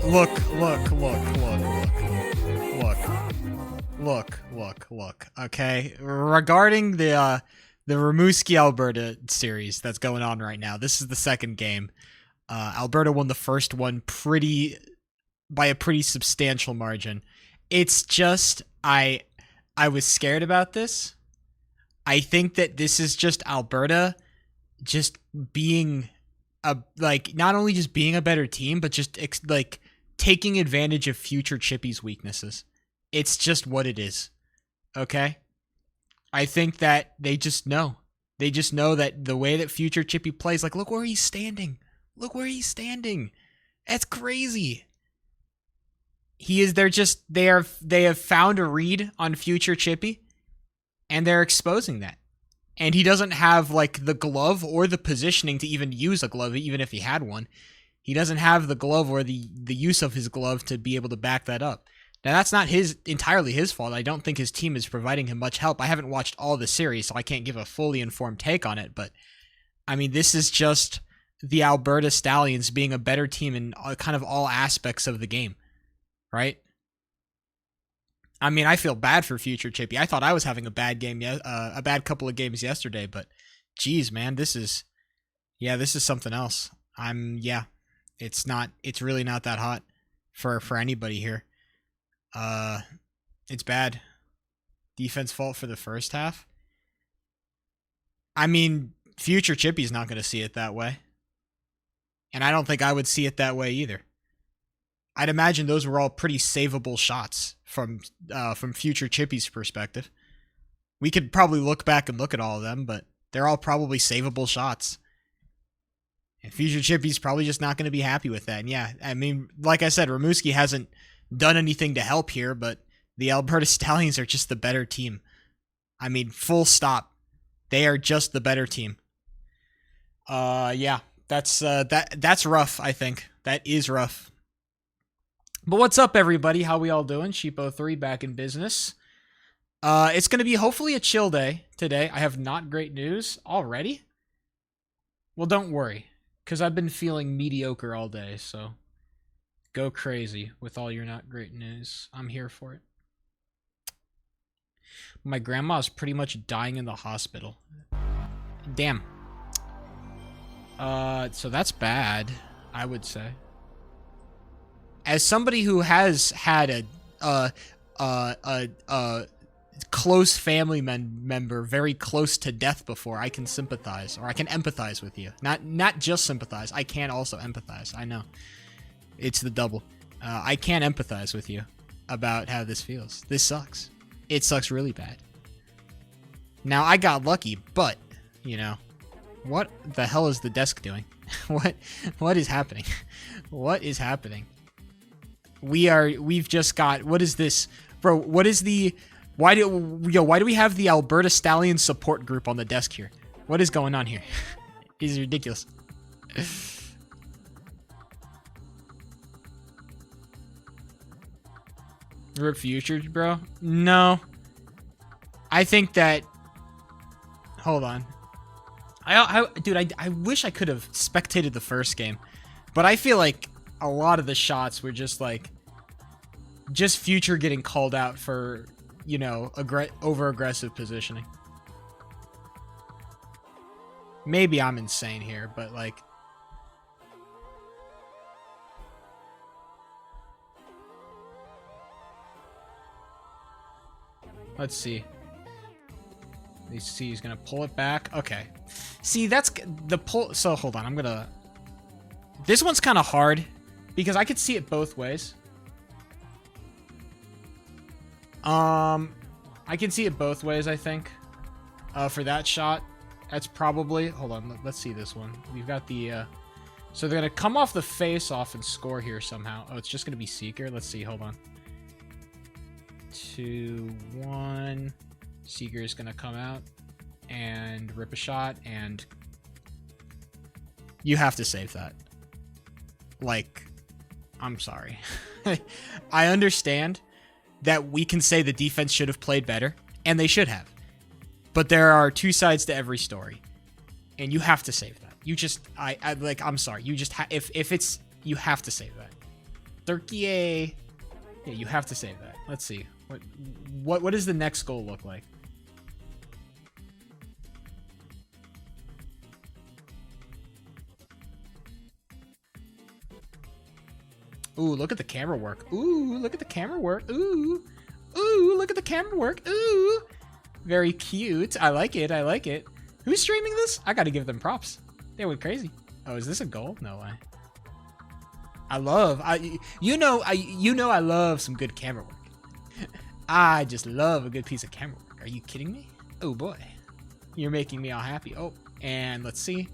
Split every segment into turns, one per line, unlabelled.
Look. Okay, regarding the Rimouski Alberta series that's going on right now, this is the second game. Alberta won the first one by a pretty substantial margin. It's just I was scared about this. I think that this is just Alberta just being not only just being a better team, but just taking advantage of future Chippy's weaknesses. It's just what it is. Okay? I think that they just know. They just know that the way that future Chippy plays, like, look where he's standing. Look where he's standing. That's crazy. They have found a read on future Chippy, and they're exposing that. And he doesn't have like the glove or the positioning to even use a glove, even if he had one. He doesn't have the glove or the use of his glove to be able to back that up. Now, that's not entirely his fault. I don't think his team is providing him much help. I haven't watched all the series, so I can't give a fully informed take on it. But, I mean, this is just the Alberta Stallions being a better team in kind of all aspects of the game, right? I mean, I feel bad for future Chippy. I thought I was having a bad game, a bad couple of games yesterday, but geez, man, this is something else. It's really not that hot for anybody here. It's bad. Defense fault for the first half. I mean, future Chippy's not going to see it that way. And I don't think I would see it that way either. I'd imagine those were all pretty savable shots from future Chippy's perspective. We could probably look back and look at all of them, but they're all probably savable shots. And future Chippy's probably just not going to be happy with that. And yeah, I mean, like I said, Rimouski hasn't done anything to help here, but the Alberta Stallions are just the better team. I mean, full stop. They are just the better team. Yeah, that's rough, I think. That is rough. But what's up, everybody? How we all doing? Sheepo3 back in business. It's going to be hopefully a chill day today. I have not great news already. Well, don't worry, because I've been feeling mediocre all day, so go crazy with all your not great news. I'm here for it. My grandma is pretty much dying in the hospital. Damn. So that's bad, I would say. As somebody who has had a close family member very close to death before, I can sympathize, or I can empathize with you. Not just sympathize. I can also empathize. I know. It's the double. I can empathize with you about how this feels. This sucks. It sucks really bad. Now, I got lucky, but, you know, what the hell is the desk doing? What is happening? What is happening? We've just got, what is this? Bro, what is why do we have the Alberta Stallion support group on the desk here? What is going on here? This is ridiculous. Rip Futures, bro? No. I think that, hold on. Dude, I wish I could have spectated the first game, but I feel like a lot of the shots were just Future getting called out for, you know, over-aggressive positioning. Maybe I'm insane here, but like, let's see. Let's see, he's gonna pull it back. Okay. See, that's the pull. So hold on, this one's kind of hard because I could see it both ways. I can see it both ways, I think. For that shot, that's probably, hold on, let's see this one. We've got the, so they're gonna come off the face-off and score here somehow. Oh, it's just gonna be Seeker. Let's see, hold on. 2-1. Seeker is gonna come out and rip a shot, and you have to save that. Like, I'm sorry. I understand that we can say the defense should have played better, and they should have. But there are two sides to every story, and you have to save that. You just, I'm sorry. You just, if it's, you have to save that. Turkey. Yeah, you have to save that. Let's see. What does the next goal look like? Ooh, look at the camera work. Ooh, look at the camera work. Ooh. Ooh, look at the camera work. Ooh. Very cute. I like it. I like it. Who's streaming this? I gotta give them props. They went crazy. Oh, is this a goal? No way. I love some good camera work. I just love a good piece of camera work. Are you kidding me? Oh boy. You're making me all happy. Oh, and let's see.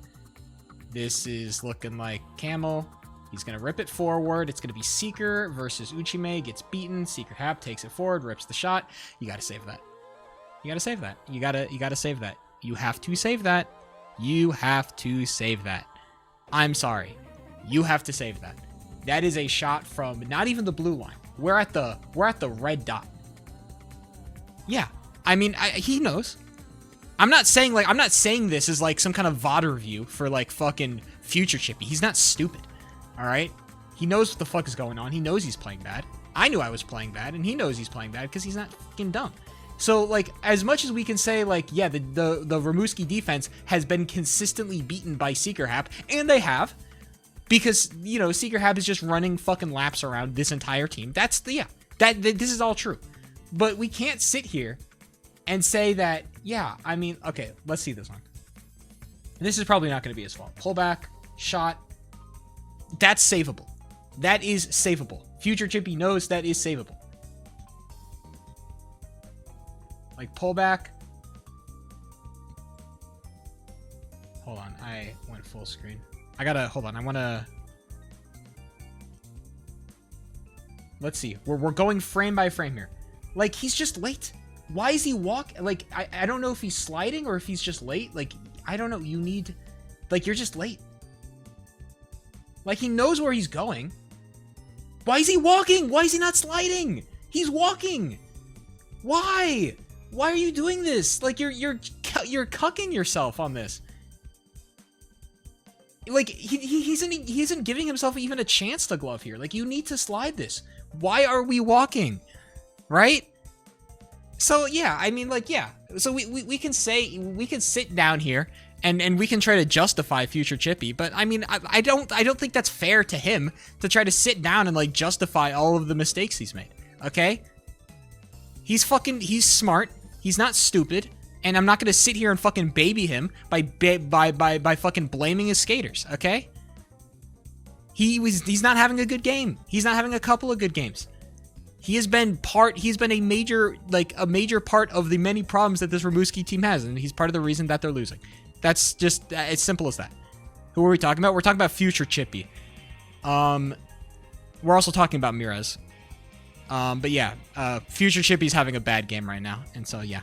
This is looking like Camel. He's going to rip it forward. It's going to be Seeker versus Uchime. Gets beaten. Seeker Hap takes it forward, rips the shot. You got to save that. You got to save that. You got to save that. You have to save that. You have to save that. I'm sorry. You have to save that. That is a shot from not even the blue line. We're at the red dot. Yeah. I mean, he knows. I'm not saying this as like some kind of VOD review for like fucking Future Chippy. He's not stupid. All right? He knows what the fuck is going on. He knows he's playing bad. I knew I was playing bad, and he knows he's playing bad because he's not fucking dumb. So, like, as much as we can say, like, yeah, the Rimouski defense has been consistently beaten by Seeker Hap, and they have, because, you know, Seeker Hap is just running fucking laps around this entire team. This is all true. But we can't sit here and say that, yeah, I mean, okay, let's see this one. This is probably not going to be his fault. Pullback, shot. That's savable. That is savable. Future Chippy knows that is savable. Like, pullback. Hold on. I went full screen. Hold on. I want to... Let's see. We're going frame by frame here. Like, he's just late. Why is he like, I don't know if he's sliding or if he's just late. Like, I don't know. You need... Like, you're just late. Like, he knows where he's going. Why is he walking? Why is he not sliding? He's walking. Why? Why are you doing this? Like, you're cucking yourself on this. Like, he isn't giving himself even a chance to glove here. Like, you need to slide this. Why are we walking? Right? So, yeah, I mean, like, yeah. So we can sit down here and we can try to justify Future Chippy, but I mean, I don't think that's fair to him to try to sit down and like justify all of the mistakes he's made. Okay? He's smart. He's not stupid, and I'm not gonna sit here and fucking baby him by fucking blaming his skaters. Okay? He's not having a good game. He's not having a couple of good games. He's been a major part of the many problems that this Rimouski team has, and he's part of the reason that they're losing. That's just as simple as that. Who are we talking about? We're talking about Future Chippy. We're also talking about Mirez. But yeah, Future Chippy's having a bad game right now, and so yeah.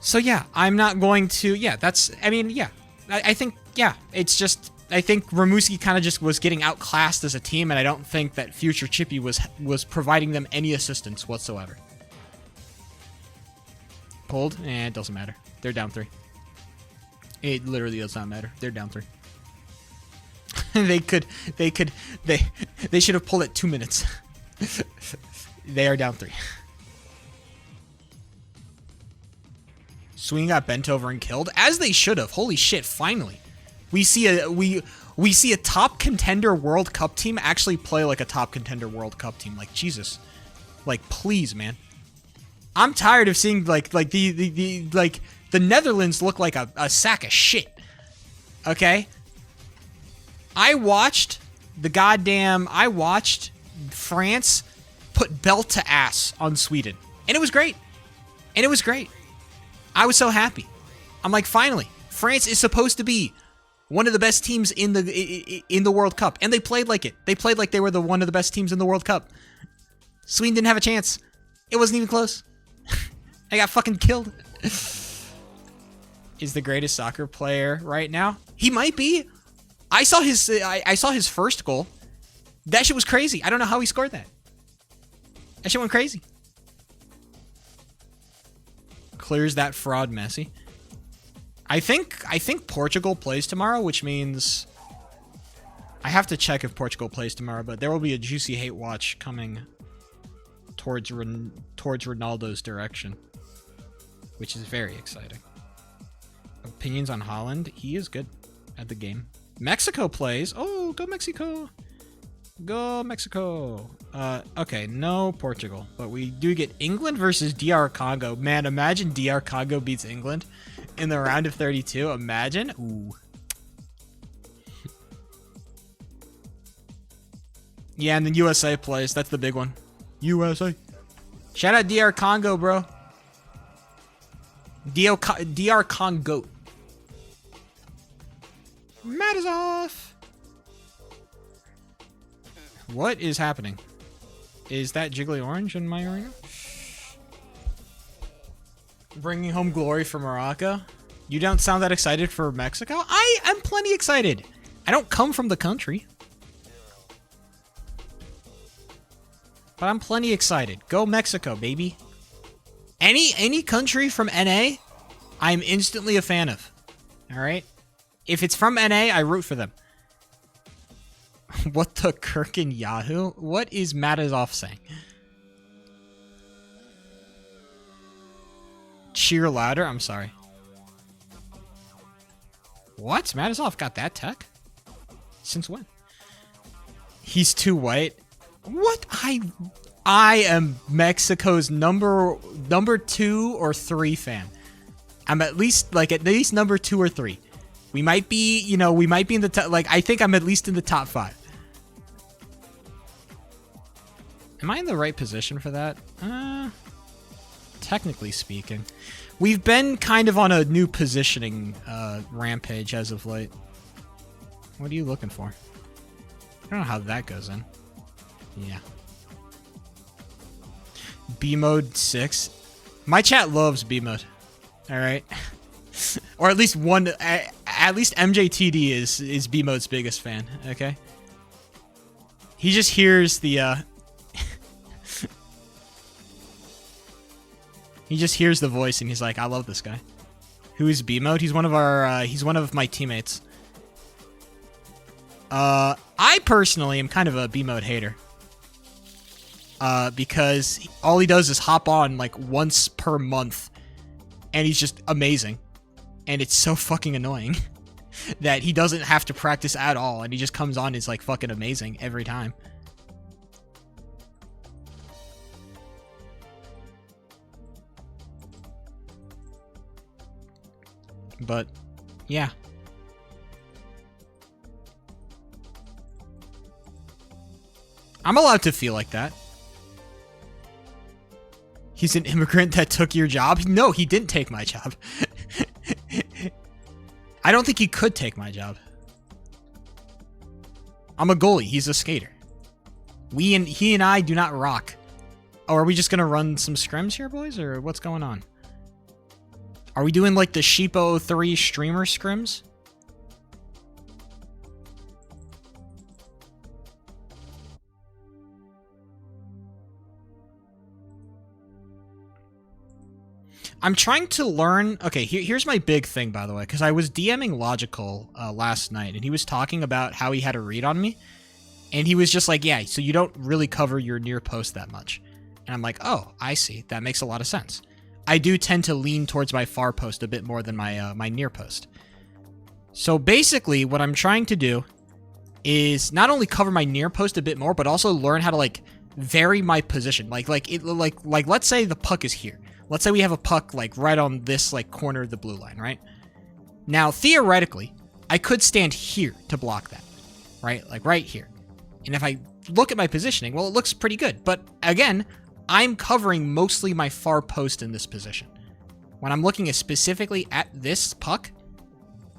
So yeah, I'm not going to. Yeah, that's. I mean, yeah, I think yeah, it's just. I think Rimouski kind of just was getting outclassed as a team, and I don't think that Future Chippy was providing them any assistance whatsoever. Pulled? It doesn't matter. They're down 3. It literally does not matter. They're down 3. They should have pulled it 2 minutes. They are down 3. Swing got bent over and killed, as they should have. Holy shit! Finally, we see a top contender World Cup team actually play like a top contender World Cup team. Like, Jesus, like, please, man. I'm tired of seeing like the Netherlands look like a sack of shit. Okay? I watched France put belt to ass on Sweden. And it was great. I was so happy. I'm like, finally, France is supposed to be one of the best teams in the World Cup. And they played like it. They played like they were one of the best teams in the World Cup. Sweden didn't have a chance. It wasn't even close. I got fucking killed. Is the greatest soccer player right now? He might be. I saw his first goal. That shit was crazy. I don't know how he scored that. That shit went crazy. Clears that fraud Messi. I think Portugal plays tomorrow, which means I have to check if Portugal plays tomorrow, but there will be a juicy hate watch coming towards Ronaldo's direction, which is very exciting. Opinions on Haaland? He is good at the game. Mexico plays. Oh, go Mexico. Go Mexico. Okay, no Portugal, but we do get England versus DR Congo. Man, imagine DR Congo beats England in the round of 32. Imagine. Ooh. Yeah, and then USA plays. That's the big one. USA. Shout out DR Congo, bro. DR Congo. Matt is off. What is happening? Is that Jiggly Orange in my arena? Bringing home glory for Morocco? You don't sound that excited for Mexico? I am plenty excited. I don't come from the country. But I'm plenty excited. Go Mexico, baby. Any country from NA, I'm instantly a fan of. Alright? If it's from NA, I root for them. What the Kirkin Yahoo? What is Matazov saying? Cheer louder? I'm sorry. What? Matazov got that tech? Since when? He's too white. What? I am Mexico's number 2 or 3 fan. I'm at least number 2 or 3. We might be, we might be in the top, I think I'm at least in the top 5. Am I in the right position for that? Technically speaking. We've been kind of on a new positioning rampage as of late. What are you looking for? I don't know how that goes in. Yeah. B mode 6. My chat loves B mode. All right. Or at least MJTD is B mode's biggest fan. Okay. He just hears the he just hears the voice and he's like, I love this guy. Who is B mode? He's one of my teammates. I personally am kind of a B mode hater. Because all he does is hop on once per month and he's just amazing. And it's so fucking annoying that he doesn't have to practice at all and he just comes on and is fucking amazing every time. But yeah. I'm allowed to feel like that. He's an immigrant that took your job? No, he didn't take my job. I don't think he could take my job. I'm a goalie. He's a skater. He and I do not rock. Oh, are we just going to run some scrims here, boys? Or what's going on? Are we doing the Sheepo 3 streamer scrims? I'm trying to learn. Okay, here's my big thing, by the way, because I was DMing Logical last night, and he was talking about how he had a read on me, and he was just like, yeah, so you don't really cover your near post that much. And I'm like, oh, I see. That makes a lot of sense. I do tend to lean towards my far post a bit more than my near post. So basically, what I'm trying to do is not only cover my near post a bit more, but also learn how to vary my position. Like let's say the puck is here. Let's say we have a puck right on this corner of the blue line, right? Now, theoretically, I could stand here to block that, right? Right here. And if I look at my positioning, well, it looks pretty good. But again, I'm covering mostly my far post in this position. When I'm looking specifically at this puck,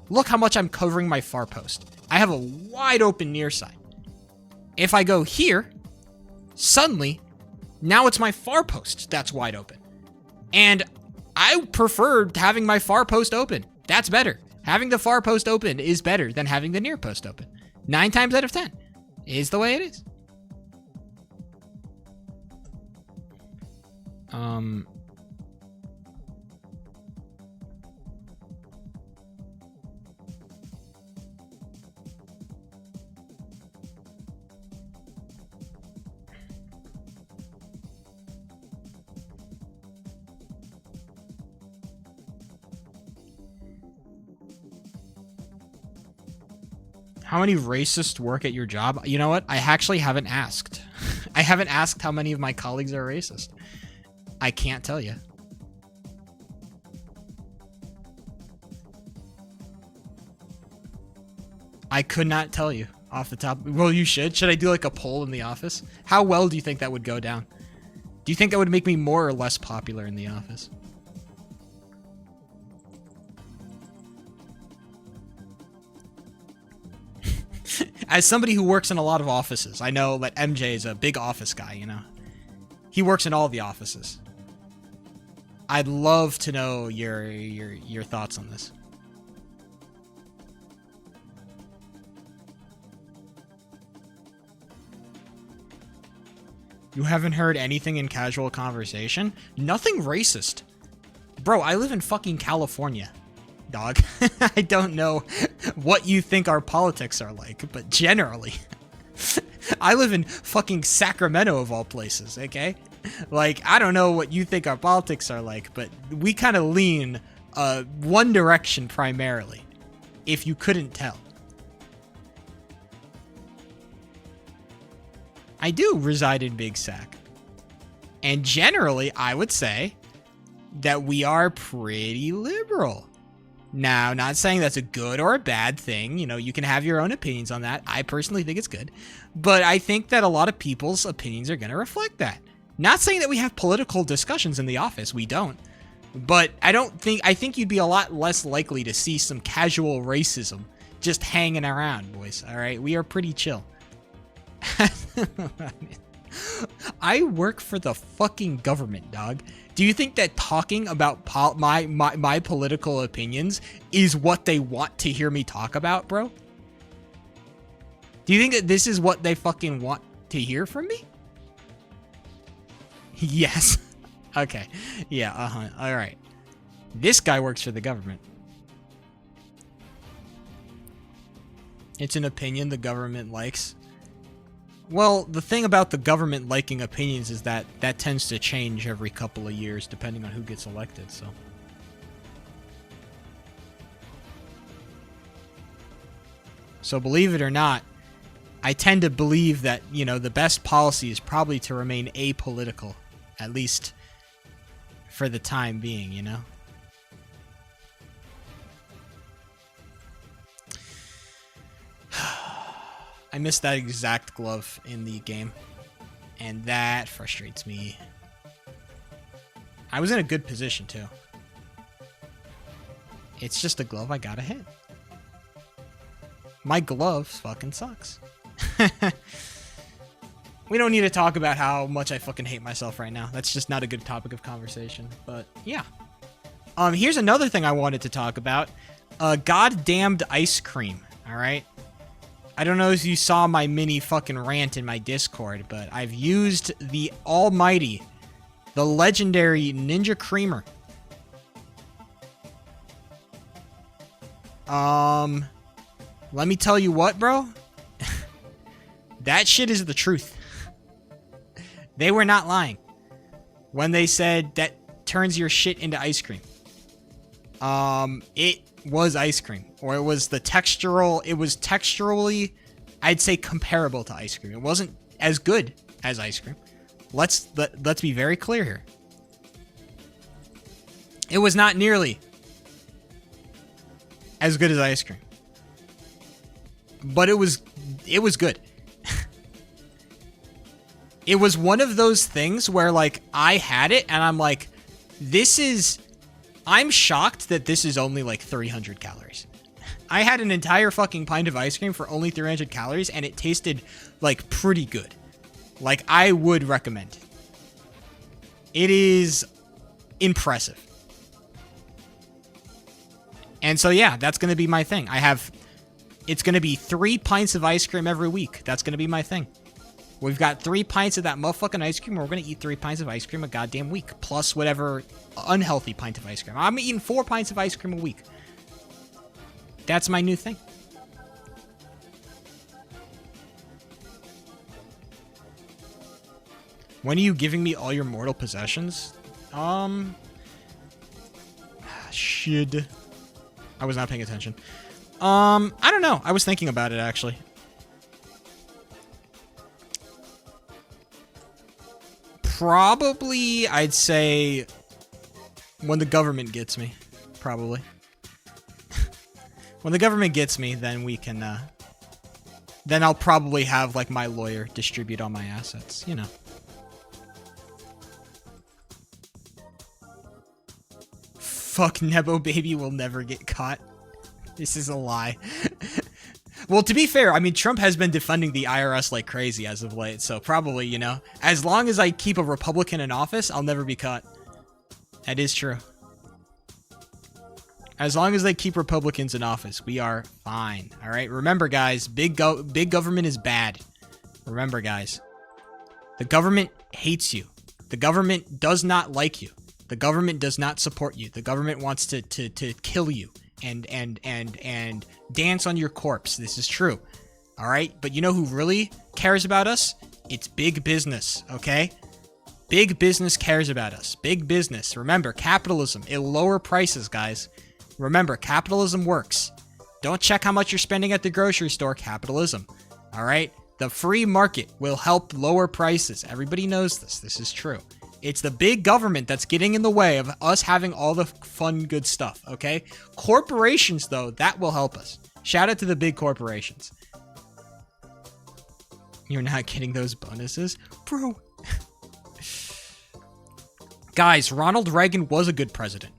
look how much I'm covering my far post. I have a wide open near side. If I go here, suddenly, now it's my far post that's wide open. And I prefer having my far post open. That's better. Having the far post open is better than having the near post open. 9 times out of 10 is the way it is. How many racists work at your job? You know what? I actually haven't asked. I haven't asked how many of my colleagues are racist. I can't tell you. I could not tell you off the top. Well, you should. Should I do like a poll in the office? How well do you think that would go down? Do you think that would make me more or less popular in the office? As somebody who works in a lot of offices, I know that MJ is a big office guy, you know. He works in all the offices. I'd love to know your thoughts on this. You haven't heard anything in casual conversation? Nothing racist. Bro, I live in fucking California, dog. I don't know what you think our politics are like, but generally, I live in fucking Sacramento of all places, okay? Like, I don't know what you think our politics are like, but we kind of lean one direction primarily, if you couldn't tell. I do reside in Big Sac. And generally, I would say that we are pretty liberal. Now, not saying that's a good or a bad thing. You know, you can have your own opinions on that. I personally think it's good. But I think that a lot of people's opinions are going to reflect that. Not saying that we have political discussions in the office. We don't. But I think you'd be a lot less likely to see some casual racism just hanging around, boys. All right? We are pretty chill. I work for the fucking government, dog. Do you think that talking about my political opinions is what they want to hear me talk about, bro? Do you think that this is what they fucking want to hear from me? Yes. Okay. Yeah, all right. This guy works for the government. It's an opinion the government likes. Well, the thing about the government liking opinions is that that tends to change every couple of years depending on who gets elected, so. So believe it or not, I tend to believe that, you know, the best policy is probably to remain apolitical, at least for the time being, you know? I missed that exact glove in the game, and that frustrates me. I was in a good position, too. It's just a glove I gotta hit. My glove fucking sucks. We don't need to talk about how much I fucking hate myself right now. That's just not a good topic of conversation, but yeah. Here's another thing I wanted to talk about. Goddamned ice cream, alright? I don't know if you saw my mini fucking rant in my Discord, but I've used the almighty, the legendary Ninja Creamer. Let me tell you what, bro. That shit is the truth. They were not lying when they said that turns your shit into ice cream. It was ice cream, or it was texturally, I'd say, comparable to ice cream. It wasn't as good as ice cream. Let's be very clear here. It was not nearly as good as ice cream, but it was good. It was one of those things where, like, I had it and I'm like, I'm shocked that this is only like 300 calories. I had an entire fucking pint of ice cream for only 300 calories and it tasted like pretty good. Like, I would recommend it. It is impressive. And so, yeah, that's going to be my thing. It's going to be 3 pints of ice cream every week. That's going to be my thing. We've got 3 pints of that motherfucking ice cream. We're going to eat 3 pints of ice cream a goddamn week. Plus whatever unhealthy pint of ice cream. I'm eating 4 pints of ice cream a week. That's my new thing. When are you giving me all your mortal possessions? Should. I was not paying attention. I don't know. I was thinking about it, actually. Probably, I'd say, when the government gets me. Probably. When the government gets me, then we can, then I'll probably have, like, my lawyer distribute all my assets, you know. Fuck, Nebo Baby will never get caught. This is a lie. Well, to be fair, I mean, Trump has been defunding the IRS like crazy as of late, so probably, you know, as long as I keep a Republican in office, I'll never be caught. That is true. As long as they keep Republicans in office, we are fine. All right? Remember, guys, big government is bad. Remember, guys. The government hates you. The government does not like you. The government does not support you. The government wants to kill you and dance on your corpse. This is true. All right? But you know who really cares about us? It's big business, okay? Big business cares about us. Big business. Remember, capitalism. It'll lower prices, guys. Remember, capitalism works. Don't check how much you're spending at the grocery store. Capitalism. All right? The free market will help lower prices. Everybody knows this. This is true. It's the big government that's getting in the way of us having all the fun, good stuff, okay? Corporations, though, that will help us. Shout out to the big corporations. You're not getting those bonuses? Bro. Guys, Ronald Reagan was a good president.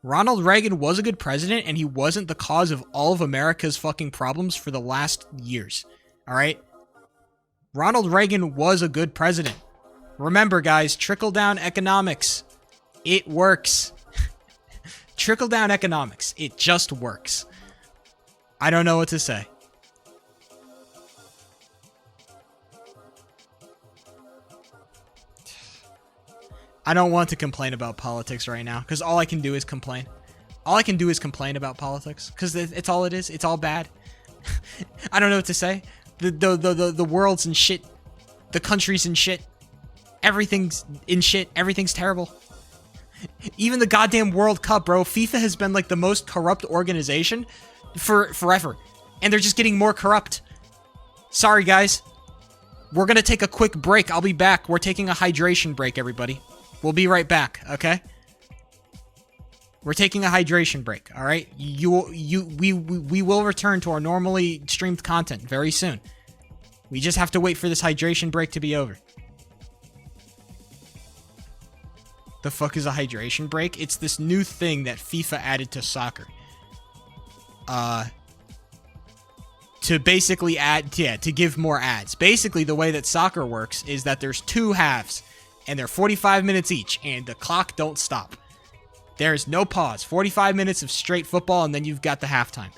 Ronald Reagan was a good president, and he wasn't the cause of all of America's fucking problems for the last years. All right? Ronald Reagan was a good president. Remember, guys, trickle-down economics. It works. Trickle-down economics. It just works. I don't know what to say. I don't want to complain about politics right now, because all I can do is complain. All I can do is complain about politics, because it's all it is. It's all bad. I don't know what to say. The world's in shit. The country's in shit. Everything's in shit. Everything's terrible. Even the goddamn World Cup, bro. FIFA has been like the most corrupt organization for forever. And they're just getting more corrupt. Sorry, guys. We're going to take a quick break. I'll be back. We're taking a hydration break, everybody. We'll be right back, okay? We're taking a hydration break, all right? We will return to our normally streamed content very soon. We just have to wait for this hydration break to be over. The fuck is a hydration break? It's this new thing that FIFA added to soccer. To basically to give more ads. Basically, the way that soccer works is that there's two halves, and they're 45 minutes each, and the clock don't stop. There's no pause. 45 minutes of straight football, and then you've got the halftime.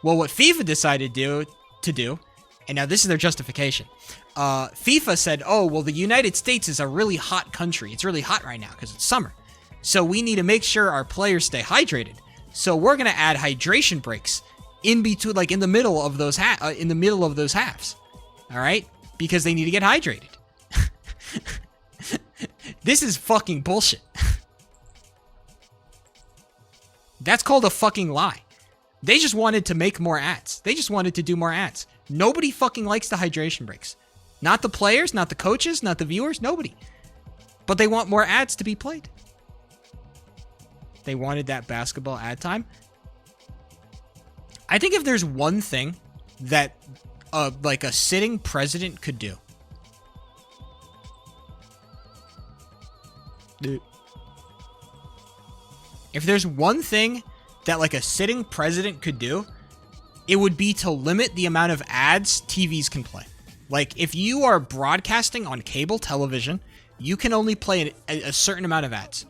Well, what FIFA decided to do, and now this is their justification. FIFA said, oh, well, the United States is a really hot country. It's really hot right now because it's summer. So we need to make sure our players stay hydrated. So we're going to add hydration breaks in between, like in the middle of those halves. All right? Because they need to get hydrated. This is fucking bullshit. That's called a fucking lie. They just wanted to make more ads. They just wanted to do more ads. Nobody fucking likes the hydration breaks. Not the players, not the coaches, not the viewers, nobody. But they want more ads to be played. They wanted that basketball ad time. I think if there's one thing that like a sitting president could do. If there's one thing that like a sitting president could do, it would be to limit the amount of ads TVs can play. Like if you are broadcasting on cable television, you can only play a certain amount of ads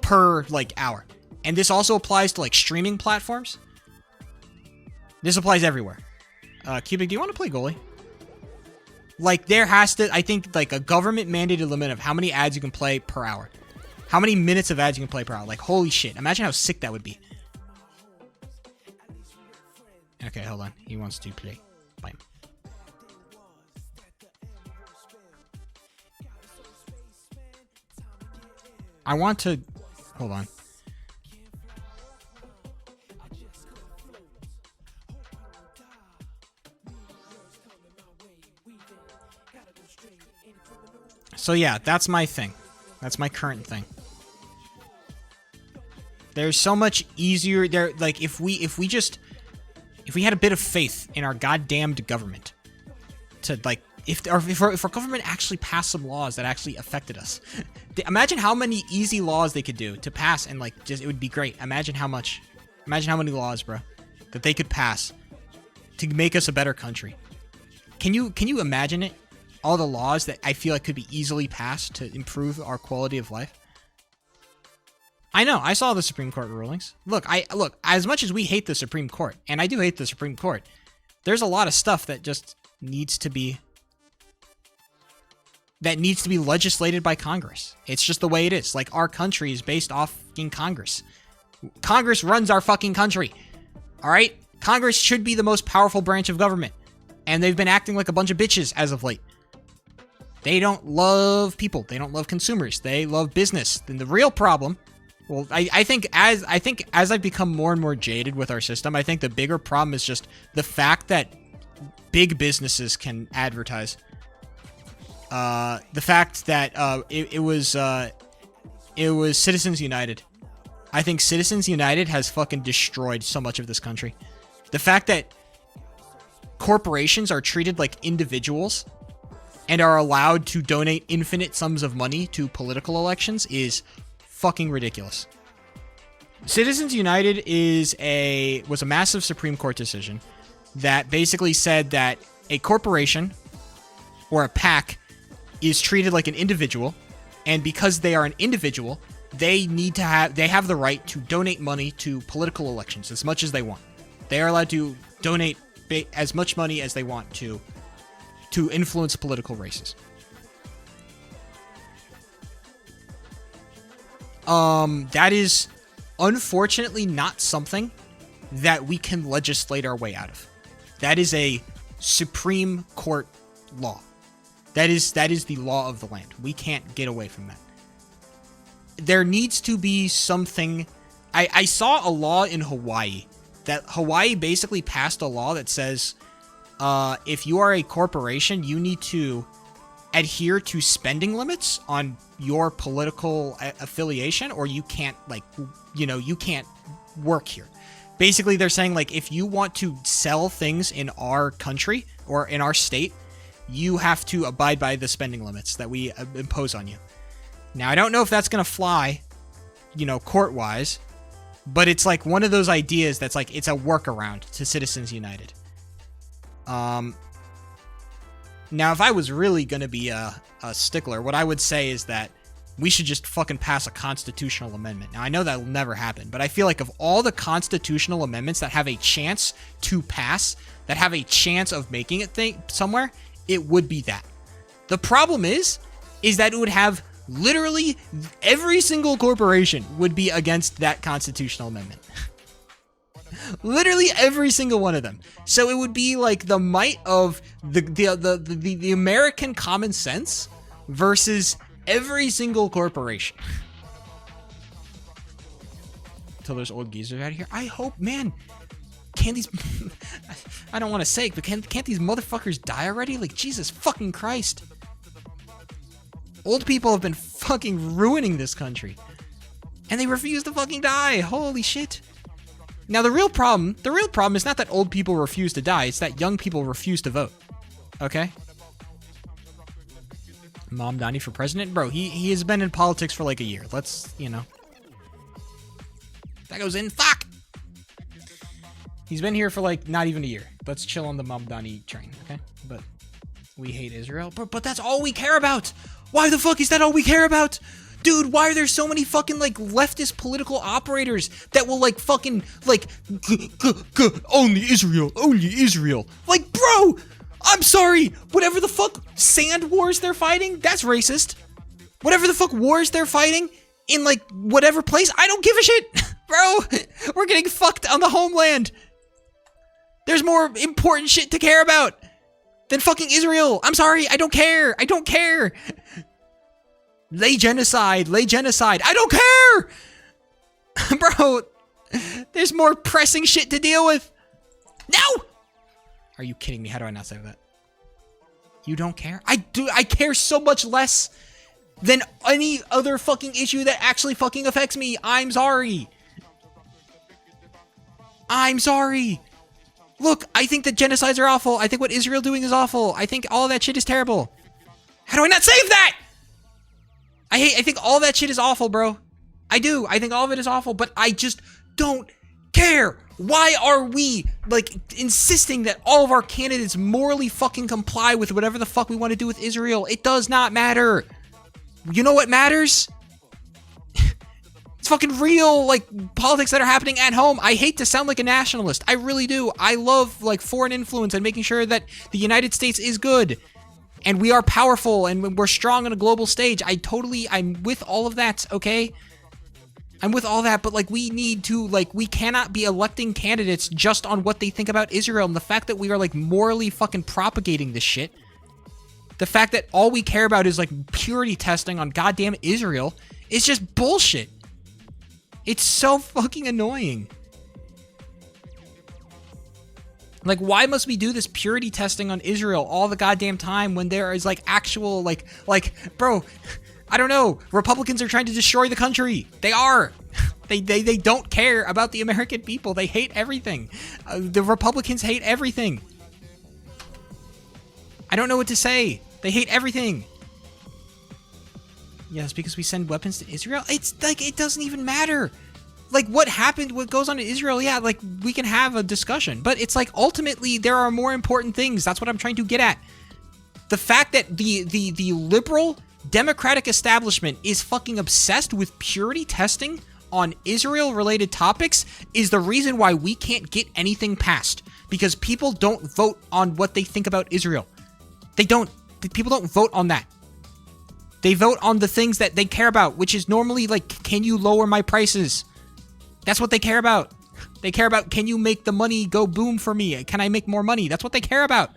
per like hour. And this also applies to like streaming platforms. This applies everywhere. Cubic, do you want to play goalie? Like there has to, I think like a government mandated limit of how many ads you can play per hour. How many minutes of ads you can play per hour. Like holy shit. Imagine how sick that would be. Okay, hold on. He wants to play. Bye. I want to... Hold on. So yeah, that's my thing. That's my current thing. There's so much easier there. Like if we had a bit of faith in our goddamned government to like, if our government actually passed some laws that actually affected us, imagine how many easy laws they could do to pass, and like just it would be great. Imagine how many laws, bro, that they could pass to make us a better country. Can you imagine it? All the laws that I feel like could be easily passed to improve our quality of life. I know, I saw the Supreme Court rulings. Look, as much as we hate the Supreme Court, and I do hate the Supreme Court, there's a lot of stuff that just needs to be legislated by Congress. It's just the way it is. Like, our country is based off fucking Congress. Congress runs our fucking country. All right? Congress should be the most powerful branch of government. And they've been acting like a bunch of bitches as of late. They don't love people. They don't love consumers. They love business. And the real problem, well, I think as I've become more and more jaded with our system, I think the bigger problem is just the fact that big businesses can advertise. The fact that it was Citizens United. I think Citizens United has fucking destroyed so much of this country. The fact that corporations are treated like individuals and are allowed to donate infinite sums of money to political elections is fucking ridiculous. Citizens United was a massive Supreme Court decision that basically said that a corporation or a PAC is treated like an individual, and because they are an individual, they have the right to donate money to political elections as much as they want. They are allowed to donate as much money as they want to influence political races. That is unfortunately not something that we can legislate our way out of. That is a Supreme Court law. That is the law of the land. We can't get away from that. There needs to be something. I saw a law in Hawaii that Hawaii basically passed a law that says if you are a corporation, you need to adhere to spending limits on your political affiliation, or you can't, you can't work here. Basically, they're saying, like, if you want to sell things in our country or in our state, you have to abide by the spending limits that we impose on you. Now, I don't know if that's going to fly, court-wise, but it's like one of those ideas that's like, it's a workaround to Citizens United. Now, if I was really going to be a stickler, what I would say is that we should just fucking pass a constitutional amendment. Now, I know that will never happen, but I feel like of all the constitutional amendments that have a chance to pass, that have a chance of making it somewhere, it would be that. The problem is that it would have literally every single corporation would be against that constitutional amendment. Literally every single one of them. So it would be like the might of the American common sense versus every single corporation. Until there's old geezers out here. I hope, man. Can't these... I don't want to say it, but can't these motherfuckers die already? Like, Jesus fucking Christ. Old people have been fucking ruining this country. And they refuse to fucking die. Holy shit. Now, the real problem is not that old people refuse to die. It's that young people refuse to vote. Okay? Mom Donnie for president? Bro, he has been in politics for like a year. Let's, That goes in. Fuck! He's been here for like not even a year. Let's chill on the Mom Donnie train, okay? But we hate Israel. But that's all we care about! Why the fuck is that all we care about? Dude, why are there so many fucking, like, leftist political operators that will, like, fucking, like, only Israel. Like, bro, I'm sorry. Whatever the fuck sand wars they're fighting, that's racist. Whatever the fuck wars they're fighting in, like, whatever place, I don't give a shit. Bro, we're getting fucked on the homeland. There's more important shit to care about than fucking Israel. I'm sorry, I don't care. Lay genocide. I don't care! Bro, there's more pressing shit to deal with. No! Are you kidding me? How do I not say that? You don't care? I do. I care so much less than any other fucking issue that actually fucking affects me. I'm sorry. I'm sorry. Look, I think that genocides are awful. I think what Israel doing is awful. I think all of that shit is terrible. How do I not save that? I think all that shit is awful, bro. I do. I think all of it is awful, but I just don't care. Why are we, like, insisting that all of our candidates morally fucking comply with whatever the fuck we want to do with Israel? It does not matter. You know what matters? It's fucking real, like, politics that are happening at home. I hate to sound like a nationalist. I really do. I love, like, foreign influence and making sure that the United States is good. And we are powerful and we're strong on a global stage. I'm with all of that, okay? I'm with all that, but, like, we need to, like, we cannot be electing candidates just on what they think about Israel. And the fact that we are, like, morally fucking propagating this shit. The fact that all we care about is, like, purity testing on goddamn Israel is just bullshit. It's so fucking annoying. Like, why must we do this purity testing on Israel all the goddamn time when there is, like, actual, like, bro, I don't know. Republicans are trying to destroy the country. They are. They don't care about the American people. They hate everything. The Republicans hate everything. I don't know what to say. They hate everything. Yes, because we send weapons to Israel? It's like, it doesn't even matter. Like, what happened, what goes on in Israel, yeah, like, we can have a discussion. But it's like, ultimately, there are more important things. That's what I'm trying to get at. The fact that the liberal Democratic establishment is fucking obsessed with purity testing on Israel-related topics is the reason why we can't get anything passed. Because people don't vote on what they think about Israel. They don't. People don't vote on that. They vote on the things that they care about, which is normally like, can you lower my prices? That's what they care about. They care about, can you make the money go boom for me? Can I make more money? That's what they care about.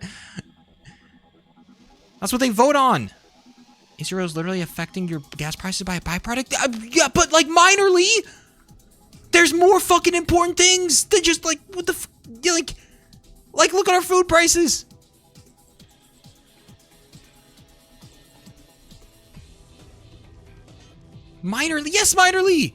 That's what they vote on. Israel's literally affecting your gas prices by a byproduct? Yeah, but like minorly. There's more fucking important things than just like, what the like look at our food prices. Minorly, yes, minorly.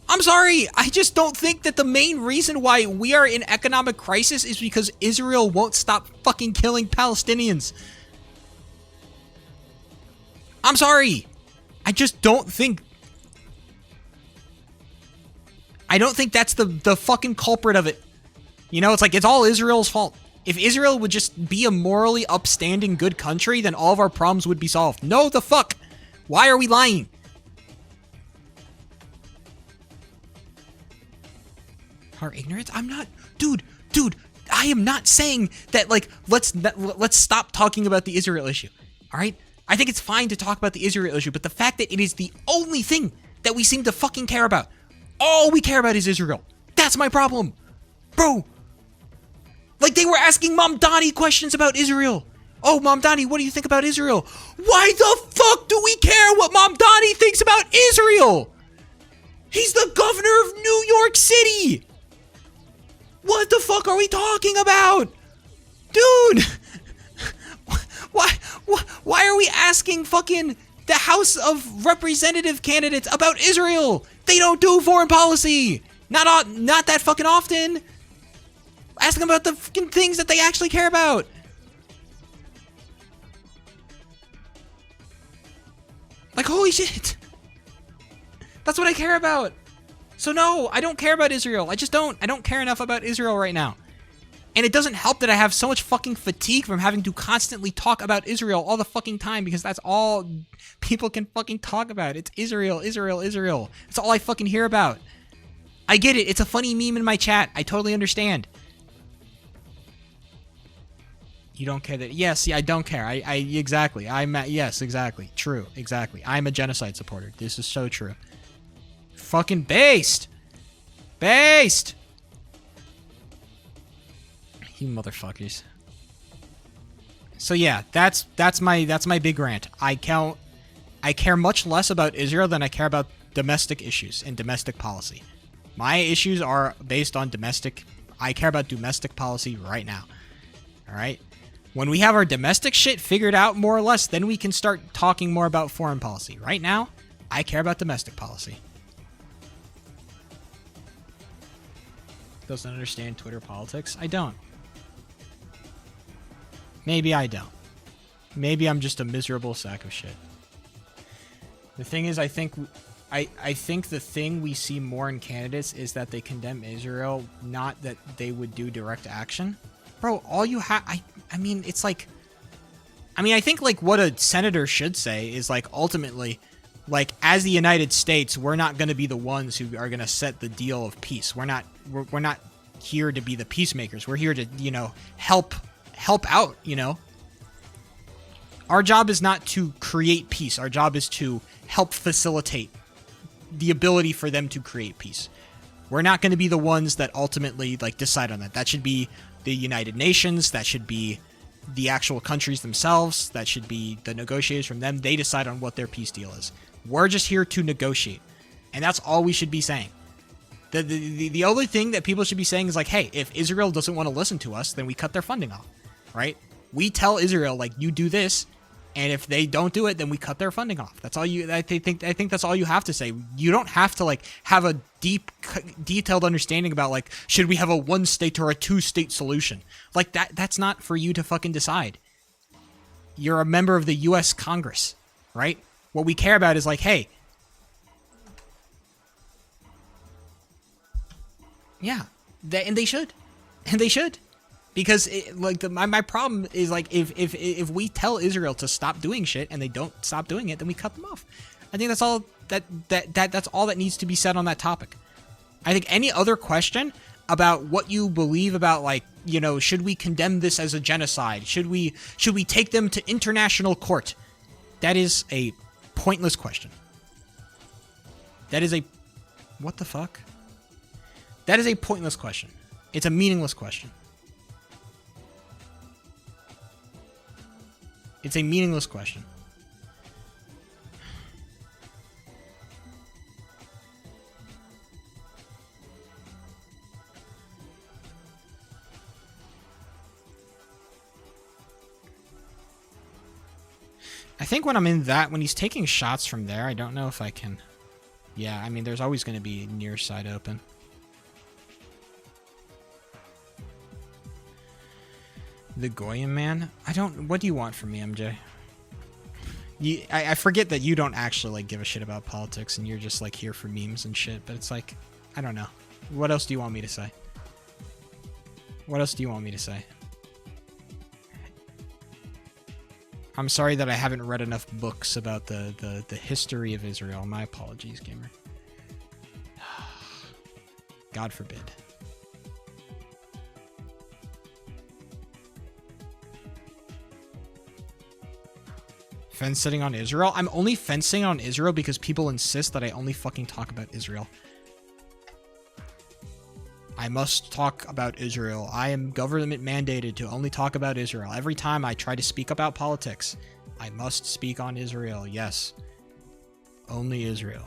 I'm sorry. I just don't think that the main reason why we are in economic crisis is because Israel won't stop fucking killing Palestinians. I'm sorry. I just don't think... I don't think that's the fucking culprit of it. You know, it's like, it's all Israel's fault. If Israel would just be a morally upstanding good country, then all of our problems would be solved. No, the fuck. Why are we lying? Our ignorance? I'm not... Dude, I am not saying that, like, let's stop talking about the Israel issue. All right? I think it's fine to talk about the Israel issue, but the fact that it is the only thing that we seem to fucking care about. All we care about is Israel. That's my problem. Bro. Like, they were asking Mamdani questions about Israel. Oh, Mamdani, what do you think about Israel? Why the fuck do we care what Mamdani thinks about Israel? He's the governor of New York City. What the fuck are we talking about? Dude! Why are we asking fucking the House of Representative candidates about Israel? They don't do foreign policy. Not that fucking often. Ask them about the fucking things that they actually care about. Like, holy shit. That's what I care about. So no, I don't care about Israel. I just don't. I don't care enough about Israel right now. And it doesn't help that I have so much fucking fatigue from having to constantly talk about Israel all the fucking time, because that's all people can fucking talk about. It's Israel, Israel, Israel. That's all I fucking hear about. I get it. It's a funny meme in my chat. I totally understand. You don't care that... Yes, yeah, I don't care. Exactly. Yes, exactly. True. Exactly. I'm a genocide supporter. This is so true. Fucking based. Based. You motherfuckers. So yeah, that's my big rant. I care much less about Israel than I care about domestic issues and domestic policy. My issues are based on domestic. I care about domestic policy right now. All right. When we have our domestic shit figured out more or less, then we can start talking more about foreign policy. Right now, I care about domestic policy. Doesn't understand Twitter politics? I don't. Maybe I don't. Maybe I'm just a miserable sack of shit. The thing is, I think the thing we see more in candidates is that they condemn Israel, not that they would do direct action. Bro, all you have... I mean, it's like... I mean, I think, like, what a senator should say is, like, ultimately, like, as the United States, we're not going to be the ones who are going to set the deal of peace. We're not here to be the peacemakers. We're here to, you know, help out, you know? Our job is not to create peace. Our job is to help facilitate the ability for them to create peace. We're not going to be the ones that ultimately, like, decide on that. That should be the United Nations. That should be the actual countries themselves. That should be the negotiators from them. They decide on what their peace deal is. We're just here to negotiate. And that's all we should be saying. The only thing that people should be saying is like, hey, if Israel doesn't want to listen to us, then we cut their funding off, right? We tell Israel, like, you do this, and if they don't do it, then we cut their funding off. That's all you. I think that's all you have to say. You don't have to, like, have a detailed understanding about, like, should we have a one-state or a two-state solution? Like, that's not for you to fucking decide. You're a member of the U.S. Congress, right? What we care about is like, hey, yeah, and they should, because my problem is, like, if we tell Israel to stop doing shit and they don't stop doing it, then we cut them off. I think that's all that's all that needs to be said on that topic. I think any other question about what you believe about, like, you know, should we condemn this as a genocide? Should we take them to international court? That is a pointless question. That is a... What the fuck? That is a pointless question. It's a meaningless question. It's a meaningless question. I think when I'm in that, when he's taking shots from there, I don't know if I can... Yeah, I mean, there's always going to be near side open. The Goyim man? What do you want from me, MJ? I forget that you don't actually, like, give a shit about politics and you're just, like, here for memes and shit, but it's like, I don't know. What else do you want me to say? What else do you want me to say? I'm sorry that I haven't read enough books about the history of Israel. My apologies, gamer. God forbid. Fence sitting on Israel? I'm only fencing on Israel because people insist that I only fucking talk about Israel. I must talk about Israel. I am government mandated to only talk about Israel. Every time I try to speak about politics, I must speak on Israel. Yes. Only Israel.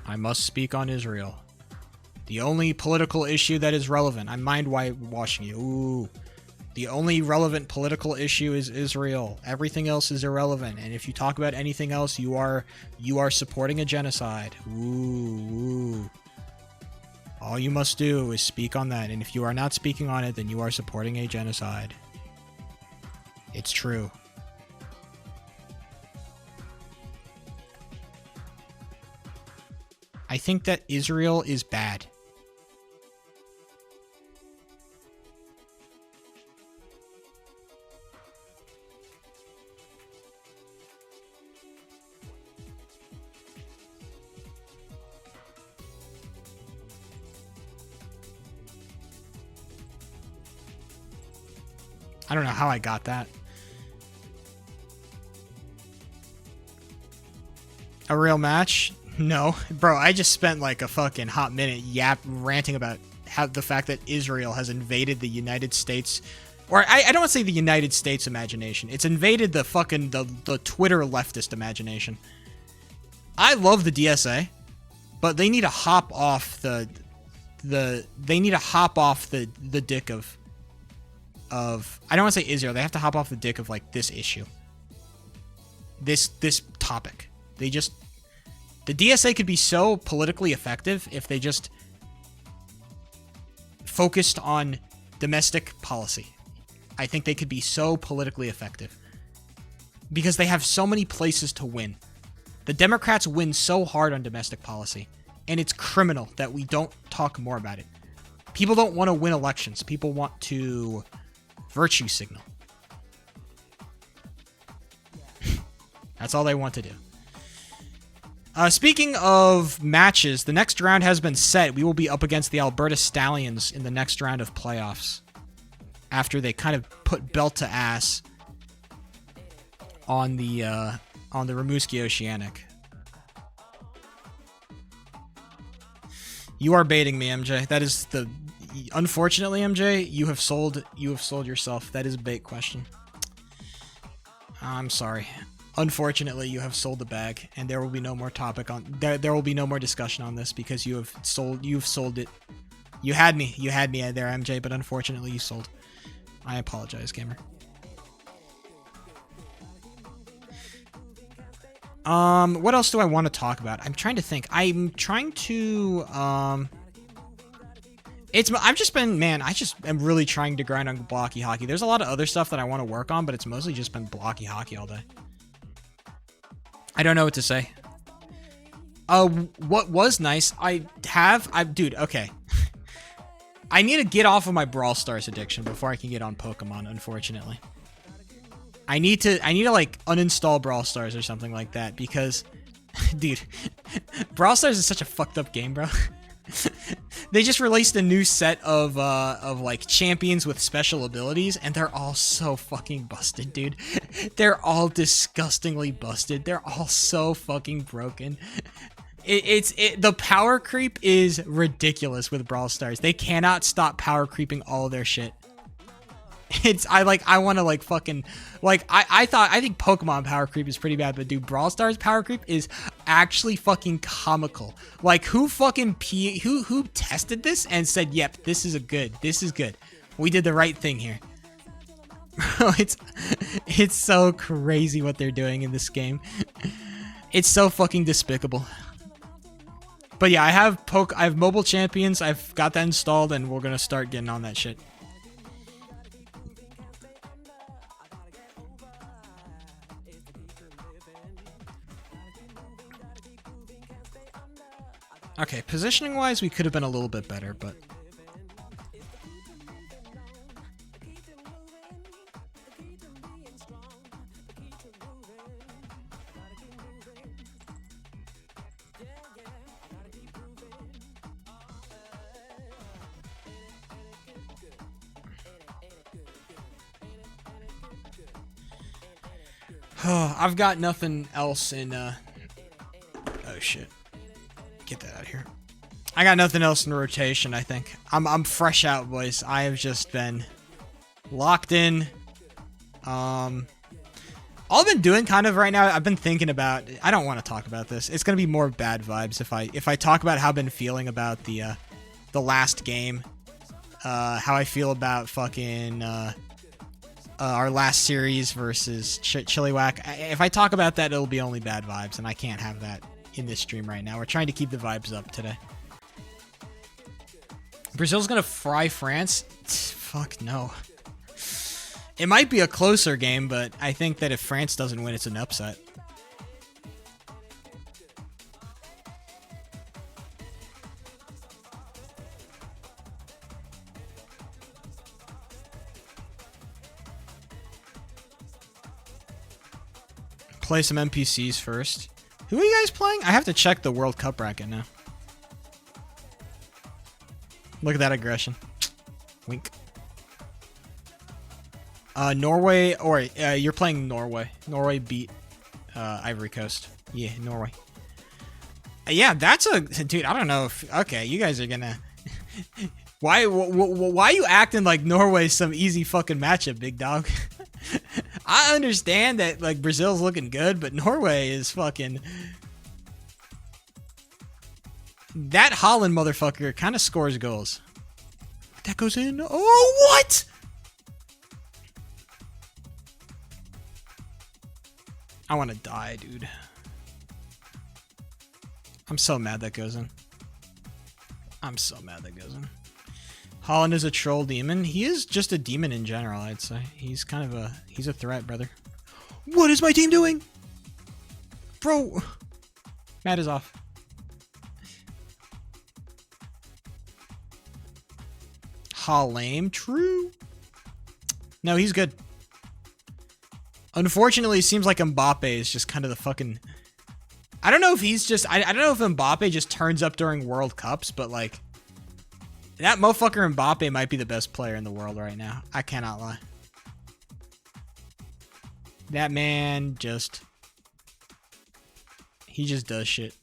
I must speak on Israel. The only political issue that is relevant. I'm mind washing you. Ooh. The only relevant political issue is Israel. Everything else is irrelevant. And if you talk about anything else, you are supporting a genocide. Ooh. All you must do is speak on that. And if you are not speaking on it, then you are supporting a genocide. It's true. I think that Israel is bad. I don't know how I got that. A real match? No. Bro, I just spent like a fucking hot minute ranting about how the fact that Israel has invaded the United States. Or I don't want to say the United States imagination. It's invaded the fucking the Twitter leftist imagination. I love the DSA, but they need to hop off the dick of of, I don't want to say Israel. They have to hop off the dick of like this issue. This topic. The DSA could be so politically effective if they just focused on domestic policy. I think they could be so politically effective because they have so many places to win. The Democrats win so hard on domestic policy, and it's criminal that we don't talk more about it. People don't want to win elections. People want to virtue signal. That's all they want to do. Speaking of matches, the next round has been set. We will be up against the Alberta Stallions in the next round of playoffs after they kind of put belt to ass on the Rimouski Oceanic. You are baiting me, MJ. That is unfortunately, MJ, you have sold yourself. That is a bait question. I'm sorry. Unfortunately, you have sold the bag, and there will be no more topic on there will be no more discussion on this because you've sold it. You had me there, MJ, but unfortunately you sold. I apologize, gamer. What else do I want to talk about? I'm trying to think. I'm trying to I've just been, man, I just am really trying to grind on blocky hockey. There's a lot of other stuff that I want to work on, but it's mostly just been blocky hockey all day. I don't know what to say. What was nice, dude, okay. I need to get off of my Brawl Stars addiction before I can get on Pokemon, unfortunately. I need to like uninstall Brawl Stars or something like that because, dude, Brawl Stars is such a fucked up game, bro. They just released a new set of like champions with special abilities, and they're all so fucking busted, dude. They're all disgustingly busted. They're all so fucking broken. The power creep is ridiculous with Brawl Stars. They cannot stop power creeping all their shit. I want to like fucking like I think Pokemon power creep is pretty bad, but dude, Brawl Stars power creep is actually fucking comical. Like who tested this and said, "Yep, this is good. We did the right thing here." It's so crazy what they're doing in this game. It's so fucking despicable. But yeah, I have mobile champions. I've got that installed, and we're gonna start getting on that shit. Okay, positioning-wise, we could have been a little bit better, but... I've got nothing else in, Oh, shit. Get that out of here. I got nothing else in rotation, I think. I'm fresh out, boys. I have just been locked in. All I've been doing kind of right now, I've been thinking about, I don't want to talk about this. It's going to be more bad vibes if I talk about how I've been feeling about the last game. How I feel about fucking our last series versus Chilliwack. If I talk about that, it'll be only bad vibes, and I can't have that in this stream right now. We're trying to keep the vibes up today. Brazil's gonna fry France? Fuck no. It might be a closer game, but I think that if France doesn't win, it's an upset. Play some NPCs first. Who are you guys playing? I have to check the World Cup bracket now. Look at that aggression. Wink. Norway, or you're playing Norway. Norway beat Ivory Coast. Yeah, Norway. Yeah, that's a dude. I don't know if okay. You guys are gonna. Why are you acting like Norway's some easy fucking matchup, big dog? I understand that like Brazil's looking good, but Norway is fucking. That Holland motherfucker kind of scores goals. That goes in. Oh, what? I want to die, dude. I'm so mad that goes in. I'm so mad that goes in. Holland is a troll demon. He is just a demon in general, I'd say. He's kind of a... He's a threat, brother. What is my team doing? Bro. Matt is off. Lame. True. No, he's good. Unfortunately, it seems like Mbappe is just kind of the fucking... I don't know if he's just... I don't know if Mbappe just turns up during World Cups, but like... That motherfucker Mbappe might be the best player in the world right now. I cannot lie. That man just... He just does shit.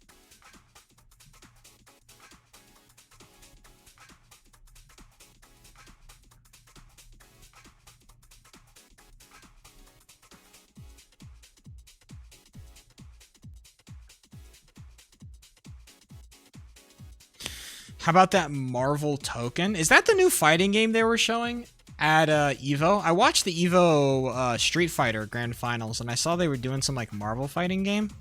How about that Marvel token? Is that the new fighting game they were showing at EVO? I watched the EVO Street Fighter Grand Finals, and I saw they were doing some like Marvel fighting game.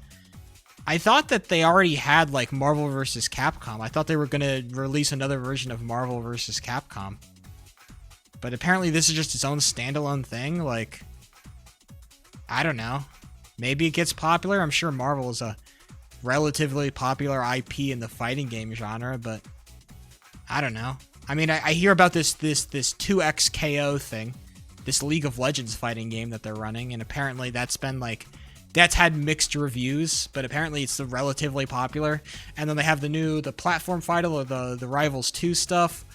I thought that they already had like Marvel vs. Capcom. I thought they were going to release another version of Marvel vs. Capcom. But apparently this is just its own standalone thing. Like, I don't know. Maybe it gets popular. I'm sure Marvel is a relatively popular IP in the fighting game genre, but... I don't know. I mean, I hear about this 2X KO thing, this League of Legends fighting game that they're running, and apparently that's had mixed reviews, but apparently it's relatively popular. And then they have the platform fighter, or the Rivals 2 stuff,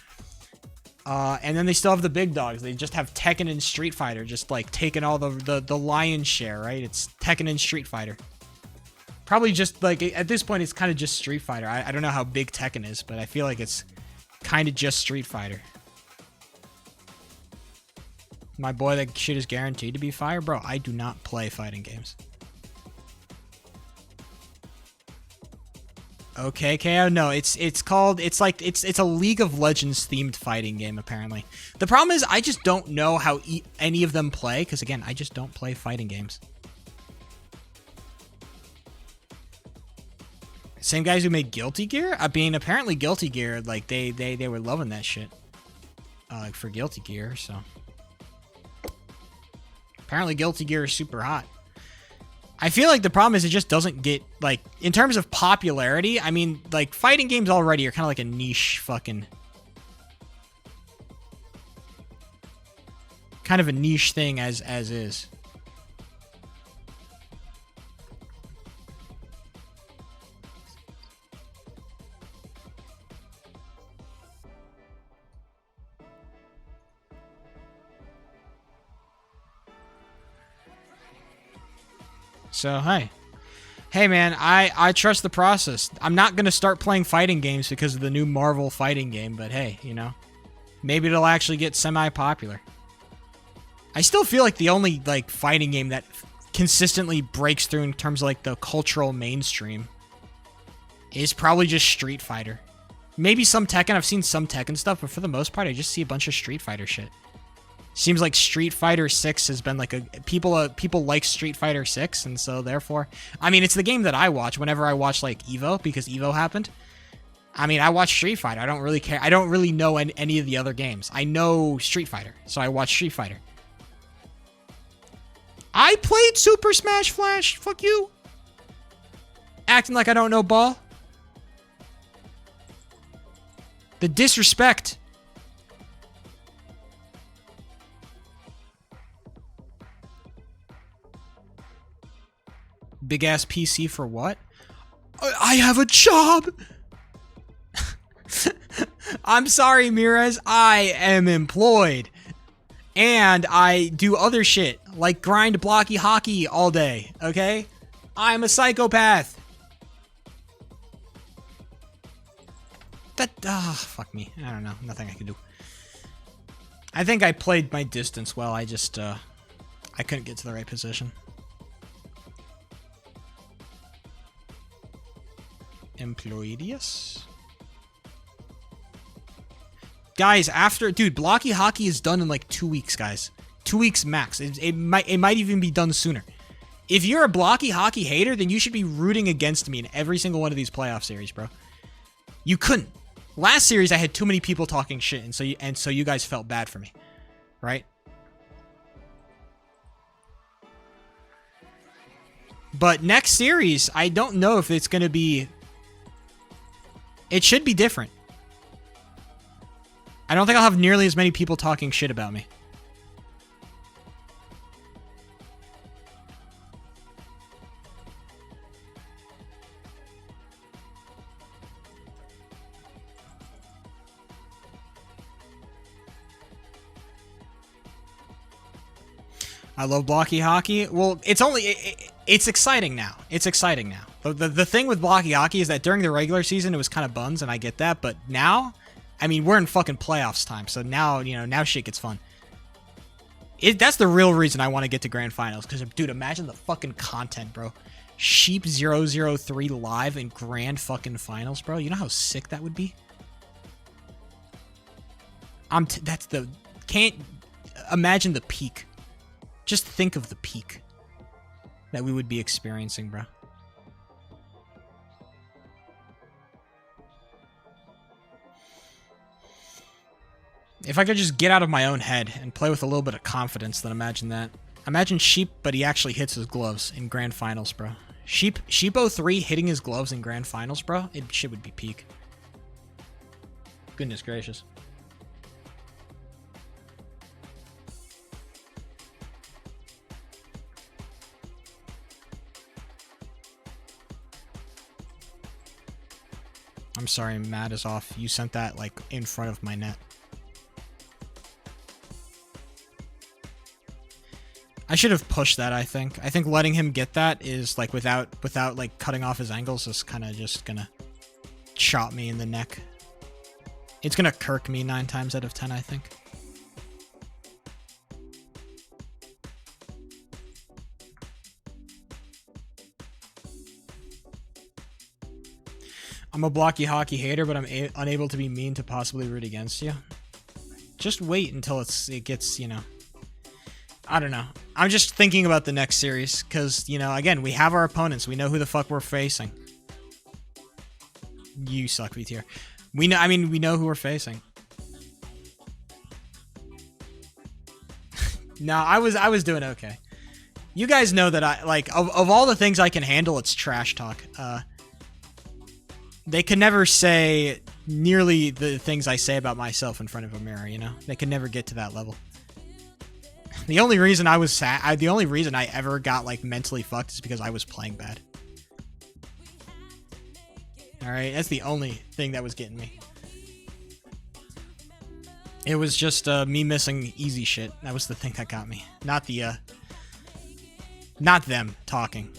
and then they still have the big dogs. They just have Tekken and Street Fighter, just like taking all the lion's share, right? It's Tekken and Street Fighter. Probably just like at this point, it's kind of just Street Fighter. I don't know how big Tekken is, but I feel like it's kind of just Street Fighter. My boy, that shit is guaranteed to be fire. Bro, I do not play fighting games. Okay, KO. No, it's a League of Legends themed fighting game, apparently. The problem is I just don't know how any of them play, because again, I just don't play fighting games. Same guys who made Guilty Gear? I mean, apparently Guilty Gear, like, they were loving that shit. For Guilty Gear, so. Apparently Guilty Gear is super hot. I feel like the problem is it just doesn't get, like, in terms of popularity, I mean, like, fighting games already are kind of like a niche fucking... Kind of a niche thing as is. So, hey man, I trust the process. I'm not going to start playing fighting games because of the new Marvel fighting game, but hey, you know, maybe it'll actually get semi-popular. I still feel like the only, like, fighting game that consistently breaks through in terms of, like, the cultural mainstream is probably just Street Fighter. Maybe some Tekken. I've seen some Tekken stuff, but for the most part, I just see a bunch of Street Fighter shit. Seems like Street Fighter 6 has been like people like Street Fighter 6, and so therefore, I mean, it's the game that I watch whenever I watch like EVO, because EVO happened. I mean, I watch Street Fighter. I don't really care. I don't really know any of the other games. I know Street Fighter, so I watch Street Fighter. I played Super Smash Flash. Fuck you. Acting like I don't know ball. The disrespect. Big ass PC for what? I have a job. I'm sorry, Mirez. I am employed. And I do other shit, like grind Blockey hockey all day, okay? I'm a psychopath. Fuck me. I don't know. Nothing I can do. I think I played my distance well. I just, I couldn't get to the right position. Employedius? Guys, dude, Blockey hockey is done in like 2 weeks, guys. 2 weeks max. It might even be done sooner. If you're a Blockey hockey hater, then you should be rooting against me in every single one of these playoff series, bro. You couldn't. Last series, I had too many people talking shit, and so you guys felt bad for me, right? But next series, I don't know if it's going to be... It should be different. I don't think I'll have nearly as many people talking shit about me. I love Blockey hockey. Well, it's exciting now. It's exciting now. The thing with Blockey hockey is that during the regular season, it was kind of buns, and I get that. But now, I mean, we're in fucking playoffs time. So now, you know, now shit gets fun. That's the real reason I want to get to grand finals. Because, dude, imagine the fucking content, bro. Sheep 003 live in grand fucking finals, bro. You know how sick that would be? Can't imagine the peak. Just think of the peak that we would be experiencing, bro. If I could just get out of my own head and play with a little bit of confidence, then imagine that. Imagine Sheep, but he actually hits his gloves in grand finals, bro. Sheep 03 hitting his gloves in grand finals, bro. Shit would be peak. Goodness gracious. I'm sorry, Matt is off. You sent that, like, in front of my net. I should have pushed that, I think. I think letting him get that is, like, without like, cutting off his angles is kind of just gonna chop me in the neck. It's gonna Kirk me 9 times out of 10, I think. I'm a Blockey hockey hater, but I'm unable to be mean to possibly root against you. Just wait until it gets, you know... I don't know. I'm just thinking about the next series, because, you know, again, we have our opponents. We know who the fuck we're facing. You suck, VTR. We know who we're facing. No, I was doing okay. You guys know that I, like, of all the things I can handle, it's trash talk. They could never say nearly the things I say about myself in front of a mirror, you know? They could never get to that level. The only reason I was sad, the only reason I ever got, like, mentally fucked is because I was playing bad. Alright, that's the only thing that was getting me. It was just, me missing easy shit. That was the thing that got me. Not them talking.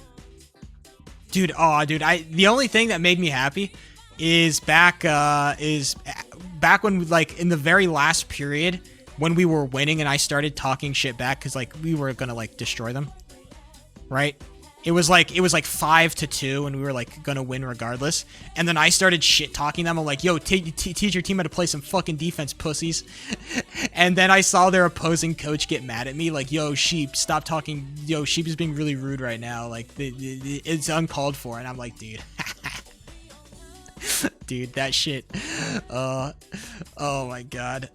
Dude, the only thing that made me happy is back when, like, in the very last period when we were winning and I started talking shit back because, like, we were gonna, like, destroy them, right? It was like 5-2 and we were, like, gonna win regardless. And then I started shit talking them. I'm like, yo, teach your team how to play some fucking defense, pussies. And then I saw their opposing coach get mad at me, like, yo, Sheep, stop talking. Yo, Sheep is being really rude right now. Like, it's uncalled for. And I'm like, dude. Dude, that shit. Oh my god.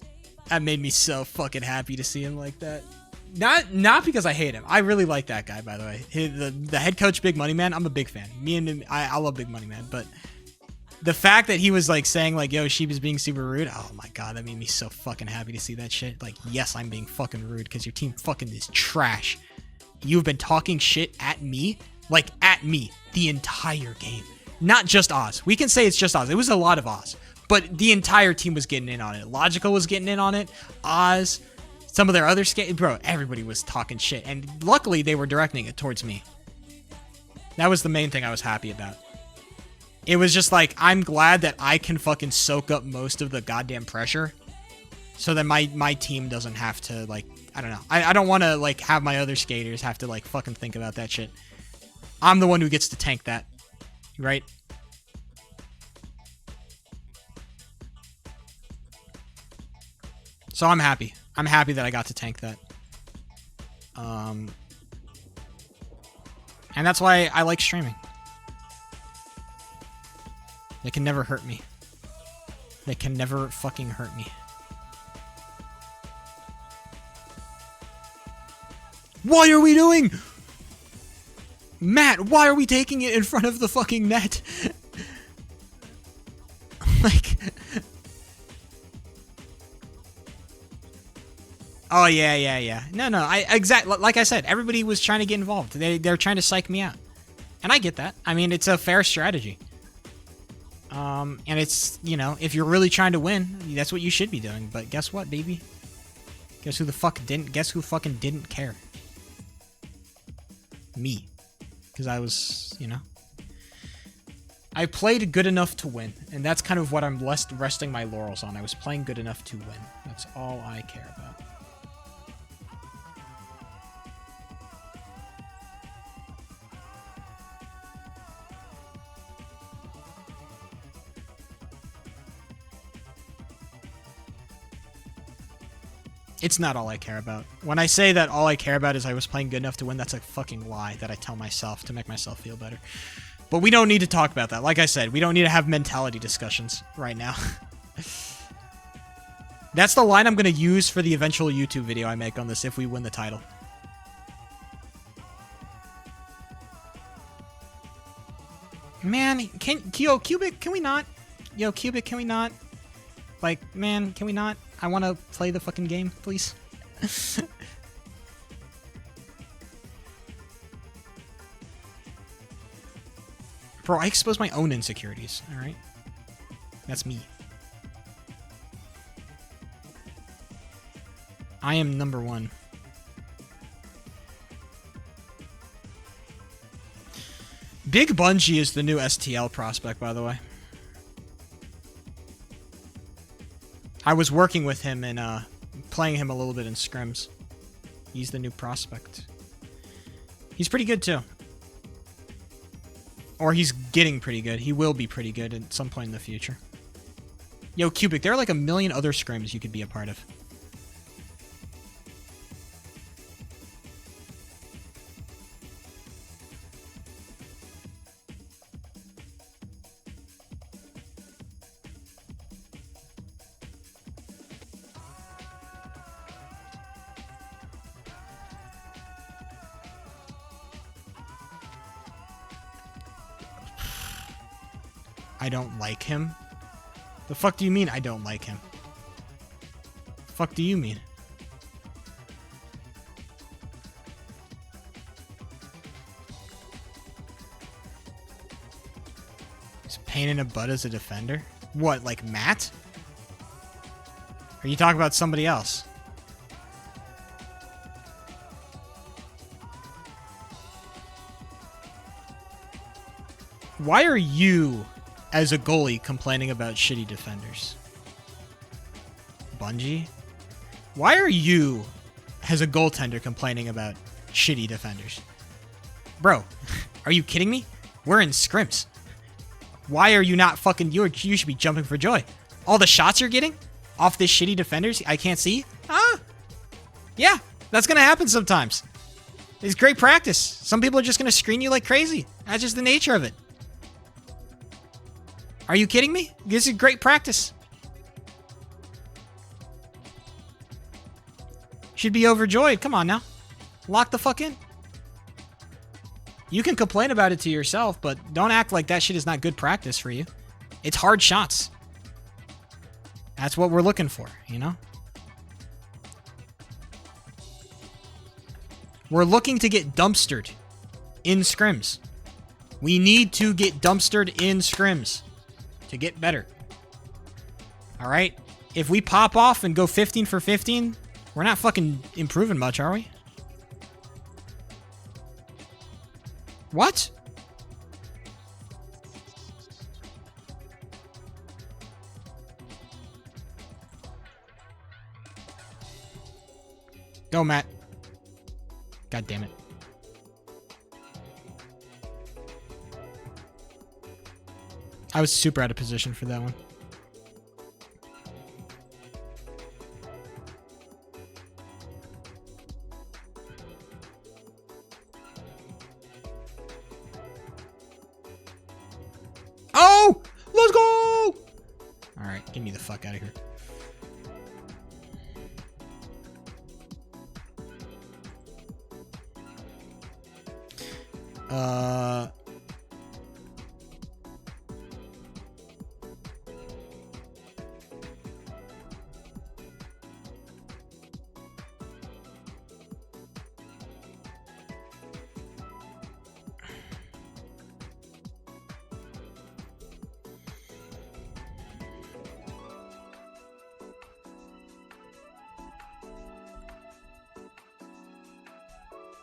That made me so fucking happy to see him like that. Not because I hate him. I really like that guy, by the way. The head coach, Big Money Man, I'm a big fan. I love Big Money Man, but the fact that he was, like, saying, like, yo, Sheep is being super rude, oh my god, that made me so fucking happy to see that shit. Like, yes, I'm being fucking rude because your team fucking is trash. You've been talking shit at me, like, at me, the entire game. Not just Oz. We can say it's just Oz. It was a lot of Oz, but the entire team was getting in on it. Logical was getting in on it. Oz... Some of their other bro, everybody was talking shit, and luckily they were directing it towards me. That was the main thing I was happy about. It was just like, I'm glad that I can fucking soak up most of the goddamn pressure, so that my team doesn't have to, like, I don't know. I don't want to, like, have my other skaters have to, like, fucking think about that shit. I'm the one who gets to tank that, right? So I'm happy. I'm happy that I got to tank that. And that's why I like streaming. They can never hurt me. They can never fucking hurt me. What are we doing? Matt, why are we taking it in front of the fucking net? Like... Oh, yeah. No, like I said, everybody was trying to get involved. They're trying to psych me out. And I get that. I mean, it's a fair strategy. And it's, you know, if you're really trying to win, that's what you should be doing. But guess what, baby? Guess who fucking didn't care? Me. Because I was, you know... I played good enough to win, and that's kind of what I'm resting my laurels on. I was playing good enough to win. That's all I care about. It's not all I care about. When I say that all I care about is I was playing good enough to win, that's a fucking lie that I tell myself to make myself feel better. But we don't need to talk about that. Like I said, we don't need to have mentality discussions right now. That's the line I'm going to use for the eventual YouTube video I make on this if we win the title. Man, yo, Cubic, can we not? Yo, Cubic, can we not? Like, man, can we not? I want to play the fucking game, please. Bro, I expose my own insecurities, alright? That's me. I am number one. Big Bungie is the new STL prospect, by the way. I was working with him and playing him a little bit in scrims. He's the new prospect. He's pretty good, too. Or he's getting pretty good. He will be pretty good at some point in the future. Yo, Cubic, there are like a million other scrims you could be a part of. I don't like him? The fuck do you mean I don't like him? The fuck do you mean? He's a pain in the butt as a defender? What, like Matt? Or are you talking about somebody else? Why are you... as a goalie complaining about shitty defenders? Bungie? Why are you, as a goaltender, complaining about shitty defenders? Bro, are you kidding me? We're in scrims. Why are you not fucking... You should be jumping for joy. All the shots you're getting off this shitty defenders I can't see? Ah! Yeah, that's gonna happen sometimes. It's great practice. Some people are just gonna screen you like crazy. That's just the nature of it. Are you kidding me? This is great practice. Should be overjoyed. Come on now. Lock the fuck in. You can complain about it to yourself, but don't act like that shit is not good practice for you. It's hard shots. That's what we're looking for, you know? We're looking to get dumpstered in scrims. We need to get dumpstered in scrims to get better. All right? If we pop off and go 15 for 15, we're not fucking improving much, are we? What? Go, Matt. God damn it. I was super out of position for that one. fuck out of here.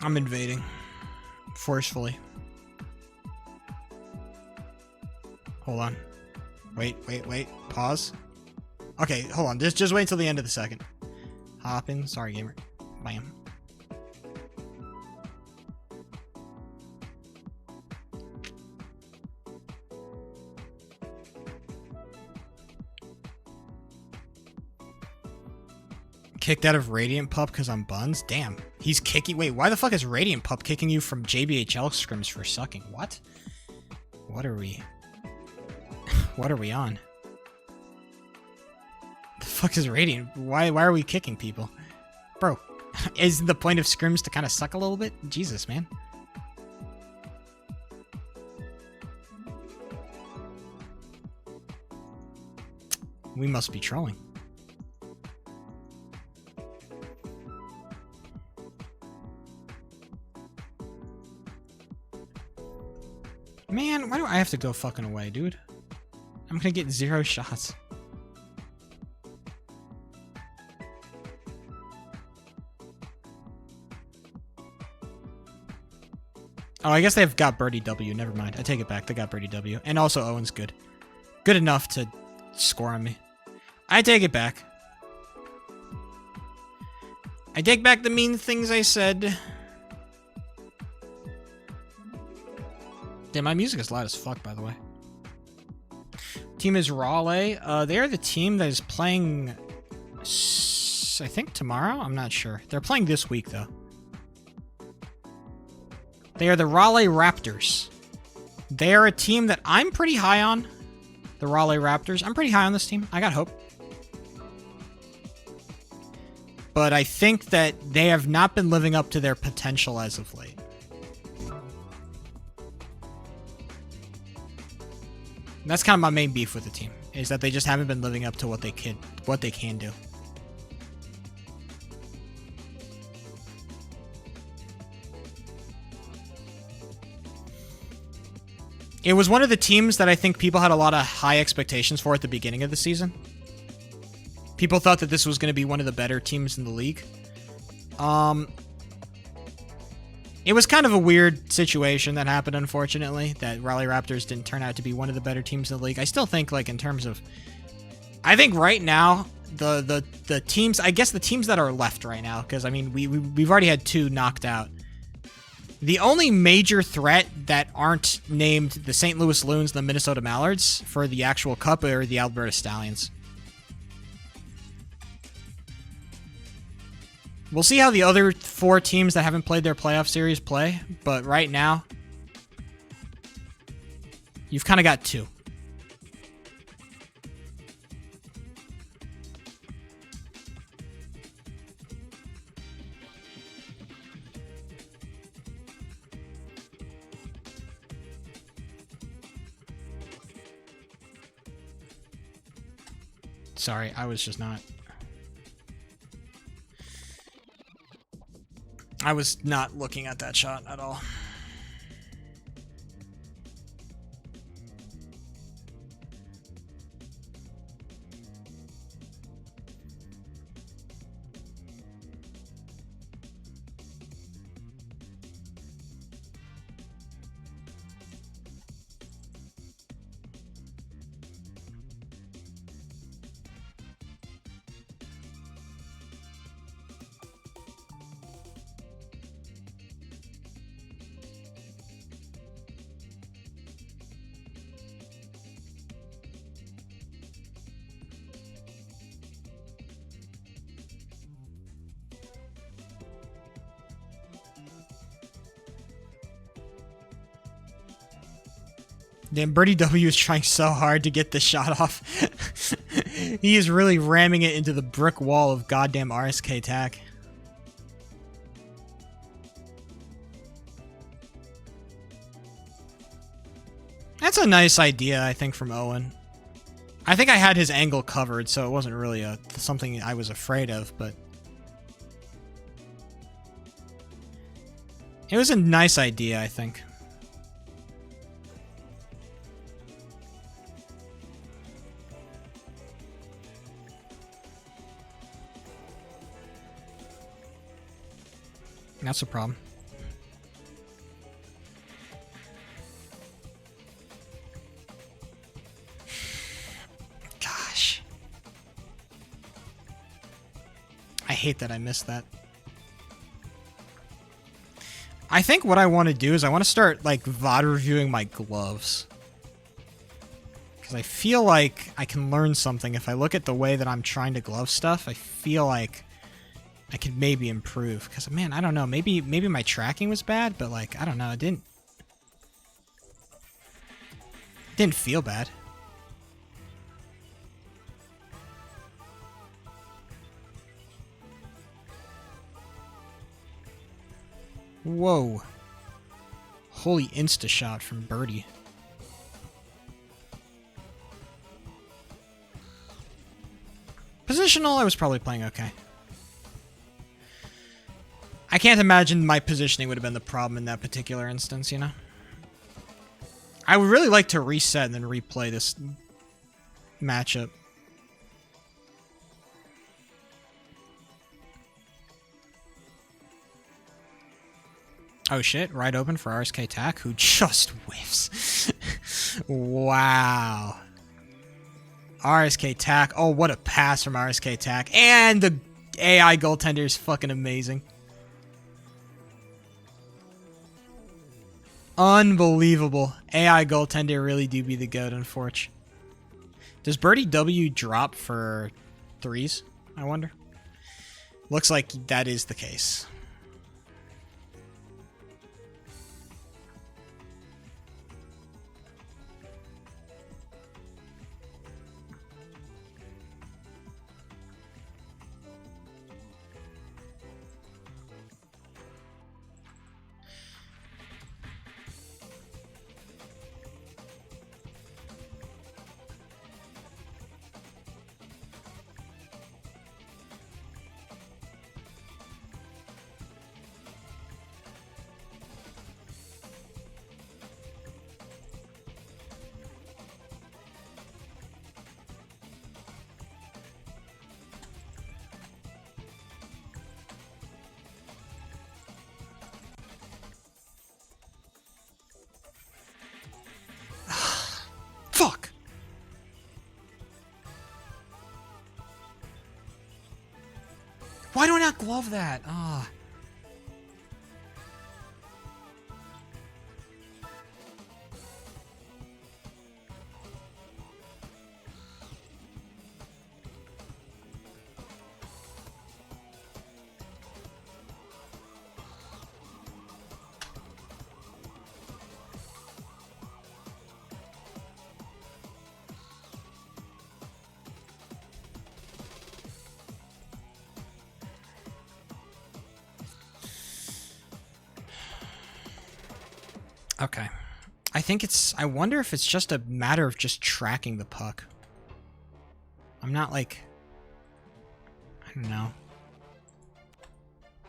I'm invading. Forcefully. Hold on. Wait. Pause. Okay, hold on. Just wait until the end of the second. Hop in. Sorry, gamer. Bam. Kicked out of Radiant Pup because I'm buns? Damn. He's kicking... Wait, why the fuck is Radiant Pup kicking you from JBHL scrims for sucking? What? What are we... What are we on? The fuck is Radiant? Why are we kicking people? Bro, isn't the point of scrims to kind of suck a little bit? Jesus, man. We must be trolling. Man, why do I have to go fucking away, dude? I'm gonna get 0 shots. Oh, I guess they've got Birdie W. Never mind. I take it back. They got Birdie W. And also Owen's good. Good enough to score on me. I take it back. I take back the mean things I said. Damn, my music is loud as fuck, by the way. Team is Raleigh. They're the team that is playing, I think, tomorrow? I'm not sure. They're playing this week, though. They are the Raleigh Raptors. They are a team that I'm pretty high on. The Raleigh Raptors. I'm pretty high on this team. I got hope. But I think that they have not been living up to their potential as of late. And that's kind of my main beef with the team, is that they just haven't been living up to what they can do. It was one of the teams that I think people had a lot of high expectations for at the beginning of the season. People thought that this was going to be one of the better teams in the league. It was kind of a weird situation that happened, unfortunately, that Raleigh Raptors didn't turn out to be one of the better teams in the league. I still think, like, in terms of... I think right now, the teams... I guess the teams that are left right now, because, I mean, we've already had 2 knocked out. The only major threat that aren't named the St. Louis Loons and the Minnesota Mallards for the actual cup are the Alberta Stallions. We'll see how the other 4 teams that haven't played their playoff series play, but right now, you've kind of got 2. Sorry, I was just not... I was not looking at that shot at all. Damn, Birdie W is trying so hard to get the shot off. He is really ramming it into the brick wall of goddamn RSK tack. That's a nice idea, I think, from Owen. I think I had his angle covered, so it wasn't really something I was afraid of, but... It was a nice idea, I think. That's a problem. Gosh. I hate that I missed that. I think what I want to do is I want to start, like, VOD reviewing my gloves. Because I feel like I can learn something. If I look at the way that I'm trying to glove stuff, I feel like I could maybe improve. Because, man, I don't know. Maybe my tracking was bad, but, like, I don't know. It didn't feel bad. Whoa. Holy insta-shot from Birdie. Positional, I was probably playing okay. I can't imagine my positioning would have been the problem in that particular instance, you know? I would really like to reset and then replay this matchup. Oh shit, right open for RSK Tack, who just whiffs. Wow. RSK Tack. Oh, what a pass from RSK Tack. And the AI goaltender is fucking amazing. Unbelievable. AI goaltender really do be the goat, unfortunately. Does Birdie W drop for threes, I wonder? Looks like that is the case. Fuck! Why do I not glove that? Ah. Okay. I think it's... I wonder if it's just a matter of just tracking the puck. I'm not, like... I don't know.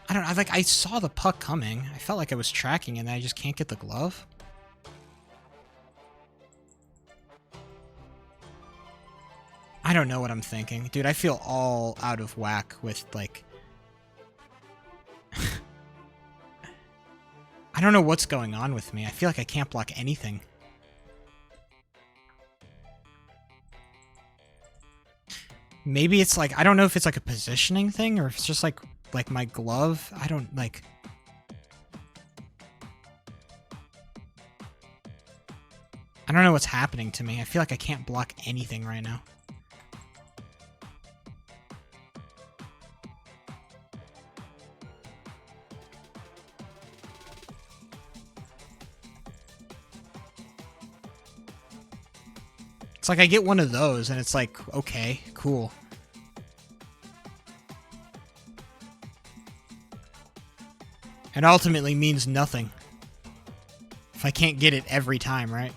I saw the puck coming. I felt like I was tracking and I just can't get the glove. I don't know what I'm thinking. Dude, I feel all out of whack with, like... I don't know what's going on with me. I feel like I can't block anything. Maybe it's like, I don't know if it's like a positioning thing or if it's just like my glove. I don't like... I don't know what's happening to me. I feel like I can't block anything right now. It's like I get one of those, and it's like, okay, cool. It ultimately means nothing. If I can't get it every time, right?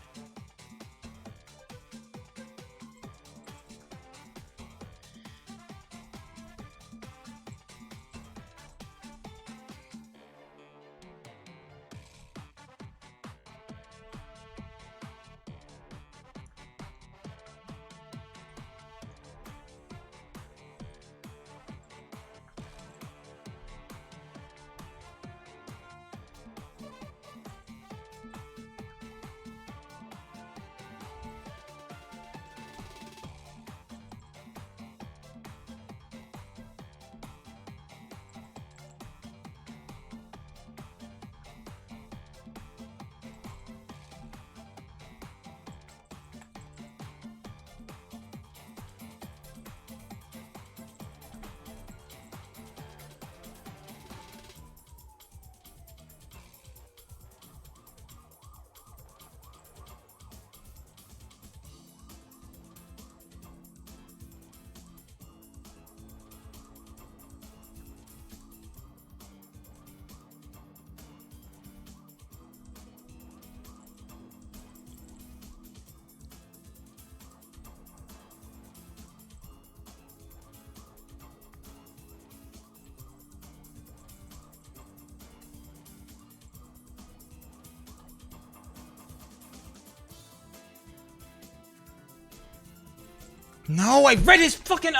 No, I read his fucking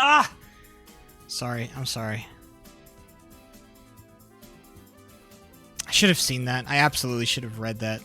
Sorry, I'm sorry. I should have seen that. I absolutely should have read that.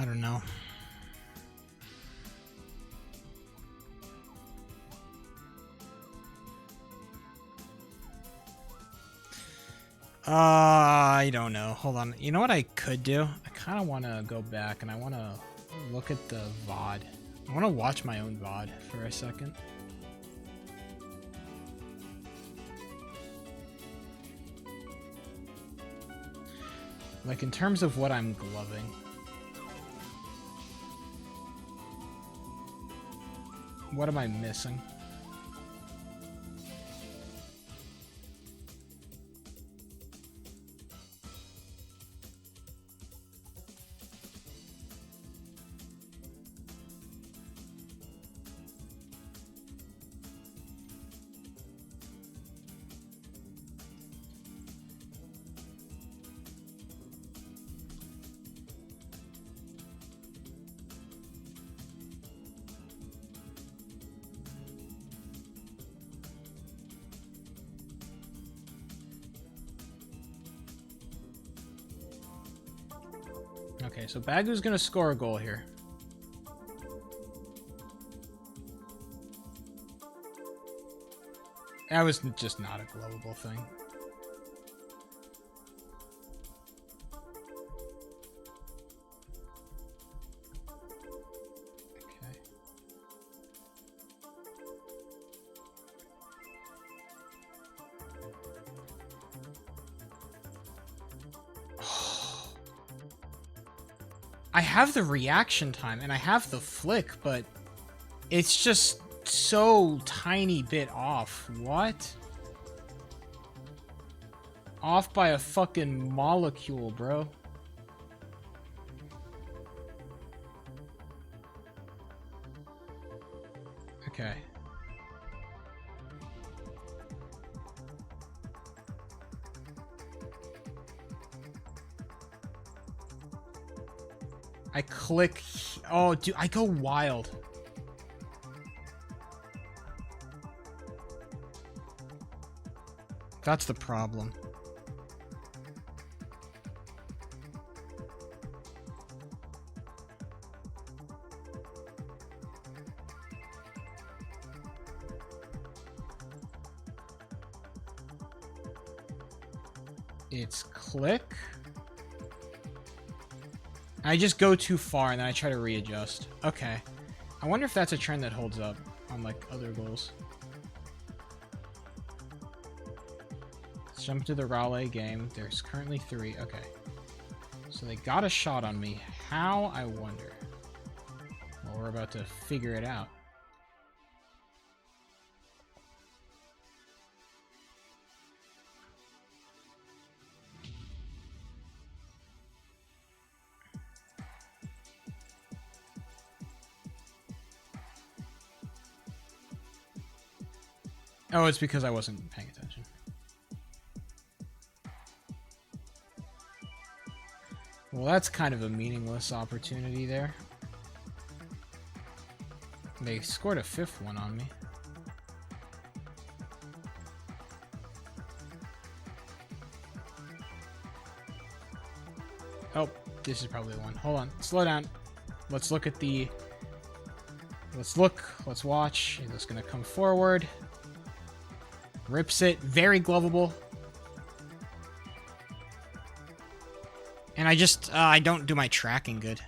I don't know. I don't know. Hold on. You know what I could do? I kind of want to go back and I want to look at the VOD. I want to watch my own VOD for a second. Like, in terms of what I'm gloving. What am I missing? Okay, so Bagu's gonna score a goal here. That was just not a global thing. Okay. I have the reaction time and I have the flick, but it's just so tiny bit off. What? Off by a fucking molecule, bro. Okay. I click... Oh, dude, I go wild. That's the problem. It's click. I just go too far and then I try to readjust. Okay. I wonder if that's a trend that holds up on like other goals. Let's jump to the Raleigh game. There's currently 3. Okay. So they got a shot on me. How, I wonder. Well, we're about to figure it out. Oh, it's because I wasn't paying attention. Well, that's kind of a meaningless opportunity there. They scored a 5th one on me. Oh, this is probably the one. Hold on. Slow down. Let's look at the... Let's look. Let's watch. It's going to come forward. Rips it. Very glovable. And I don't do my tracking good.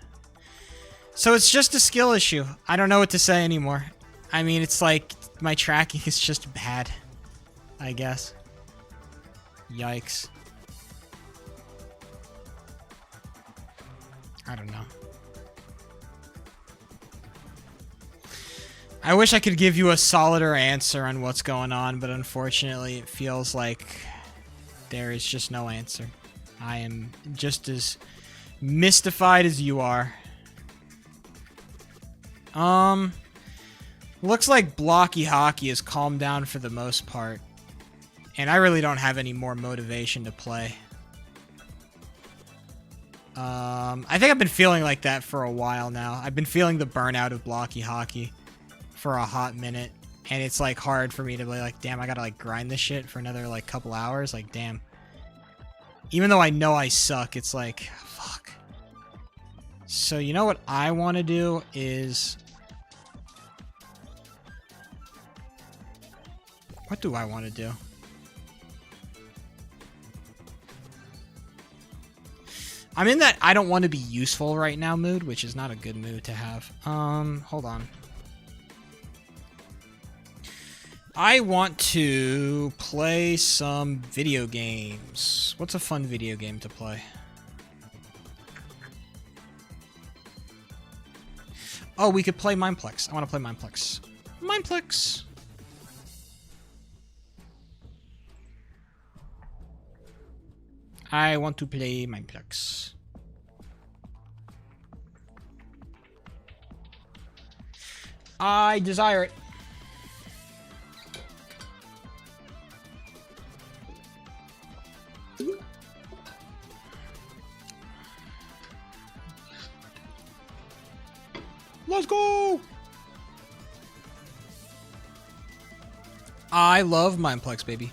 So it's just a skill issue. I don't know what to say anymore. I mean, it's like my tracking is just bad, I guess. Yikes. I don't know. I wish I could give you a solider answer on what's going on, but unfortunately it feels like there is just no answer. I am just as mystified as you are. Looks like Blockey Hockey has calmed down for the most part. And I really don't have any more motivation to play. I think I've been feeling like that for a while now. I've been feeling the burnout of Blockey Hockey for a hot minute. And it's like hard for me to be like, damn, I gotta like grind this shit for another like couple hours. Like, damn. Even though I know I suck, it's like, fuck. So you know what I want to do is... What do I want to do? I'm in that I don't want to be useful right now mood, which is not a good mood to have. Hold on. I want to play some video games. What's a fun video game to play? Oh, we could play Mineplex. I want to play Mineplex. Mineplex! I want to play Mineplex. I desire it. Let's go! I love Mineplex, baby.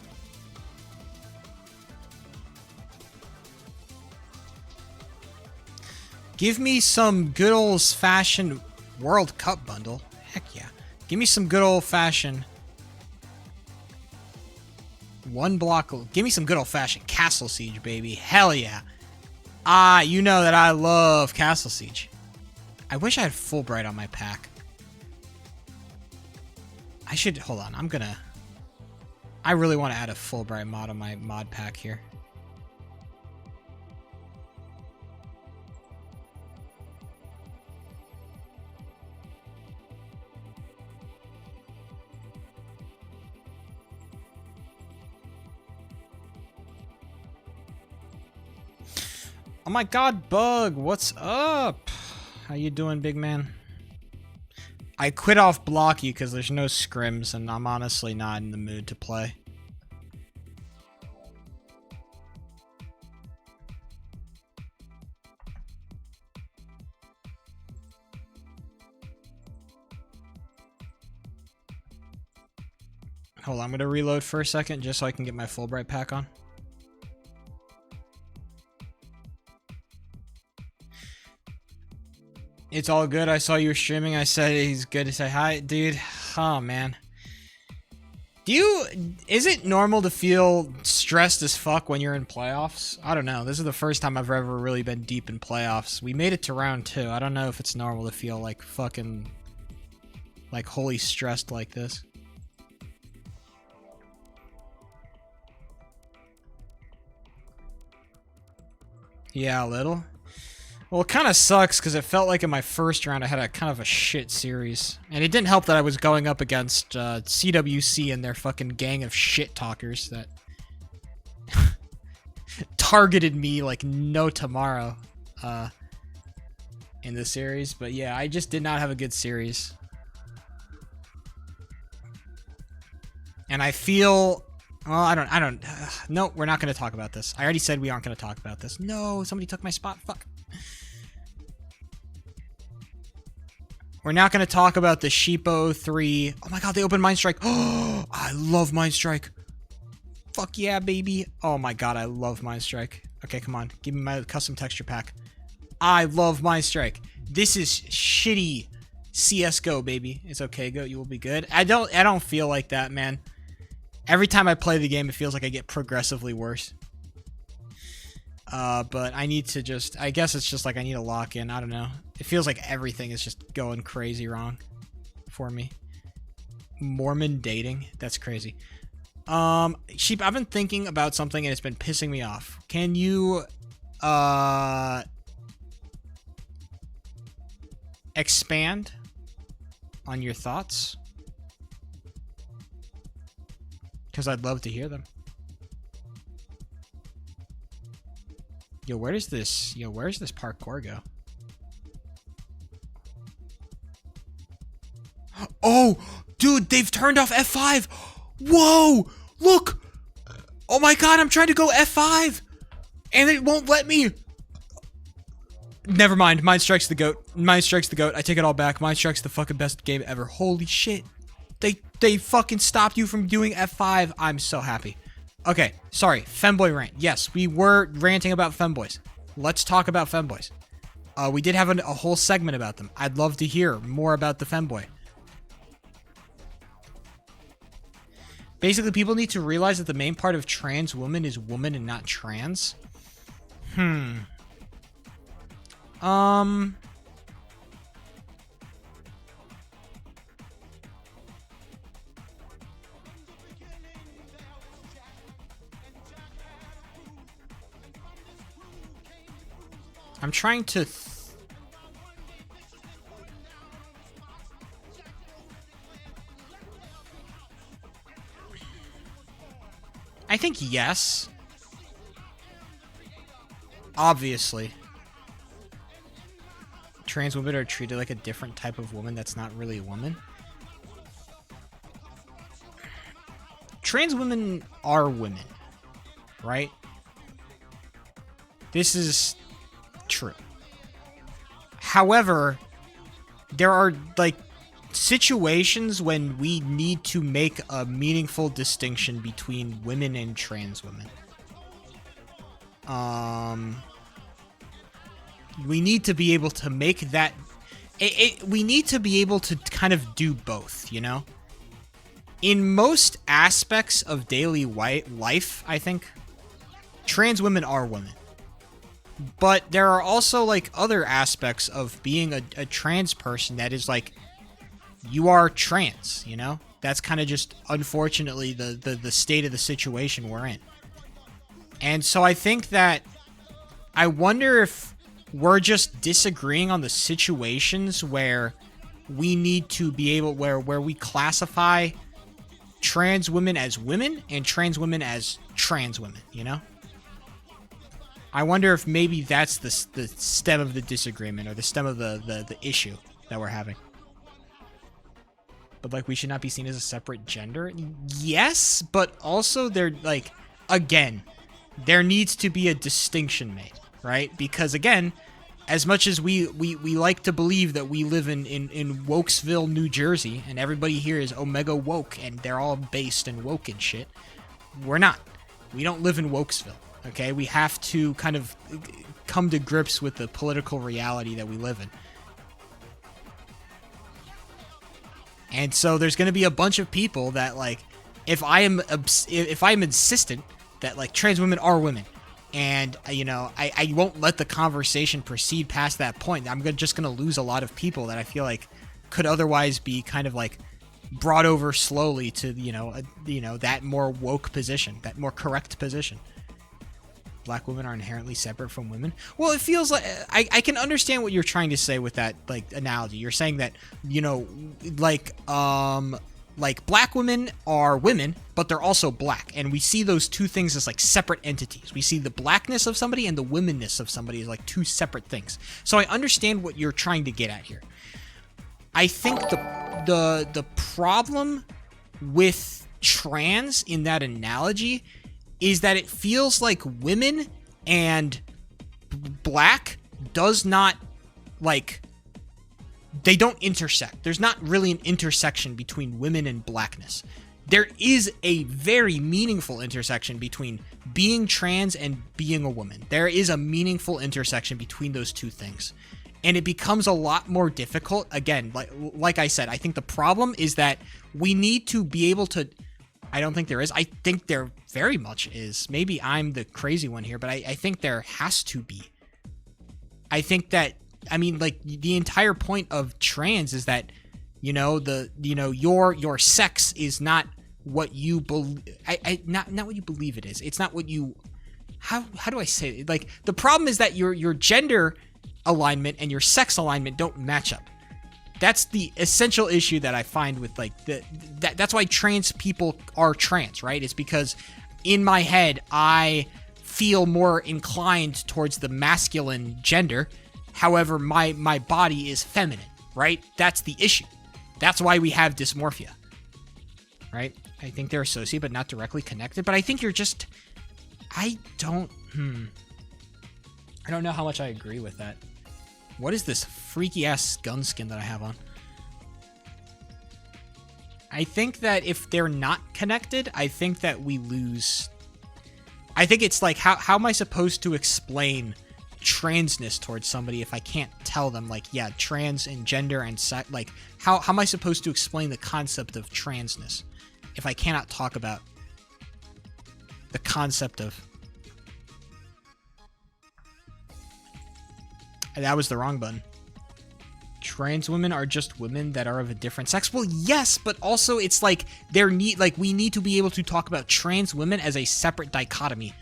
Give me some good old-fashioned World Cup bundle. Heck yeah. Give me some good old-fashioned... One block... Give me some good old-fashioned Castle Siege, baby. Hell yeah. You know that I love Castle Siege. I wish I had Fulbright on my pack. I should... Hold on. I'm gonna... I really want to add a Fulbright mod on my mod pack here. Oh my god, Bug, what's up? How you doing, big man? I quit off Blockey because there's no scrims, and I'm honestly not in the mood to play. Hold on, I'm gonna reload for a second just so I can get my Fulbright pack on. It's all good. I saw you were streaming. I said he's good to say hi. Dude, oh man. Is it normal to feel stressed as fuck when you're in playoffs? I don't know. This is the first time I've ever really been deep in playoffs. We made it to round 2. I don't know if it's normal to feel like fucking, like, wholly stressed like this. Yeah, a little. Well, it kind of sucks because it felt like in my first round I had a kind of a shit series. And it didn't help that I was going up against CWC and their fucking gang of shit talkers that targeted me like no tomorrow in the series. But yeah, I just did not have a good series. And I feel... Well, I don't... No, we're not going to talk about this. I already said we aren't going to talk about this. No, somebody took my spot. Fuck. We're not going to talk about the Sheepo 3. Oh my god, they opened Mind Strike. Oh, I love Mind Strike. Fuck yeah, baby. Oh my god, I love Mind Strike. Okay, come on. Give me my custom texture pack. I love Mind Strike. This is shitty CSGO, baby. It's okay, Goat. You will be good. I don't feel like that, man. Every time I play the game, it feels like I get progressively worse. But I need to just... I guess it's just like I need to lock in. I don't know. It feels like everything is just going crazy wrong for me. Mormon dating? That's crazy. Sheep, I've been thinking about something and it's been pissing me off. Can you, expand on your thoughts? Because I'd love to hear them. Where's this parkour go? Oh, dude, they've turned off F5. Whoa, look. Oh my god, I'm trying to go F5 and it won't let me. Never mind. Mind Strike's the GOAT. Mind Strike's the GOAT. I take it all back. Mind Strike's the fucking best game ever. Holy shit. They fucking stopped you from doing F5. I'm so happy. Okay, sorry. Femboy rant. Yes, we were ranting about femboys. Let's talk about femboys. We did have a whole segment about them. I'd love to hear more about the femboy. Basically, people need to realize that the main part of trans woman is woman and not trans. I'm trying to... I think yes. Obviously. Trans women are treated like a different type of woman that's not really a woman. Trans women are women, right? This is true. However, there are, like, situations when we need to make a meaningful distinction between women and trans women. We need to be able to make that... we need to be able to kind of do both, you know? In most aspects of daily life, I think, trans women are women. But there are also, like, other aspects of being a trans person that is, like, you are trans, you know? That's kind of just, unfortunately, the state of the situation we're in. And so I think that... I wonder if we're just disagreeing on the situations where we need to be able... Where we classify trans women as women and trans women as trans women, you know? I wonder if maybe that's the stem of the disagreement or the stem of the issue that we're having. But, like, we should not be seen as a separate gender? Yes, but also they're, like, again, there needs to be a distinction made, right? Because, again, as much as we like to believe that we live in Wokesville, New Jersey, and everybody here is omega woke and they're all based in woke and shit, we're not. We don't live in Wokesville, okay? We have to kind of come to grips with the political reality that we live in. And so there's going to be a bunch of people that, like, if I'm insistent that, like, trans women are women, and, you know, I won't let the conversation proceed past that point, I'm just going to lose a lot of people that I feel like could otherwise be kind of, like, brought over slowly to, you know, that more woke position, that more correct position. Black women are inherently separate from women. Well, it feels like I can understand what you're trying to say with that, like, analogy. You're saying that, you know, like black women are women, but they're also black, and we see those two things as like separate entities. We see the blackness of somebody and the womenness of somebody as like two separate things. So I understand what you're trying to get at here. I think the problem with trans in that analogy is that it feels like women and black does not, like, they don't intersect. There's not really an intersection between women and blackness. There is a very meaningful intersection between being trans and being a woman. There is a meaningful intersection between those two things. And it becomes a lot more difficult. Again, like I said, I think the problem is that we need to be able to... I don't think there is. I think there very much is. Maybe I'm the crazy one here, but I think there has to be. I think that, I mean, like, the entire point of trans is that, you know, your sex is not what you believe. Not what you believe it is. It's not what you. How do I say it? Like, the problem is that your gender alignment and your sex alignment don't match up. That's the essential issue that I find with, like, that's why trans people are trans, right? It's because in my head I feel more inclined towards the masculine gender. However, my body is feminine, right? That's the issue. That's why we have dysmorphia, right? I think they're associated but not directly connected. But I think you're just... I don't know how much I agree with that. What is this freaky-ass gun skin that I have on? I think that if they're not connected, I think that we lose... I think it's like, how am I supposed to explain transness towards somebody if I can't tell them, like, yeah, trans and gender and sex... Like, how am I supposed to explain the concept of transness if I cannot talk about the concept of... That was the wrong button. Trans women are just women that are of a different sex. Well, yes, but also it's like we need to be able to talk about trans women as a separate dichotomy.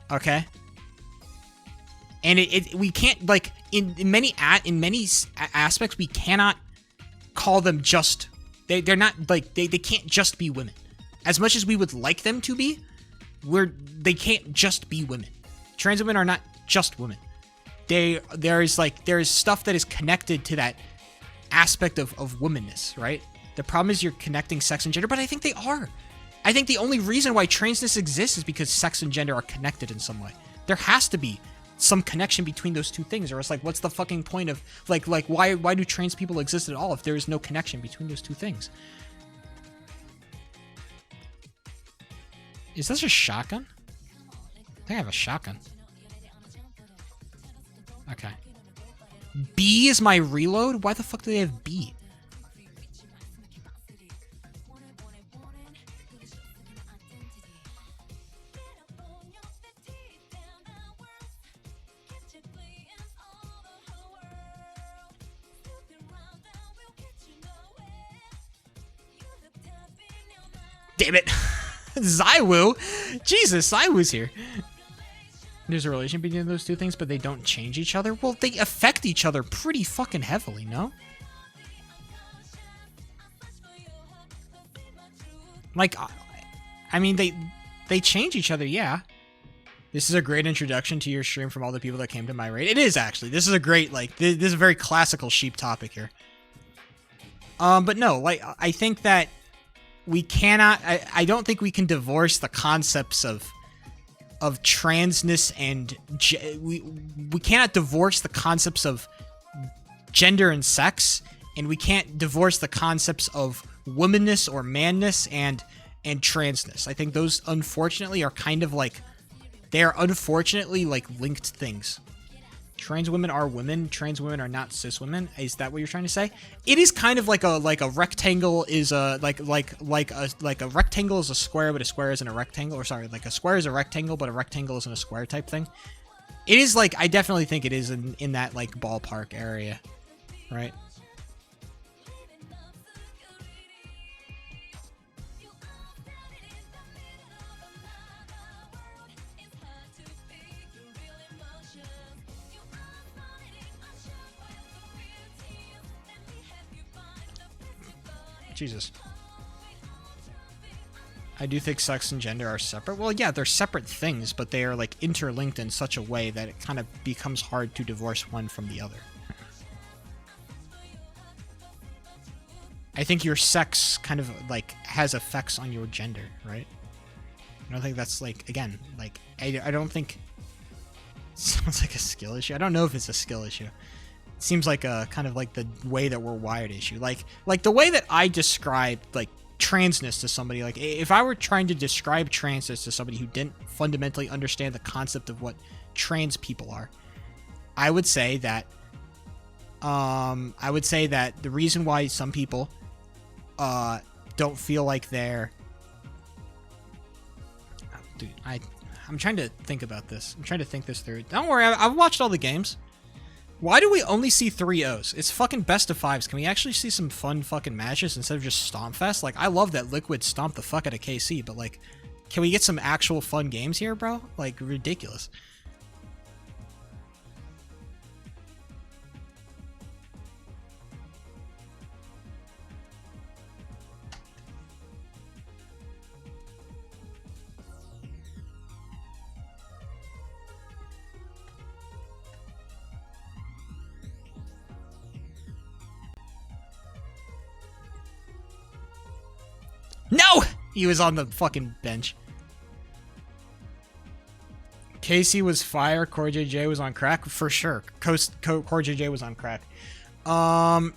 Okay? And we can't, like, in many aspects we cannot call them just... They're not, like, they can't just be women. As much as we would like them to be, they can't just be women. Trans women are not just women. There is stuff that is connected to that aspect of womanness, right? The problem is you're connecting sex and gender, but I think they are. I think the only reason why transness exists is because sex and gender are connected in some way. There has to be some connection between those two things, or it's like, what's the fucking point of, like why do trans people exist at all if there is no connection between those two things? Is this a shotgun? I think I have a shotgun. Okay. B is my reload? Why the fuck do they have B? Damn it. Zywoo? Jesus, Zywoo's here. There's a relation between those two things, but they don't change each other? Well, they affect each other pretty fucking heavily, no? Like, I mean, they change each other, yeah. This is a great introduction to your stream from all the people that came to my raid. It is, actually. This is a great, like, this is a very classical sheep topic here. But no, like, I think that we cannot... I don't think we can divorce the concepts of of transness and we cannot divorce the concepts of gender and sex, and we can't divorce the concepts of womanness or manness and transness. I think those unfortunately are kind of like, they are unfortunately like linked things. Trans women are women. Trans women are not cis women. Is that what you're trying to say? It is kind of like a rectangle is a like a rectangle is a square, but a square isn't a rectangle. Or sorry, like a square is a rectangle, but a rectangle isn't a square type thing. It is like, I definitely think it is in that like ballpark area, right? Jesus. I do think sex and gender are separate. Well, yeah, they're separate things, but they are like interlinked in such a way that it kind of becomes hard to divorce one from the other. I think your sex kind of like has effects on your gender, right? I don't think that's like, again, like, I don't think it sounds like a skill issue. I don't know if it's a skill issue. It seems like a kind of like the way that we're wired issue. Like the way that I describe like transness to somebody, like if I were trying to describe transness to somebody who didn't fundamentally understand the concept of what trans people are, I would say that the reason why some people don't feel like they're, dude, I'm trying to think about this. I'm trying to think this through. Don't worry, I've watched all the games. Why do we only see 3-0s? It's fucking best of 5s. Can we actually see some fun fucking matches instead of just Stomp Fest? Like, I love that Liquid stomped the fuck out of KC, but like, can we get some actual fun games here, bro? Like, ridiculous. No! He was on the fucking bench. Casey was fire. Core JJ was on crack. For sure. Core JJ was on crack. I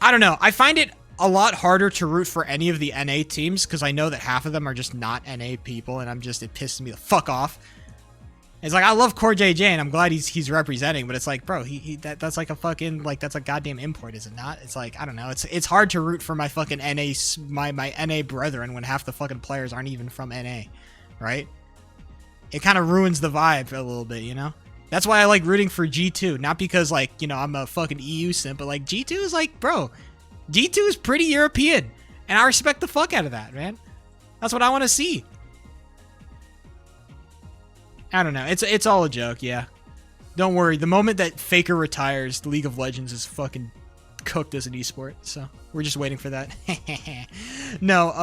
don't know. I find it a lot harder to root for any of the NA teams because I know that half of them are just not NA people, and it pisses me the fuck off. It's like, I love Core JJ and I'm glad he's representing, but it's like, bro, that's like a fucking, like, that's a goddamn import, is it not? It's like, I don't know. It's hard to root for my fucking NA, my NA brethren when half the fucking players aren't even from NA, right? It kind of ruins the vibe a little bit, you know? That's why I like rooting for G2, not because, like, you know, I'm a fucking EU simp, but like, G2 is like, bro, G2 is pretty European, and I respect the fuck out of that, man. That's what I want to see. I don't know. It's all a joke, yeah. Don't worry. The moment that Faker retires, League of Legends is fucking cooked as an esport. So we're just waiting for that. No,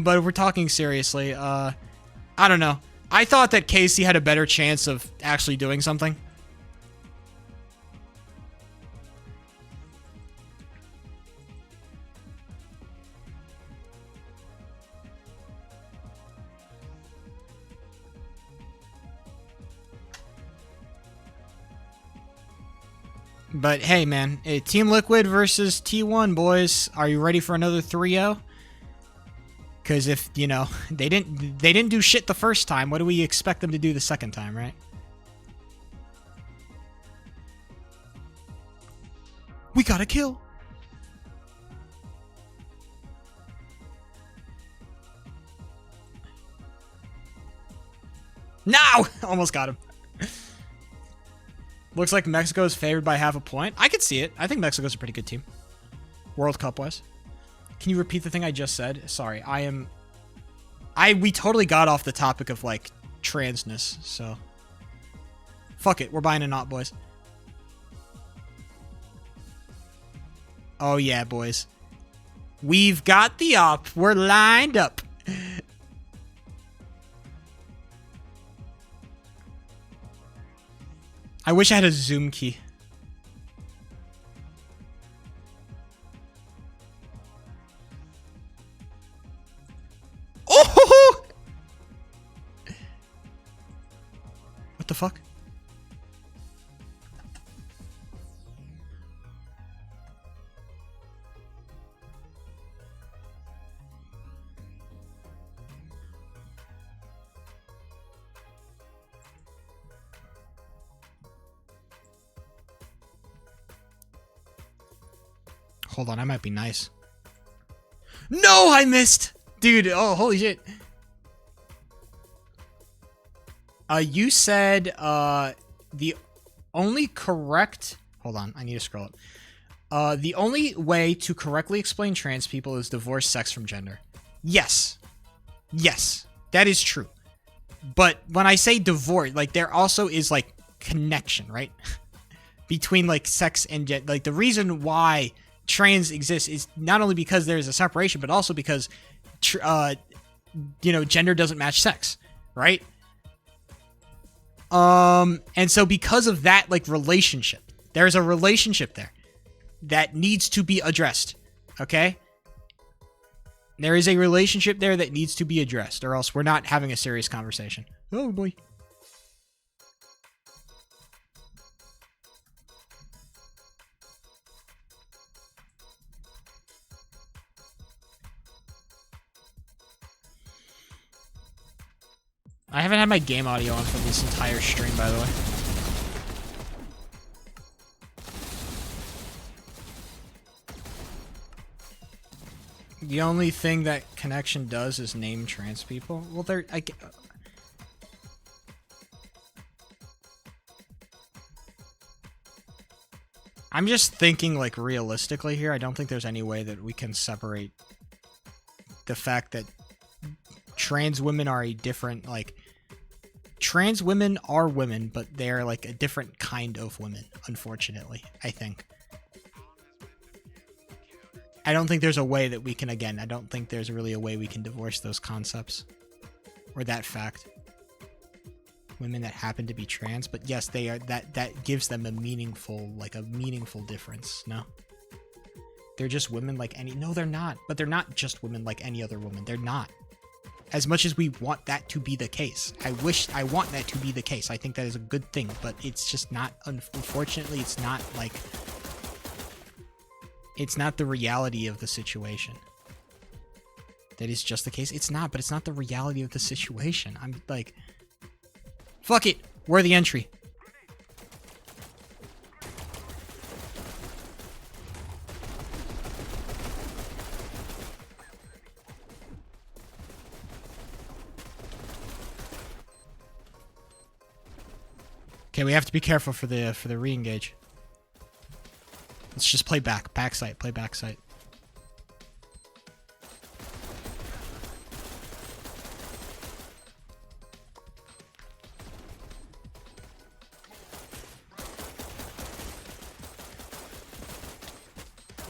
but if we're talking seriously, I don't know. I thought that Casey had a better chance of actually doing something. But hey, man, Team Liquid versus T1, boys. Are you ready for another 3-0? Because if, you know, they didn't do shit the first time, what do we expect them to do the second time, right? We got a kill. No! Almost got him. Looks like Mexico is favored by half a point. I could see it. I think Mexico's a pretty good team. World Cup-wise. Can you repeat the thing I just said? Sorry, we totally got off the topic of, like, transness, so. Fuck it, we're buying a knot, boys. Oh, yeah, boys. We've got the op. We're lined up. I wish I had a zoom key. Oh! What the fuck? Hold on, I might be nice. No, I missed! Dude, oh, holy shit. You said, the only correct... Hold on, I need to scroll up. The only way to correctly explain trans people is divorce sex from gender. Yes. Yes, that is true. But when I say divorce, like, there also is, like, connection, right? Between, like, sex and gender. Like, the reason why trans exists is not only because there's a separation, but also because, you know, gender doesn't match sex, right? And so because of that, like, relationship, there's a relationship there that needs to be addressed, okay? There is a relationship there that needs to be addressed, or else we're not having a serious conversation. Oh, boy. I haven't had my game audio on for this entire stream, by the way. The only thing that connection does is name trans people. Well, I'm just thinking, like, realistically here. I don't think there's any way that we can separate the fact that trans women are a different, like, trans women are women, but they're, like, a different kind of women, unfortunately, I think. I don't think there's a way that we can, again, I don't think there's really a way we can divorce those concepts or that fact. Women that happen to be trans, but yes, they are, that gives them a meaningful, like, a meaningful difference, no? They're just women like any, no, they're not, but they're not just women like any other woman, they're not. As much as we want that to be the case, I want that to be the case. I think that is a good thing, but it's just not, unfortunately, it's not, like, it's not the reality of the situation. That is just the case. It's not, but it's not the reality of the situation. I'm like, fuck it. We're the entry. Okay, we have to be careful for the re-engage. Let's just play back site, play back site.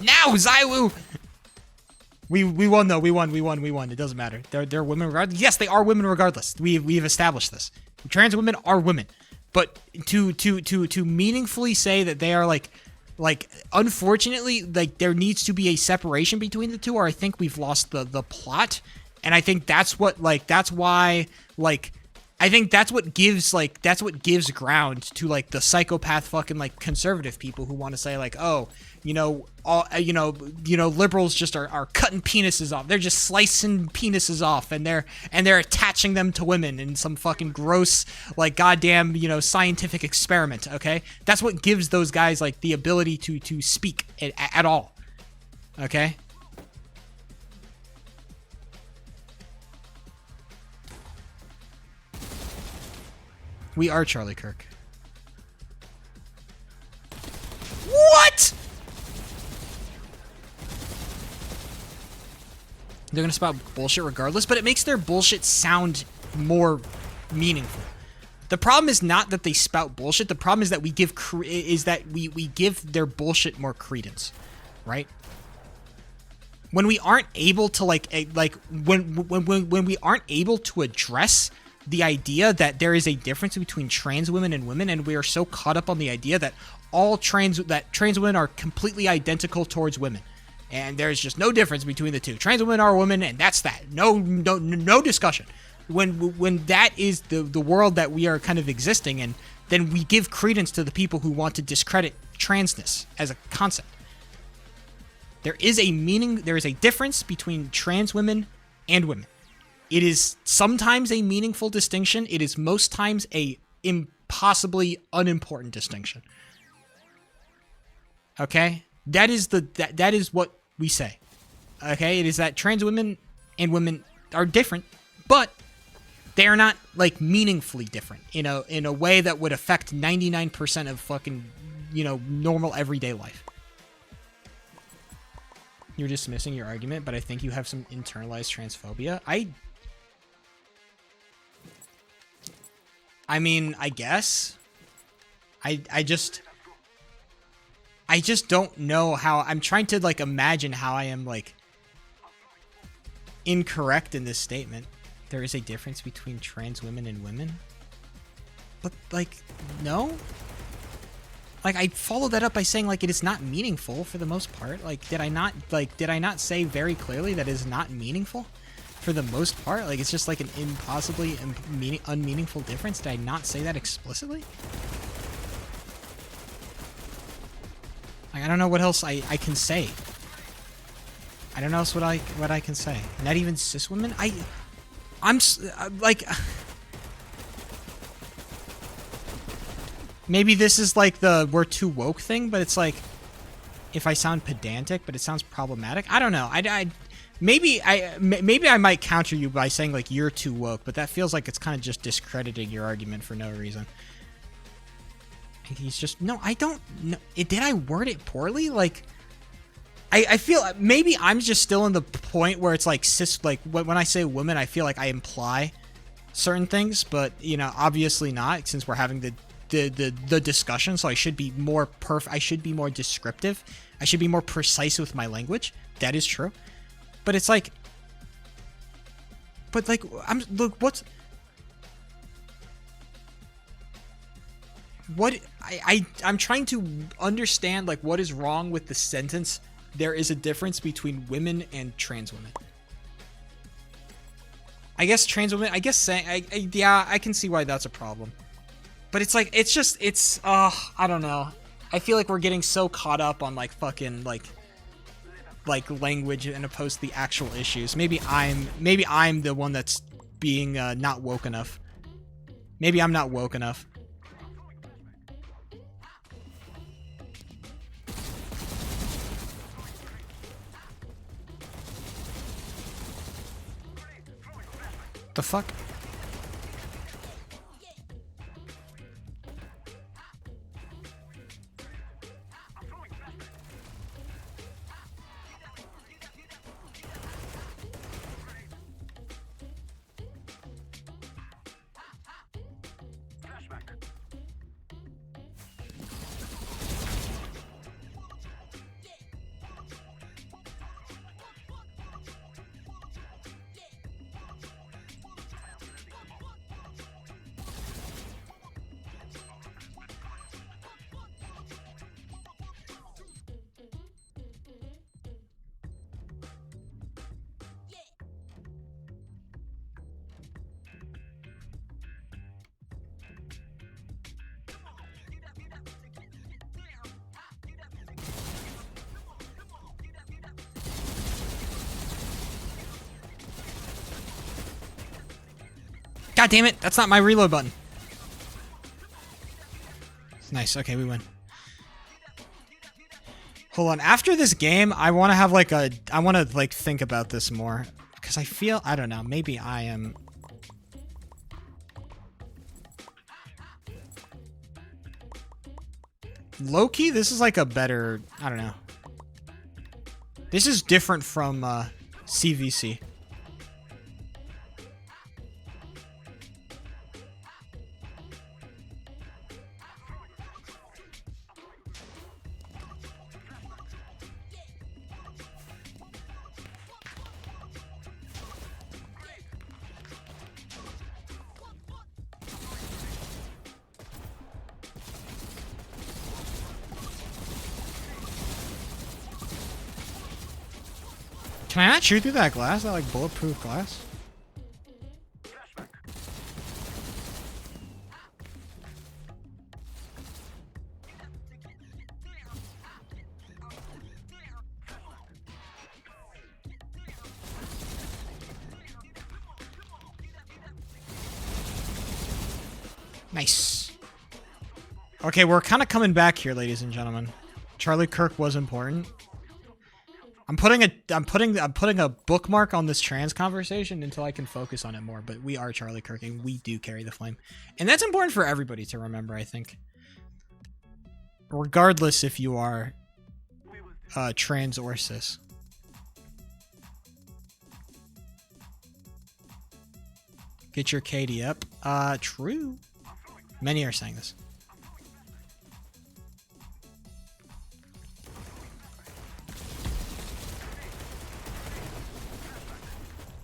Now, Zaiwu! We won though. We won. It doesn't matter. They're women regardless. Yes, they are women regardless. We've established this. Trans women are women. But to meaningfully say that they are like unfortunately, like, there needs to be a separation between the two, or I think we've lost the plot. And I think that's what, like, that's why, like, I think that's what gives ground to, like, the psychopath fucking, like, conservative people who want to say, like, oh, you know, all, you know, liberals just are cutting penises off. They're just slicing penises off, and they're attaching them to women in some fucking gross, like, goddamn, you know, scientific experiment. Okay, that's what gives those guys, like, the ability to speak at all. Okay. We are Charlie Kirk. What? They're gonna spout bullshit regardless, but it makes their bullshit sound more meaningful. The problem is not that they spout bullshit. The problem is that we give their bullshit more credence, right? When we aren't able to when we aren't able to address the idea that there is a difference between trans women and women, and we are so caught up on the idea that trans women are completely identical towards women, and there's just no difference between the two. Trans women are women, and that's that. No discussion. when that is the world that we are kind of existing in, then we give credence to the people who want to discredit transness as a concept. There is a difference between trans women and women. It is sometimes a meaningful distinction. It is most times a impossibly unimportant distinction. Okay? That is what we say. Okay? It is that trans women and women are different, but they are not like meaningfully different in a way that would affect 99% of fucking, normal everyday life. You're dismissing your argument, but I think you have some internalized transphobia. I mean, I guess. I just don't know how. I'm trying to like imagine how I am like incorrect in this statement. There is a difference between trans women and women. But like, no. Like, I followed that up by saying like it is not meaningful for the most part. Like, did I not say very clearly that it is not meaningful for the most part? Like, it's just like an impossibly unmeaningful difference. Did I not say that explicitly? Like, I don't know what else I can say. I don't know else what I can say. Not even cis women. I'm like. Maybe this is like the we're too woke thing, but it's like if I sound pedantic, but it sounds problematic. I don't know. Maybe I might counter you by saying like you're too woke, but that feels like it's kind of just discrediting your argument for no reason. He's just no. I don't know. Did I word it poorly? Like I feel maybe I'm just still in the point where it's like cis. Like when I say women, I feel like I imply certain things, but obviously not, since we're having the discussion. So I should be more I should be more descriptive. I should be more precise with my language. That is true. But it's like, I'm trying to understand like what is wrong with the sentence. There is a difference between women and trans women. I guess trans women, I guess saying, yeah, I can see why that's a problem. But it's like, I don't know. I feel like we're getting so caught up on like fucking like language and opposed to the actual issues. Maybe I'm the one that's being not woke enough. Maybe I'm not woke enough. The fuck? God damn it, that's not my reload button. Nice, okay, we win. Hold on, after this game, I want to have like I want to like think about this more. Because I feel, I don't know, maybe I am... Low-key, this is like a better, I don't know. This is different from CVC. Can I not shoot through that glass? That like bulletproof glass? Nice. Okay, we're kind of coming back here, ladies and gentlemen. Charlie Kirk was important. I'm putting a bookmark on this trans conversation until I can focus on it more, but we are Charlie Kirk and we do carry the flame. And that's important for everybody to remember, I think. Regardless if you are trans or cis. Get your KD up. True. Many are saying this.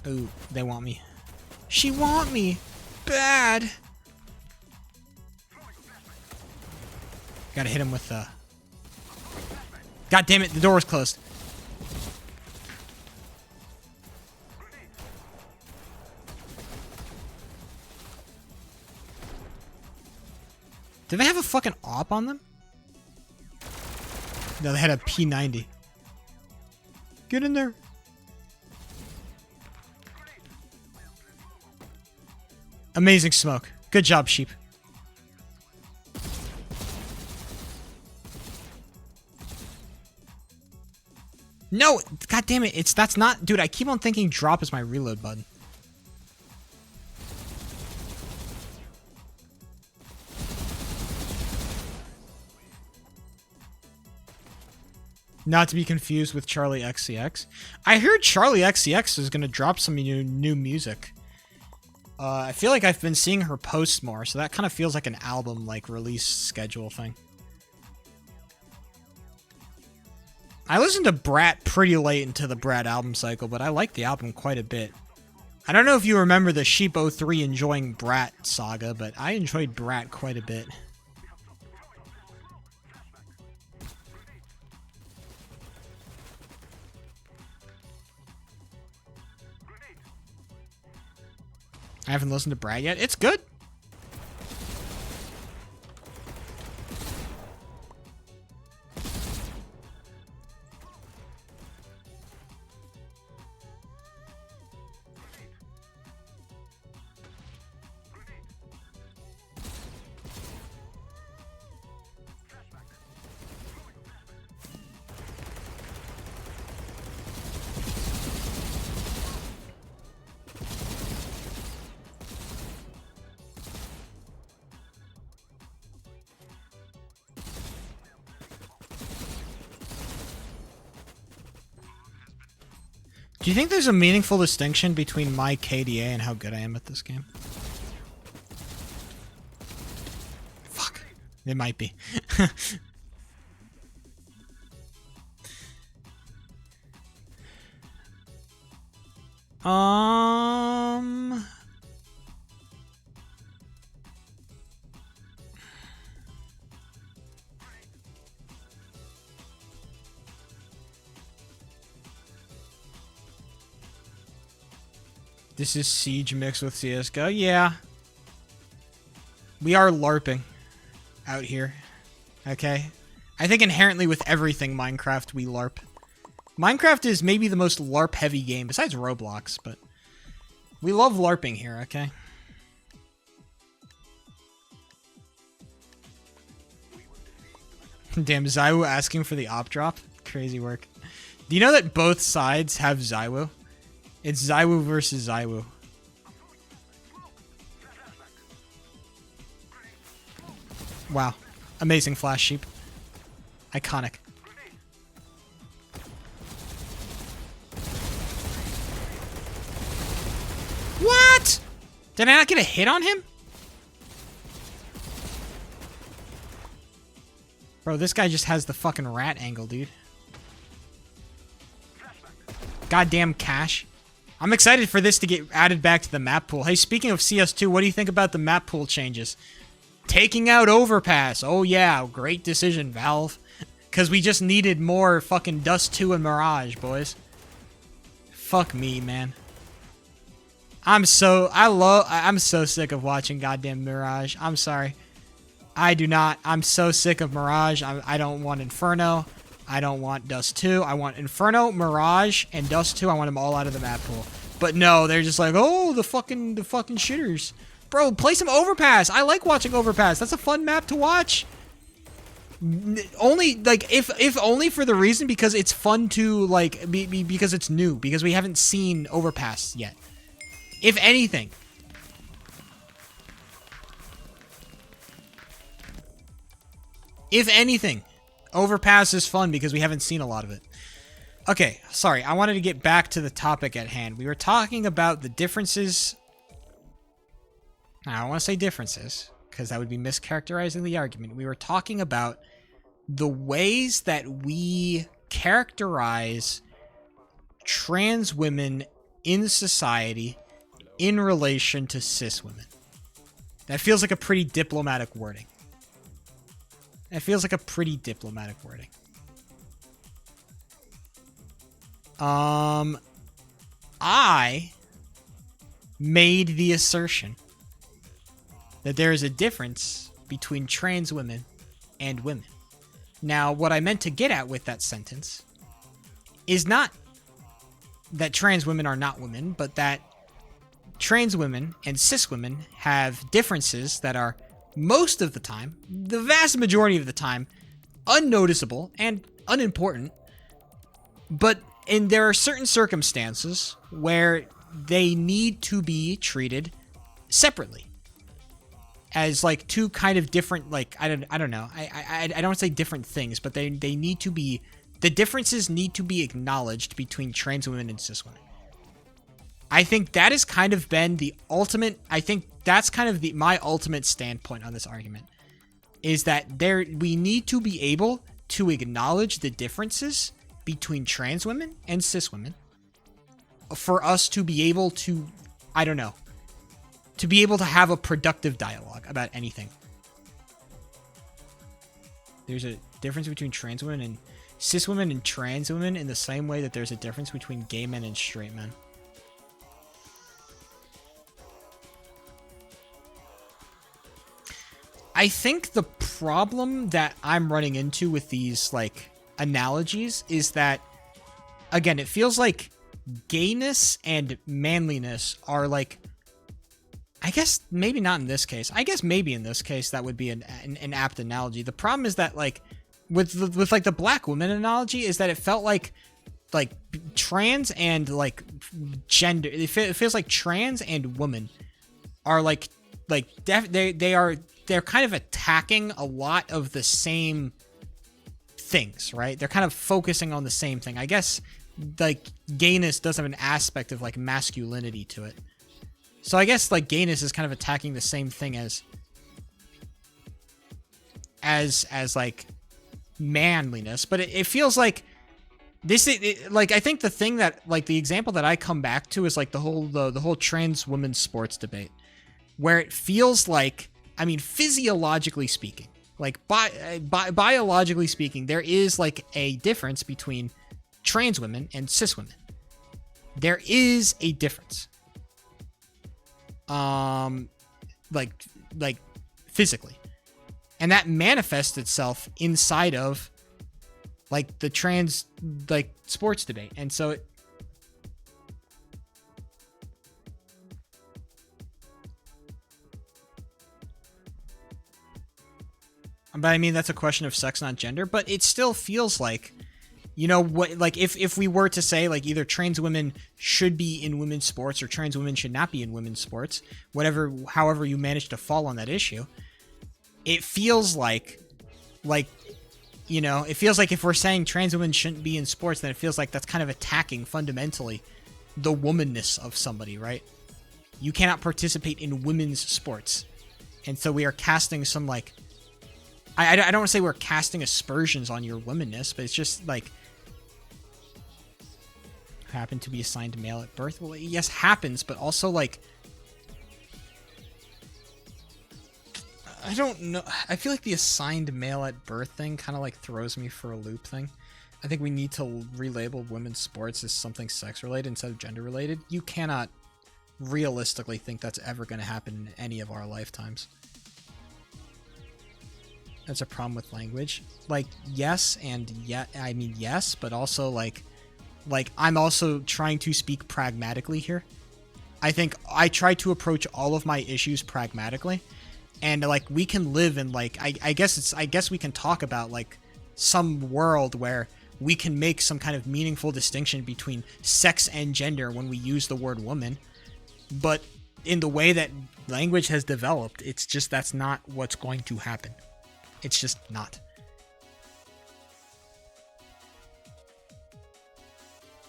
Ooh, they want me. She want me. Bad. Gotta hit him with the... God damn it, the door was closed. Did they have a fucking op on them? No, they had a P90. Get in there. Amazing smoke. Good job, sheep. No! God damn it. That's not... Dude, I keep on thinking drop is my reload button. Not to be confused with Charlie XCX. I heard Charlie XCX is going to drop some new music. I feel like I've been seeing her post more, so that kind of feels like an album, like, release schedule thing. I listened to Brat pretty late into the Brat album cycle, but I like the album quite a bit. I don't know if you remember the Sheep 03 enjoying Brat saga, but I enjoyed Brat quite a bit. I haven't listened to Brat yet. It's good. Do you think there's a meaningful distinction between my KDA and how good I am at this game? Fuck. It might be. This is Siege mixed with CSGO. Yeah. We are LARPing out here. Okay? I think inherently with everything Minecraft, we LARP. Minecraft is maybe the most LARP-heavy game, besides Roblox, but we love LARPing here, okay? Damn, Zywoo asking for the op drop? Crazy work. Do you know that both sides have Zywoo? It's Zywoo versus Zywoo. Wow. Amazing flash sheep. Iconic. What? Did I not get a hit on him? Bro, this guy just has the fucking rat angle, dude. Goddamn cash. I'm excited for this to get added back to the map pool. Hey, speaking of CS2, what do you think about the map pool changes? Taking out Overpass. Oh, yeah. Great decision, Valve. Because we just needed more fucking Dust 2 and Mirage, boys. Fuck me, man. I'm so sick of watching goddamn Mirage. I'm sorry. I'm so sick of Mirage. I don't want Inferno. I don't want Dust 2. I want Inferno, Mirage, and Dust 2. I want them all out of the map pool. But no, they're just like, oh, the fucking shitters. Bro, play some Overpass. I like watching Overpass. That's a fun map to watch. Only, like, if only for the reason because it's fun to, like, because it's new. Because we haven't seen Overpass yet. If anything. If anything, Overpass is fun because we haven't seen a lot of it. Okay, sorry. I wanted to get back to the topic at hand. We were talking about the differences. I don't want to say differences, because that would be mischaracterizing the argument. We were talking about the ways that we characterize trans women in society in relation to cis women. That feels like a pretty diplomatic wording. I made the assertion that there is a difference between trans women and women. Now, what I meant to get at with that sentence is not that trans women are not women, but that trans women and cis women have differences that are most of the time, the vast majority of the time, unnoticeable and unimportant. And there are certain circumstances where they need to be treated separately. As like two kind of different, like, I don't know. I don't want to say different things, but they need to be, the differences need to be acknowledged between trans women and cis women. I think that has kind of been the ultimate, I think that's kind of my ultimate standpoint on this argument. Is that we need to be able to acknowledge the differences between trans women and cis women for us to be able to, I don't know, to be able to have a productive dialogue about anything. There's a difference between trans women and cis women and trans women in the same way that there's a difference between gay men and straight men. I think the problem that I'm running into with these, like, analogies is that, again, it feels like gayness and manliness are, like, I guess maybe not in this case. I guess maybe in this case that would be an apt analogy. The problem is that, like, with like the black woman analogy is that it felt like trans and like gender. It feels like trans and woman are they're kind of attacking a lot of the same things, right? They're kind of focusing on the same thing. I guess like gayness does have an aspect of like masculinity to it. So I guess like gayness is kind of attacking the same thing as like manliness, but it feels like this like I think the thing that like the example that I come back to is like the whole trans women's sports debate, where it feels like, I mean, physiologically speaking, like biologically speaking, there is like a difference between trans women and cis women. There is a difference. Like physically, and that manifests itself inside of like the trans like sports debate. And so but I mean, that's a question of sex, not gender, but it still feels like, you know what, like if we were to say like either trans women should be in women's sports or trans women should not be in women's sports, however you manage to fall on that issue, it feels like, you know, it feels like if we're saying trans women shouldn't be in sports, then it feels like that's kind of attacking fundamentally the womanness of somebody, right? You cannot participate in women's sports. And so we are casting some like, I don't want to say we're casting aspersions on your womanness, but it's just like, happen to be assigned male at birth. Well, yes, happens, but also like, I don't know. I feel like the assigned male at birth thing kind of like throws me for a loop thing. I think we need to relabel women's sports as something sex related instead of gender related. You cannot realistically think that's ever going to happen in any of our lifetimes. That's a problem with language. Like, yes, and yeah, I mean, yes, but also like I'm also trying to speak pragmatically here. I think I try to approach all of my issues pragmatically, and like we can live in like I guess we can talk about like some world where we can make some kind of meaningful distinction between sex and gender when we use the word woman. But in the way that language has developed, it's just that's not what's going to happen. It's just not.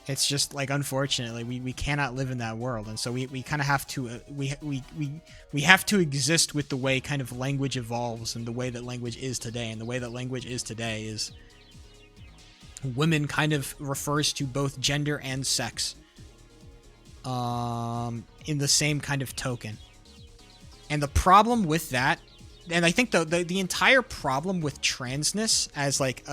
It's just like, unfortunately, we cannot live in that world, and so we kind of have to we have to exist with the way kind of language evolves and the way that language is today. And the way that language is today is women kind of refers to both gender and sex in the same kind of token. And the problem with that, and I think the entire problem with transness as like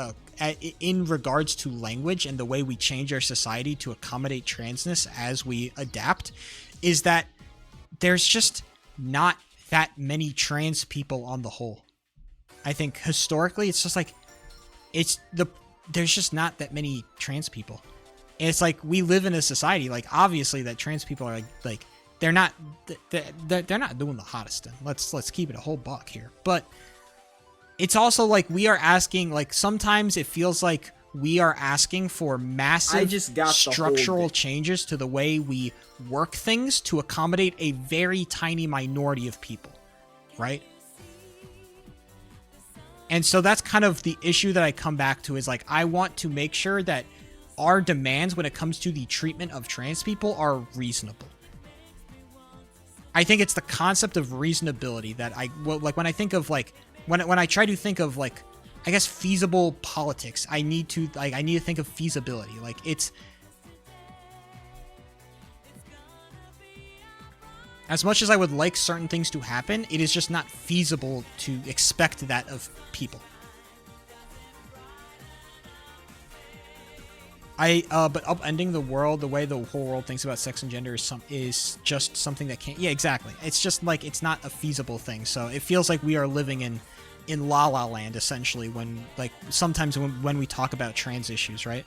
in regards to language and the way we change our society to accommodate transness as we adapt, is that there's just not that many trans people on the whole. I think historically it's just like there's just not that many trans people. And it's like we live in a society like obviously that trans people are like they're not doing the hottest thing. Let's keep it a whole buck here. But it's also like we are asking, like sometimes it feels like we are asking for massive structural changes to the way we work things to accommodate a very tiny minority of people, right? And so that's kind of the issue that I come back to, is like I want to make sure that our demands when it comes to the treatment of trans people are reasonable. I think it's the concept of reasonability that like when I think of like when I try to think of like I guess feasible politics, I need to think of feasibility. Like it's as much as I would like certain things to happen, it is just not feasible to expect that of people. But upending the world, the way the whole world thinks about sex and gender is just something that can't. Yeah, exactly. It's just like it's not a feasible thing. So it feels like we are living in La La Land essentially when like sometimes when we talk about trans issues, right?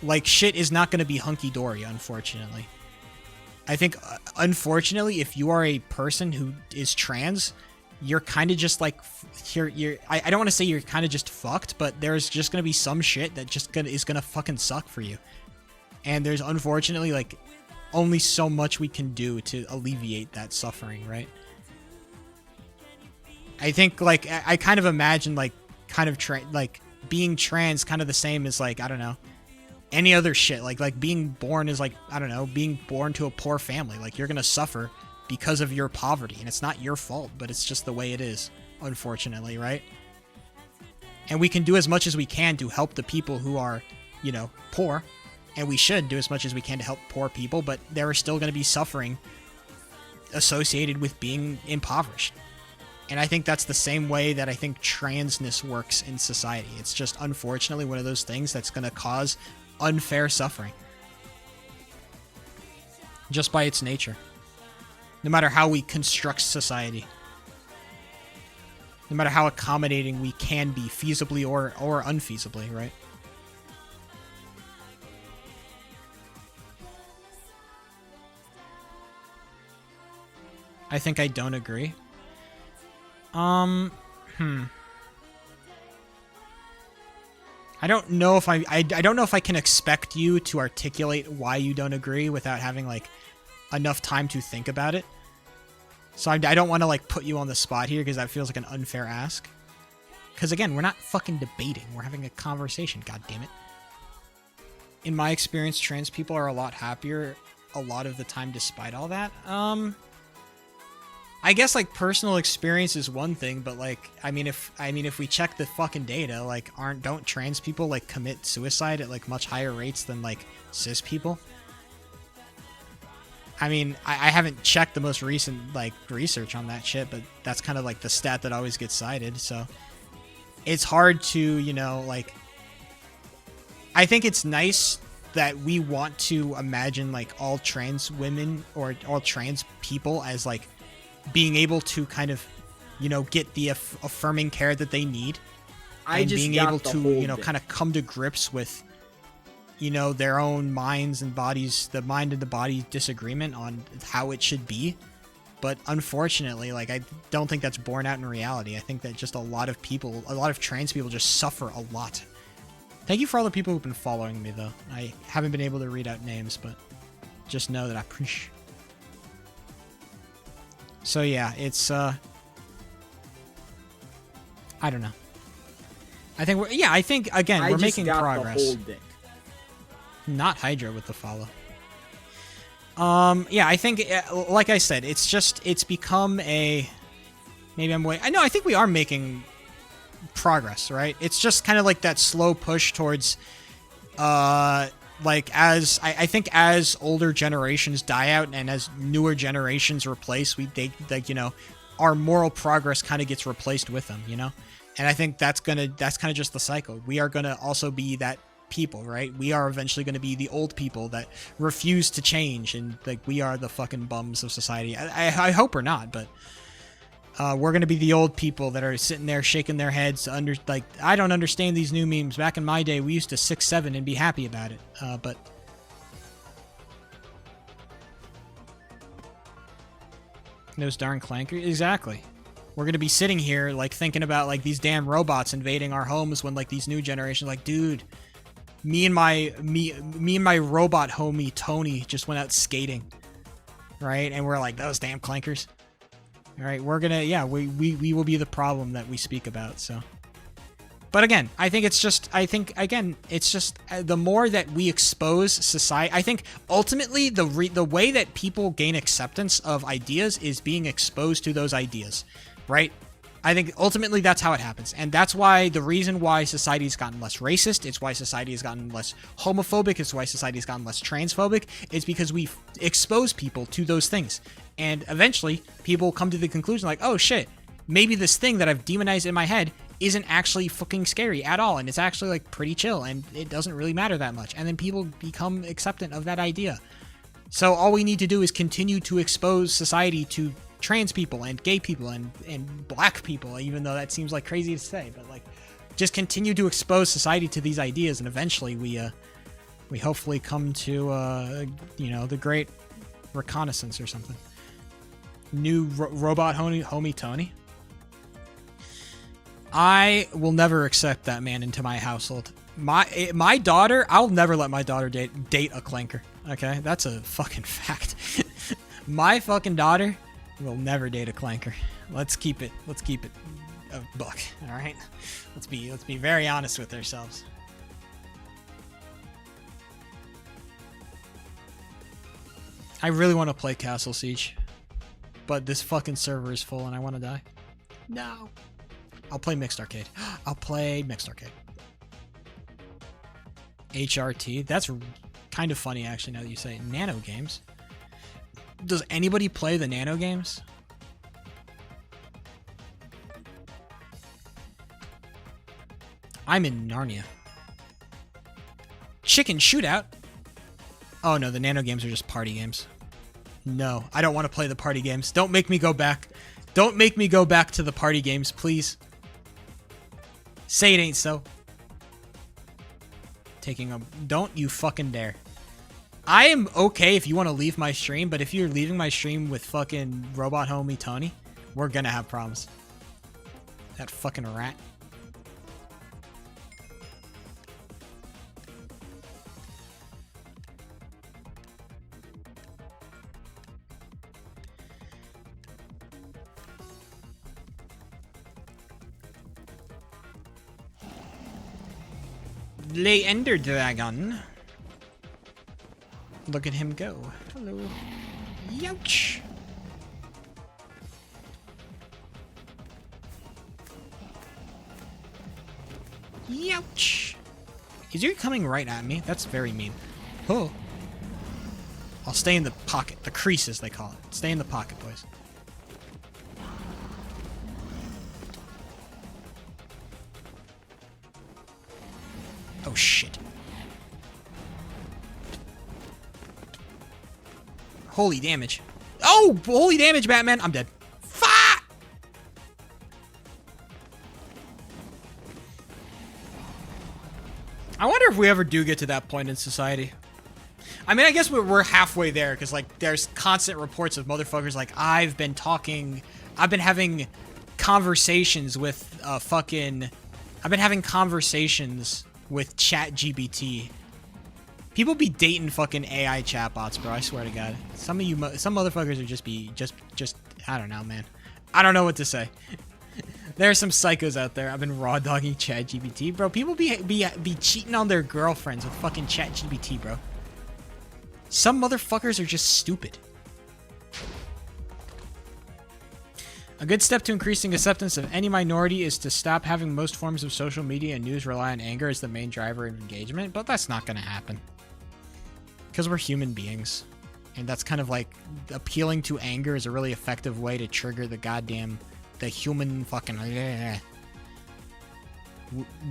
Like shit is not going to be hunky dory, unfortunately. I think unfortunately, if you are a person who is trans, you're kind of just like I don't want to say you're kind of just fucked, but there's just gonna be some shit that is gonna fucking suck for you, and there's unfortunately like only so much we can do to alleviate that suffering, right? I think like I kind of imagine like kind of like being trans kind of the same as like I don't know any other shit, like being born is like I don't know being born to a poor family. Like you're gonna suffer because of your poverty, and it's not your fault, but it's just the way it is, unfortunately, right? And we can do as much as we can to help the people who are, you know, poor, and we should do as much as we can to help poor people, but there is still going to be suffering associated with being impoverished. And I think that's the same way that I think transness works in society. It's just unfortunately one of those things that's going to cause unfair suffering just by its nature. No matter how we construct society. No matter how accommodating we can be, feasibly or unfeasibly, right? I think I don't agree. I don't know if I don't know if I can expect you to articulate why you don't agree without having like enough time to think about it. So I don't want to like put you on the spot here because that feels like an unfair ask. Because again, we're not fucking debating. We're having a conversation, god damn it. In my experience, trans people are a lot happier a lot of the time despite all that. I guess like personal experience is one thing, but like I mean if we check the fucking data, like don't trans people like commit suicide at like much higher rates than like cis people? I mean, I haven't checked the most recent like research on that shit, but that's kind of like the stat that always gets cited. So it's hard to, you know, like I think it's nice that we want to imagine like all trans women or all trans people as like being able to kind of, you know, get the affirming care that they need, and being able to, you know, kind of come to grips with you know, their own minds and bodies, the mind and the body disagreement on how it should be. But unfortunately, like, I don't think that's borne out in reality. I think that just a lot of people, a lot of trans people just suffer a lot. Thank you for all the people who've been following me, though. I haven't been able to read out names, but just know that I appreciate. So yeah, it's, I don't know. I think again, we're making progress.
The whole dick.
Not Hydra with the follow. Yeah, I think, like I said, it's become a, maybe I'm way, I think we are making progress, right? It's just kind of like that slow push towards, like, as, I think as older generations die out and as newer generations replace, like, you know, our moral progress kind of gets replaced with them, you know? And I think that's kind of just the cycle. We are gonna also be that people, right? We are eventually going to be the old people that refuse to change, and like we are the fucking bums of society. I hope we're not, but we're going to be the old people that are sitting there shaking their heads under, like, I don't understand these new memes. Back in my day, we used to 6-7 and be happy about it. But those darn clankers, exactly. We're going to be sitting here like thinking about like these damn robots invading our homes when like these new generations, like, dude, me and my robot homie Tony just went out skating, right? And we're like, those damn clankers. All right, we're gonna, yeah, we will be the problem that we speak about. So, but again, I think it's just the more that we expose society, I think ultimately the way that people gain acceptance of ideas is being exposed to those ideas, right? I think ultimately that's how it happens. And that's why the reason why society has gotten less racist, it's why society has gotten less homophobic, it's why society has gotten less transphobic, is because we expose people to those things. And eventually people come to the conclusion like, oh shit, maybe this thing that I've demonized in my head isn't actually fucking scary at all. And it's actually like pretty chill and it doesn't really matter that much. And then people become acceptant of that idea. So all we need to do is continue to expose society to trans people and gay people and black people, even though that seems like crazy to say, but like just continue to expose society to these ideas, and eventually we hopefully come to you know, the great reconnaissance or something. New robot homie Tony. I will never accept that man into my household. My daughter, I'll never let my daughter date a clanker. Okay, that's a fucking fact. My fucking daughter will never date a clanker. Let's keep it a buck, all right? Let's be very honest with ourselves. I really want to play Castle Siege, but this fucking server is full and I want to die. No. I'll play Mixed Arcade. I'll play Mixed Arcade. HRT. That's kind of funny, actually, now that you say it. Nano games. Does anybody play the Nano games? I'm in Narnia. Chicken Shootout? Oh no, the Nano games are just party games. No, I don't want to play the party games. Don't make me go back. Don't make me go back to the party games, please. Say it ain't so. Don't you fucking dare. I am okay if you want to leave my stream, but if you're leaving my stream with fucking robot homie Tony, we're gonna have problems. That fucking rat. Lay Ender Dragon. Look at him go. Hello. Youch. Youch. Is he coming right at me? That's very mean. Oh. I'll stay in the pocket. The crease, as they call it. Stay in the pocket, boys. Oh, shit. Holy damage. Oh, holy damage, Batman. I'm dead. Fuck! I wonder if if we ever do get to that point in society. I mean, I guess we're halfway there, because, like, there's constant reports of motherfuckers like, I've been having conversations with I've been having conversations with ChatGPT. People be dating fucking AI chatbots, bro. I swear to God. Some motherfuckers are just, I don't know, man. I don't know what to say. There are some psychos out there. I've been raw dogging ChatGPT, bro. People be cheating on their girlfriends with fucking ChatGPT, bro. Some motherfuckers are just stupid. A good step to increasing acceptance of any minority is to stop having most forms of social media and news rely on anger as the main driver of engagement, but that's not going to happen. Because we're human beings. And that's kind of like, appealing to anger is a really effective way to trigger the human fucking...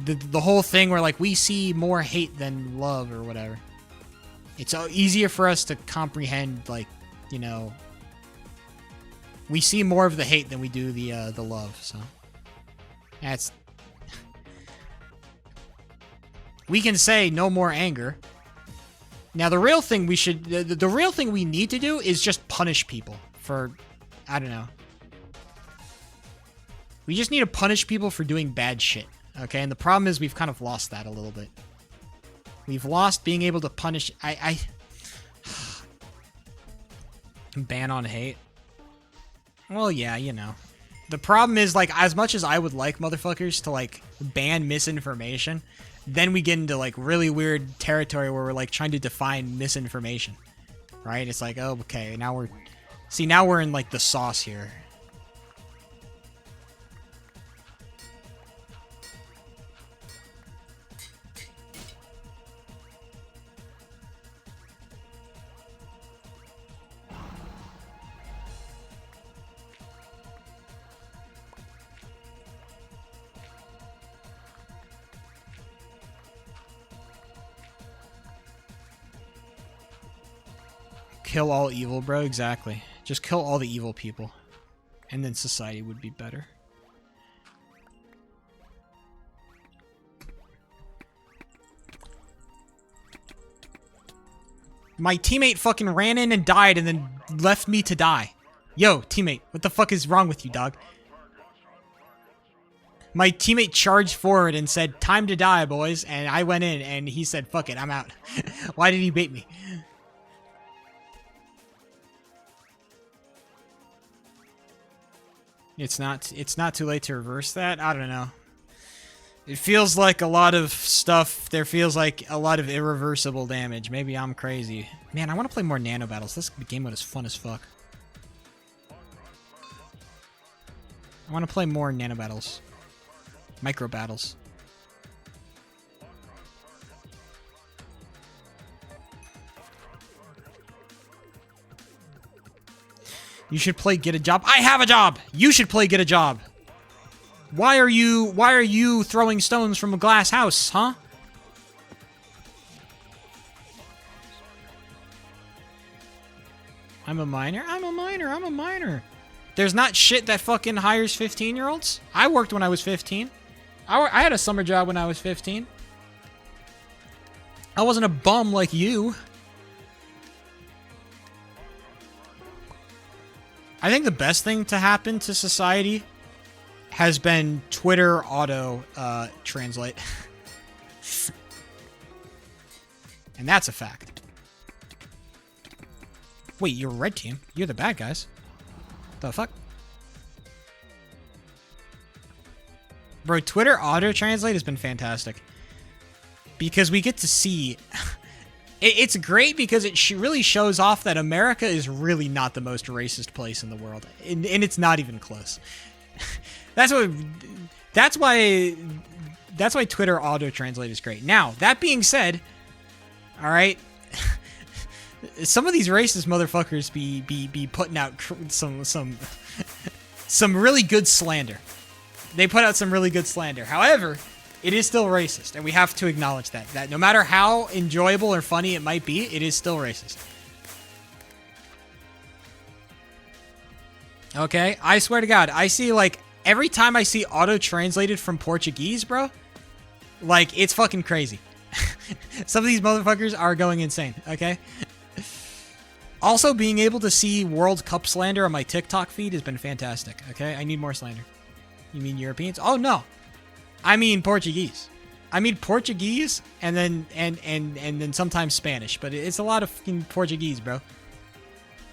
The whole thing where, like, we see more hate than love or whatever. It's easier for us to comprehend, like, you know... We see more of the hate than we do the love, so... That's... We can say no more anger. Now, the real thing we should... The real thing we need to do is just punish people for... I don't know. We just need to punish people for doing bad shit, okay? And the problem is we've kind of lost that a little bit. We've lost being able to punish... Ban on hate. Well, yeah, you know. The problem is, like, as much as I would like motherfuckers to, like, ban misinformation, then we get into, like, really weird territory where we're, like, trying to define misinformation. Right? It's like, oh, okay, now we're... See, now we're in, like, the sauce here. Kill all evil, bro. Exactly. Just kill all the evil people. And then society would be better. My teammate fucking ran in and died and then left me to die. Yo, teammate, what the fuck is wrong with you, dog? My teammate charged forward and said, time to die, boys. And I went in and he said, fuck it, I'm out. Why did he bait me? It's not too late to reverse that? I don't know. It feels like a lot of stuff. There feels like a lot of irreversible damage. Maybe I'm crazy. Man, I want to play more nano battles. This game mode is fun as fuck. I want to play more nano battles. Micro battles. You should play Get a Job. I have a job! You should play Get a Job. Why are you throwing stones from a glass house, huh? I'm a minor? I'm a minor. I'm a minor. There's not shit that fucking hires 15-year-olds. I worked when I was 15. I had a summer job when I was 15. I wasn't a bum like you. I think the best thing to happen to society has been Twitter auto translate. And that's a fact. Wait, you're red team. You're the bad guys. The fuck? Bro, Twitter auto translate has been fantastic. Because we get to see... It's great because it really shows off that America is really not the most racist place in the world. And it's not even close. That's why Twitter auto-translate is great. Now, that being said, alright, some of these racist motherfuckers be putting out some really good slander. They put out some really good slander. However... It is still racist, and we have to acknowledge that. That no matter how enjoyable or funny it might be, it is still racist. Okay? I swear to God, I see, like, every time I see auto-translated from Portuguese, bro, like, it's fucking crazy. Some of these motherfuckers are going insane, okay? Also, being able to see World Cup slander on my TikTok feed has been fantastic, okay? I need more slander. You mean Europeans? Oh, no. I mean Portuguese. I mean Portuguese and then sometimes Spanish, but it's a lot of fucking Portuguese, bro.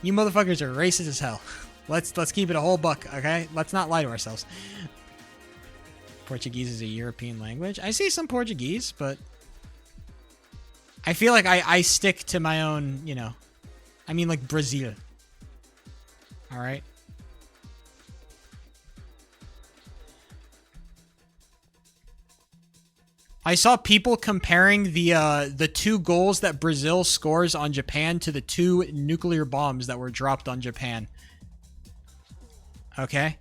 You motherfuckers are racist as hell. Let's keep it a whole buck, okay? Let's not lie to ourselves. Portuguese is a European language. I see some Portuguese, but I feel like I stick to my own, you know. I mean, like Brazil. All right. I saw people comparing the 2 goals that Brazil scores on Japan to the 2 nuclear bombs that were dropped on Japan. Okay?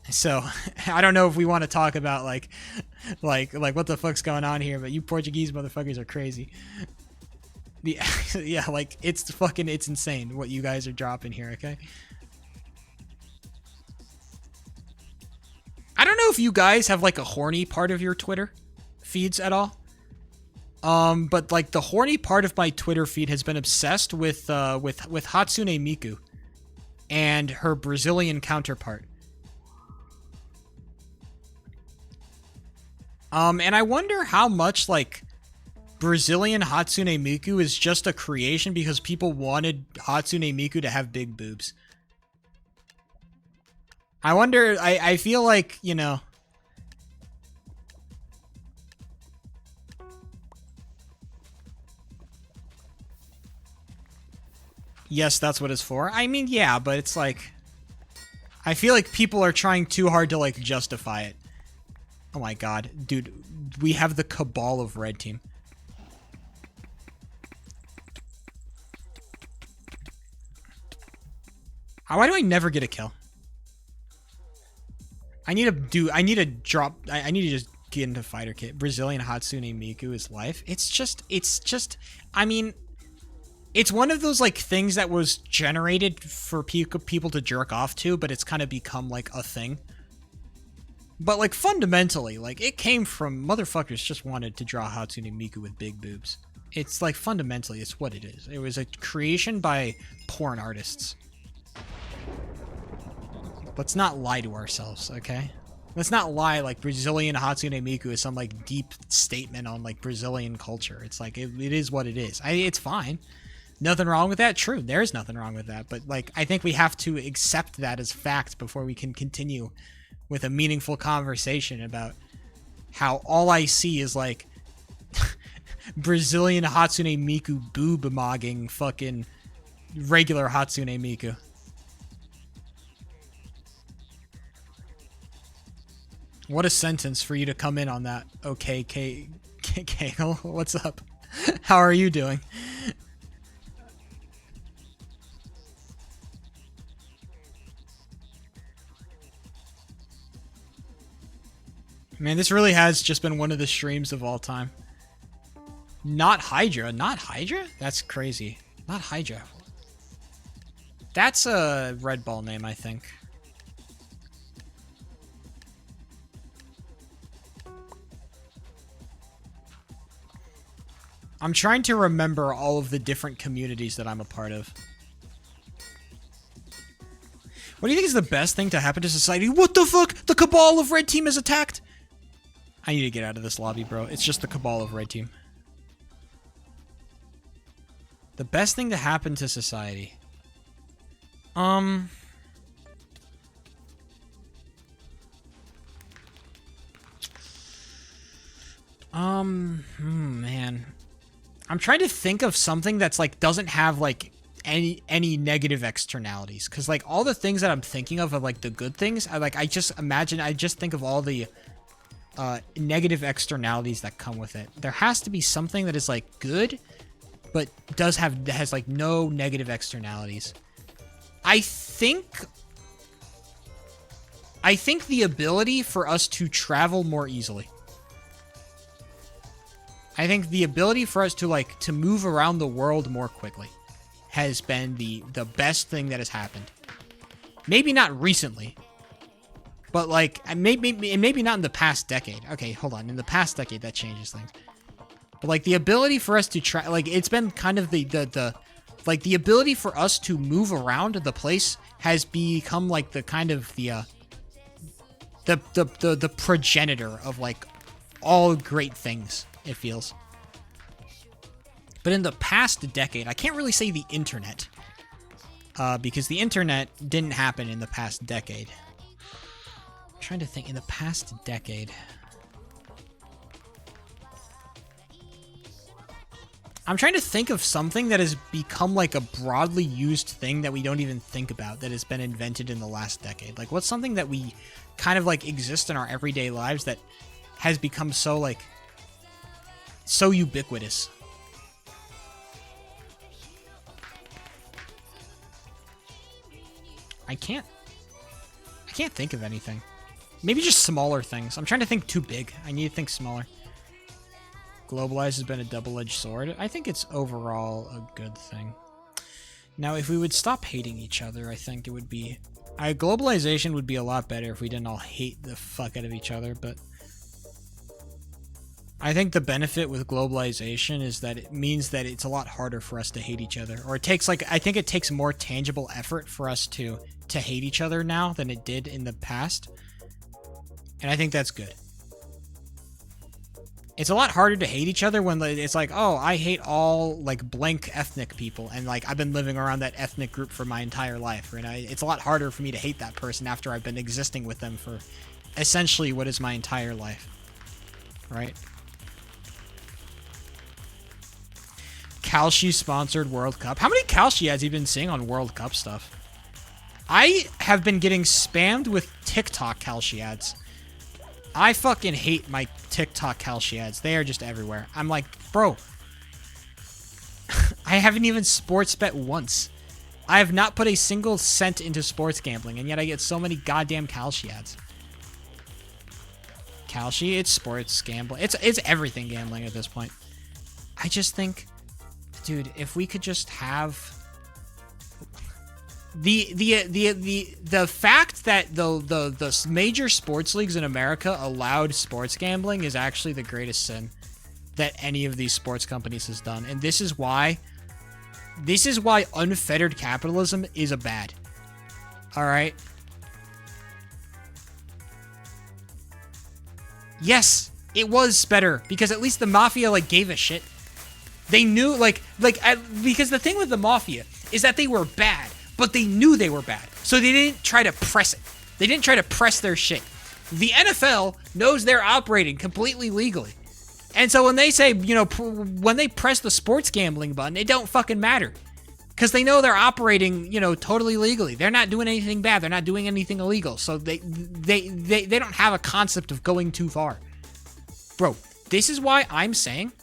So, I don't know if we want to talk about like what the fuck's going on here, but you Portuguese motherfuckers are crazy. Yeah, like it's insane what you guys are dropping here, okay? I don't know if you guys have like a horny part of your Twitter feeds at all. But like the horny part of my Twitter feed has been obsessed with Hatsune Miku and her Brazilian counterpart. And I wonder how much like Brazilian Hatsune Miku is just a creation because people wanted Hatsune Miku to have big boobs. I wonder, I feel like, you know, yes, that's what it's for. I mean, yeah, but it's like, I feel like people are trying too hard to like justify it. Oh my god, dude, we have the cabal of red team. Why do I never get a kill? I need to drop, I need to just get into fighter kit. Brazilian Hatsune Miku is life. It's just, I mean, it's one of those like things that was generated for people to jerk off to, but it's kind of become like a thing. But like fundamentally, like it came from motherfuckers just wanted to draw Hatsune Miku with big boobs. It's like fundamentally, it's what it is. It was a creation by porn artists. Let's not lie to ourselves, okay? Let's not lie like Brazilian Hatsune Miku is some like deep statement on like Brazilian culture. It's like, it is what it is. It's fine. Nothing wrong with that. True, there is nothing wrong with that. But like, I think we have to accept that as fact before we can continue with a meaningful conversation about how all I see is like Brazilian Hatsune Miku boob-mogging fucking regular Hatsune Miku. What a sentence for you to come in on that. Okay, Kegel, what's up? How are you doing? Man, this really has just been one of the streams of all time. Not Hydra. Not Hydra? That's crazy. Not Hydra. That's a Red Ball name, I think. I'm trying to remember all of the different communities that I'm a part of. What do you think is the best thing to happen to society? What the fuck? The cabal of red team is attacked? I need to get out of this lobby, bro. It's just the cabal of red team. The best thing to happen to society. Man. I'm trying to think of something that's like doesn't have like any negative externalities, because like all the things that I'm thinking of are like the good things. I just think of all the negative externalities that come with it. There has to be something that is like good, but has like no negative externalities. I think the ability for us to travel more easily. I think the ability for us to move around the world more quickly has been the best thing that has happened. Maybe not recently, but like maybe not in the past decade. Okay, hold on. In the past decade, that changes things. But like the ability for us to try, like it's been kind of the like the ability for us to move around the place has become like the kind of the progenitor of like all great things, it feels. But in the past decade, I can't really say the internet, because the internet didn't happen in the past decade. I'm trying to think in the past decade. I'm trying to think of something that has become like a broadly used thing that we don't even think about that has been invented in the last decade. Like what's something that we kind of like exist in our everyday lives that has become so like so ubiquitous? I can't think of anything. Maybe just smaller things. I'm trying to think too big. I need to think smaller. Globalize has been a double-edged sword. I think it's overall a good thing. Now, if we would stop hating each other, I think it would be... globalization would be a lot better if we didn't all hate the fuck out of each other, but... I think the benefit with globalization is that it means that it's a lot harder for us to hate each other. Or it takes, like... I think it takes more tangible effort for us to hate each other now than it did in the past. And I think that's good. It's a lot harder to hate each other when it's like, oh, I hate all, like, blank ethnic people, and, like, I've been living around that ethnic group for my entire life, right? It's a lot harder for me to hate that person after I've been existing with them for essentially what is my entire life, right? Kalshi-sponsored World Cup. How many Kalshi ads have you been seeing on World Cup stuff? I have been getting spammed with TikTok Kalshi ads. I fucking hate my TikTok Kalshi ads. They are just everywhere. I'm like, bro, I haven't even sports bet once. I have not put a single cent into sports gambling, and yet I get so many goddamn Kalshi ads. Kalshi, it's sports gambling. It's everything gambling at this point. I just think, dude, if we could just have the fact that the major sports leagues in America allowed sports gambling is actually the greatest sin that any of these sports companies has done. And this is why unfettered capitalism is a bad. All right. Yes, it was better because at least the mafia like gave a shit. They knew because the thing with the mafia is that they were bad. But they knew they were bad, so they didn't try to press it. They didn't try to press their shit. The NFL knows they're operating completely legally. And so when they say, when they press the sports gambling button, it don't fucking matter. Because they know they're operating, totally legally. They're not doing anything bad. They're not doing anything illegal. So they don't have a concept of going too far. Bro, this is why I'm saying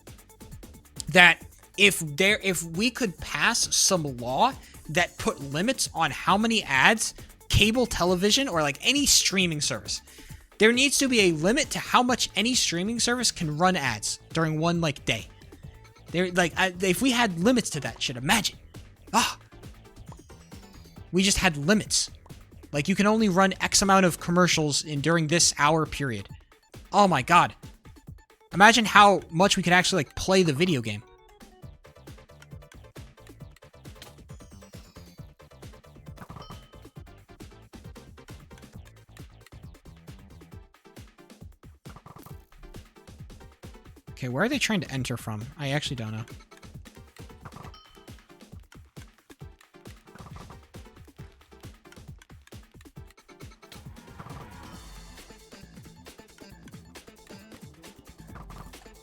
that if we could pass some law that put limits on how many ads cable television or like any streaming service, there needs to be a limit to how much any streaming service can run ads during one like day. If we had limits to that shit, imagine. We just had limits. Like you can only run X amount of commercials during this hour period. Oh my god. Imagine how much we could actually like play the video game. Okay, where are they trying to enter from? I actually don't know.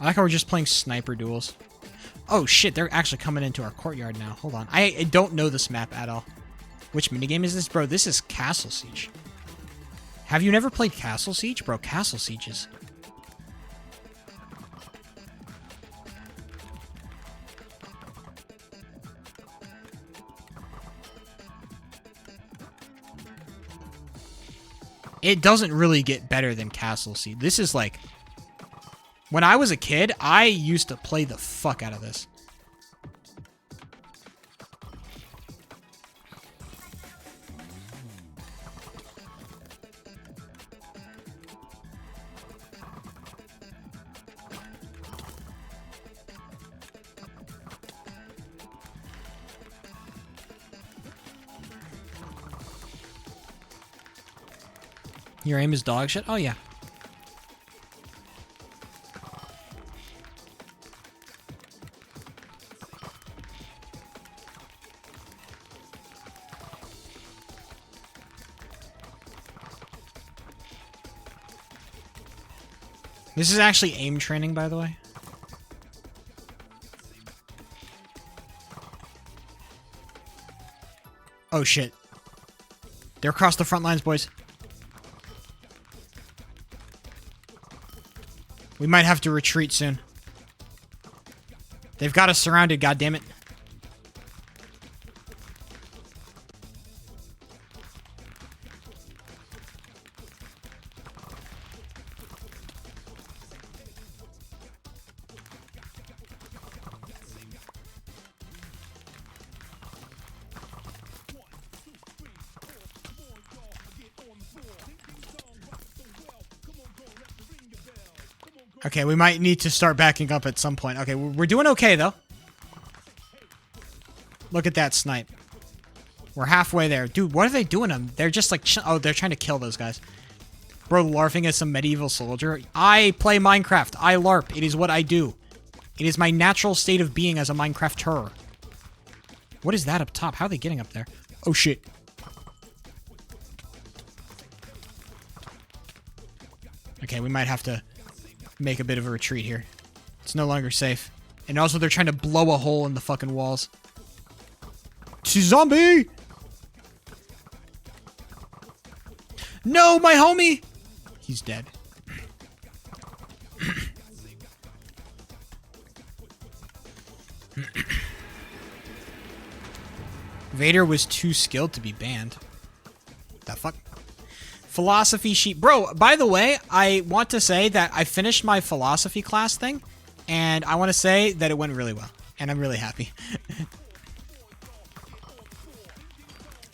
I like how we're just playing sniper duels. Oh shit, they're actually coming into our courtyard now. Hold on. I don't know this map at all. Which minigame is this? Bro, this is Castle Siege. Have you never played Castle Siege? Bro, Castle Sieges. It doesn't really get better than Castle Siege. This is like... When I was a kid, I used to play the fuck out of this. Your aim is dog shit? Oh, yeah. This is actually aim training, by the way. Oh, shit. They're across the front lines, boys. We might have to retreat soon. They've got us surrounded, goddammit. Okay, we might need to start backing up at some point. Okay, we're doing okay, though. Look at that snipe. We're halfway there. Dude, what are they doing? They're just like... Oh, they're trying to kill those guys. Bro, LARPing as some medieval soldier. I play Minecraft. I LARP. It is what I do. It is my natural state of being as a Minecrafter. What is that up top? How are they getting up there? Oh, shit. Okay, we might have to make a bit of a retreat here. It's no longer safe. And also, they're trying to blow a hole in the fucking walls. Zombie! No, my homie! He's dead. Vader was too skilled to be banned. The fuck? Philosophy sheet. Bro, by the way, I want to say that I finished my philosophy class thing, and I want to say that it went really well, and I'm really happy.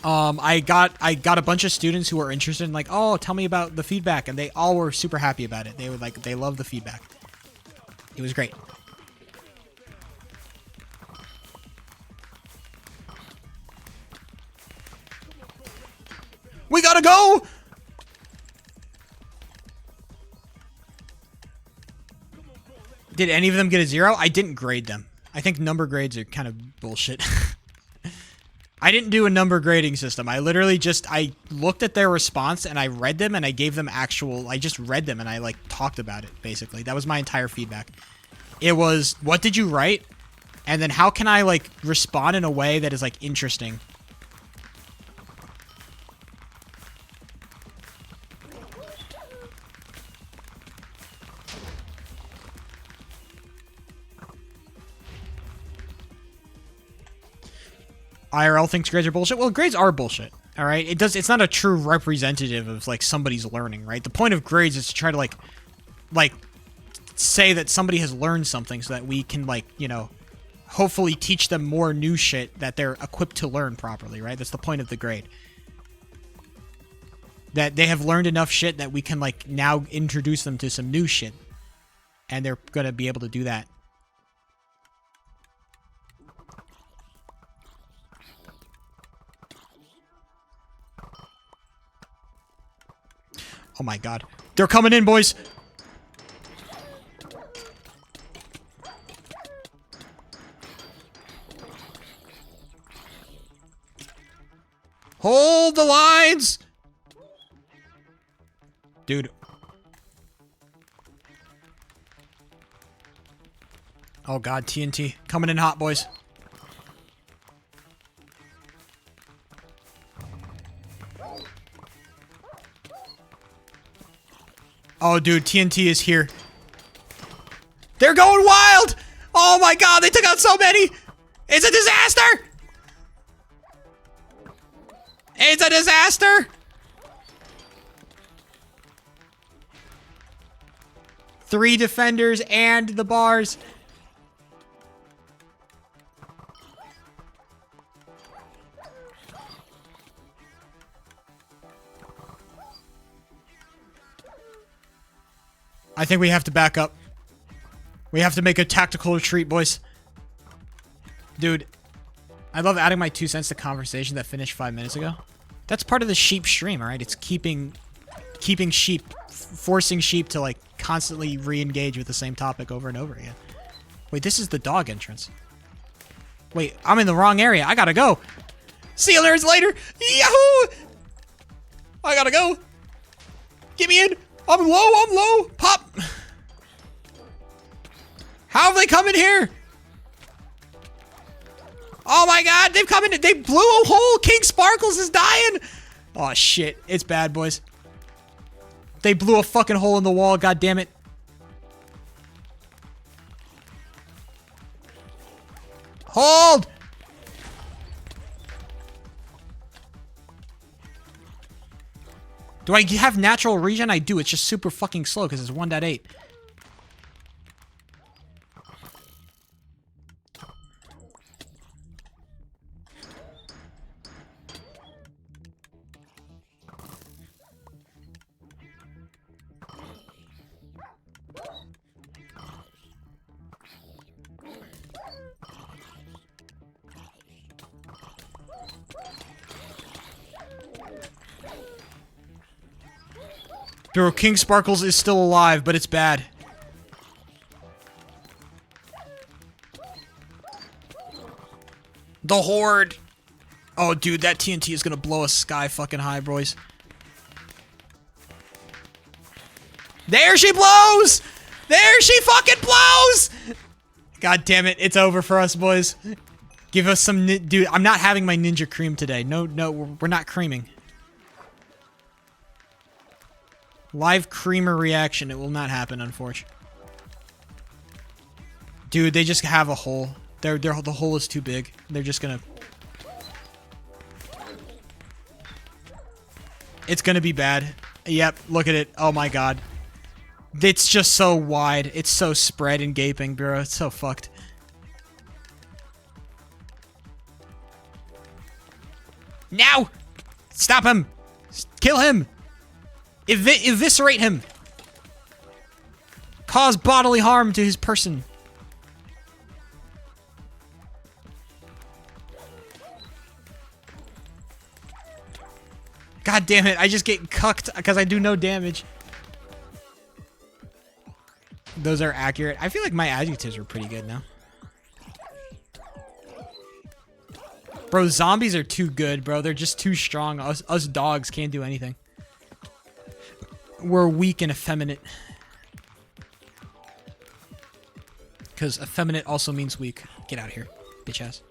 I got a bunch of students who were interested in like, oh, tell me about the feedback, and they all were super happy about it. They were like, they loved the feedback. It was great. We gotta go! Did any of them get a 0? I didn't grade them. I think number grades are kind of bullshit. I didn't do a number grading system. I literally just, I looked at their response and I read them and I gave them I just read them and I like talked about it, basically. That was my entire feedback. It was, what did you write? And then how can I like respond in a way that is like interesting? IRL thinks grades are bullshit. Well, grades are bullshit. All right, it's not a true representative of like somebody's learning, right? The point of grades is to try to like say that somebody has learned something so that we can like, you know, hopefully teach them more new shit that they're equipped to learn properly, right? That's the point of the grade. That they have learned enough shit that we can like now introduce them to some new shit. And they're going to be able to do that. Oh my god. They're coming in, boys! Hold the lines! Dude. Oh god, TNT. Coming in hot, boys. Oh, dude, TNT is here. They're going wild! Oh my god, they took out so many! It's a disaster! It's a disaster! Three defenders and the bars. I think we have to back up. We have to make a tactical retreat, boys. Dude, I love adding my 2 cents to conversation that finished 5 minutes ago. That's part of the sheep stream, alright? It's keeping keeping sheep, forcing sheep to like constantly re-engage with the same topic over and over again. Wait, this is the dog entrance. Wait, I'm in the wrong area. I gotta go. See you nerds later. Yahoo! I gotta go. Get me in. I'm low. Pop. How have they come in here? Oh my god, they've come in. They blew a hole. King Sparkles is dying. Oh shit, it's bad, boys. They blew a fucking hole in the wall. God damn it. Hold. Do I have natural regen? I do. It's just super fucking slow because it's 1.8. Bro, King Sparkles is still alive, but it's bad. The Horde! Oh, dude, that TNT is gonna blow us sky fucking high, boys. There she blows! There she fucking blows! God damn it, it's over for us, boys. Give us some dude, I'm not having my ninja cream today. No, we're not creaming. Live creamer reaction. It will not happen, unfortunately. Dude, they just have a hole. The hole is too big. They're just gonna... It's gonna be bad. Yep, look at it. Oh my god. It's just so wide. It's so spread and gaping, bro. It's so fucked. Now! Stop him! Kill him! Eviscerate him! Cause bodily harm to his person. God damn it, I just get cucked because I do no damage. Those are accurate. I feel like my adjectives are pretty good now. Bro, zombies are too good, bro. They're just too strong. Us dogs can't do anything. We're weak and effeminate. Because effeminate also means weak. Get out of here, bitch ass.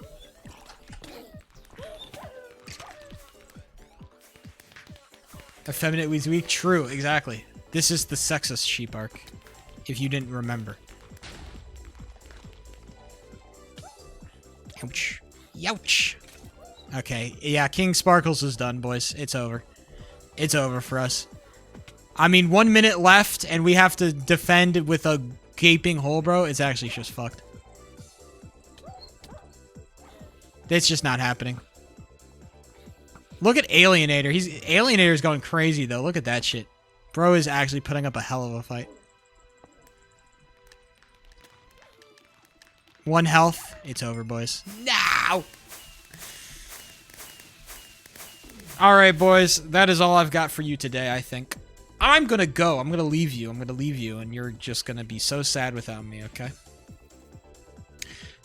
Effeminate means weak? True, exactly. This is the sexist sheep arc, if you didn't remember. Ouch. Youch. Okay, yeah, King Sparkles is done, boys. It's over. It's over for us. I mean, 1 minute left, and we have to defend with a gaping hole, bro. It's actually just fucked. It's just not happening. Look at Alienator. Alienator's going crazy, though. Look at that shit. Bro is actually putting up a hell of a fight. 1 health. It's over, boys. No! Alright, boys. That is all I've got for you today, I think. I'm gonna go. I'm gonna leave you. And you're just gonna be so sad without me, okay?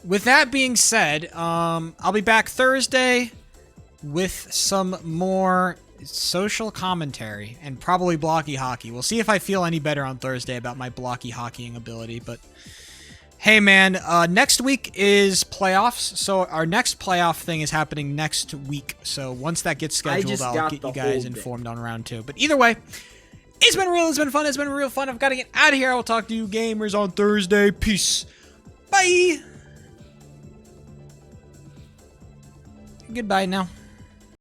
With that being said, I'll be back Thursday with some more social commentary and probably blocky hockey. We'll see if I feel any better on Thursday about my blocky hockeying ability, but hey man, next week is playoffs, so our next playoff thing is happening next week. So once that gets scheduled, I'll get you guys informed on round 2. But either way, it's been real, it's been fun, it's been real fun. I've got to get out of here. I will talk to you gamers on Thursday. Peace. Bye. Goodbye now.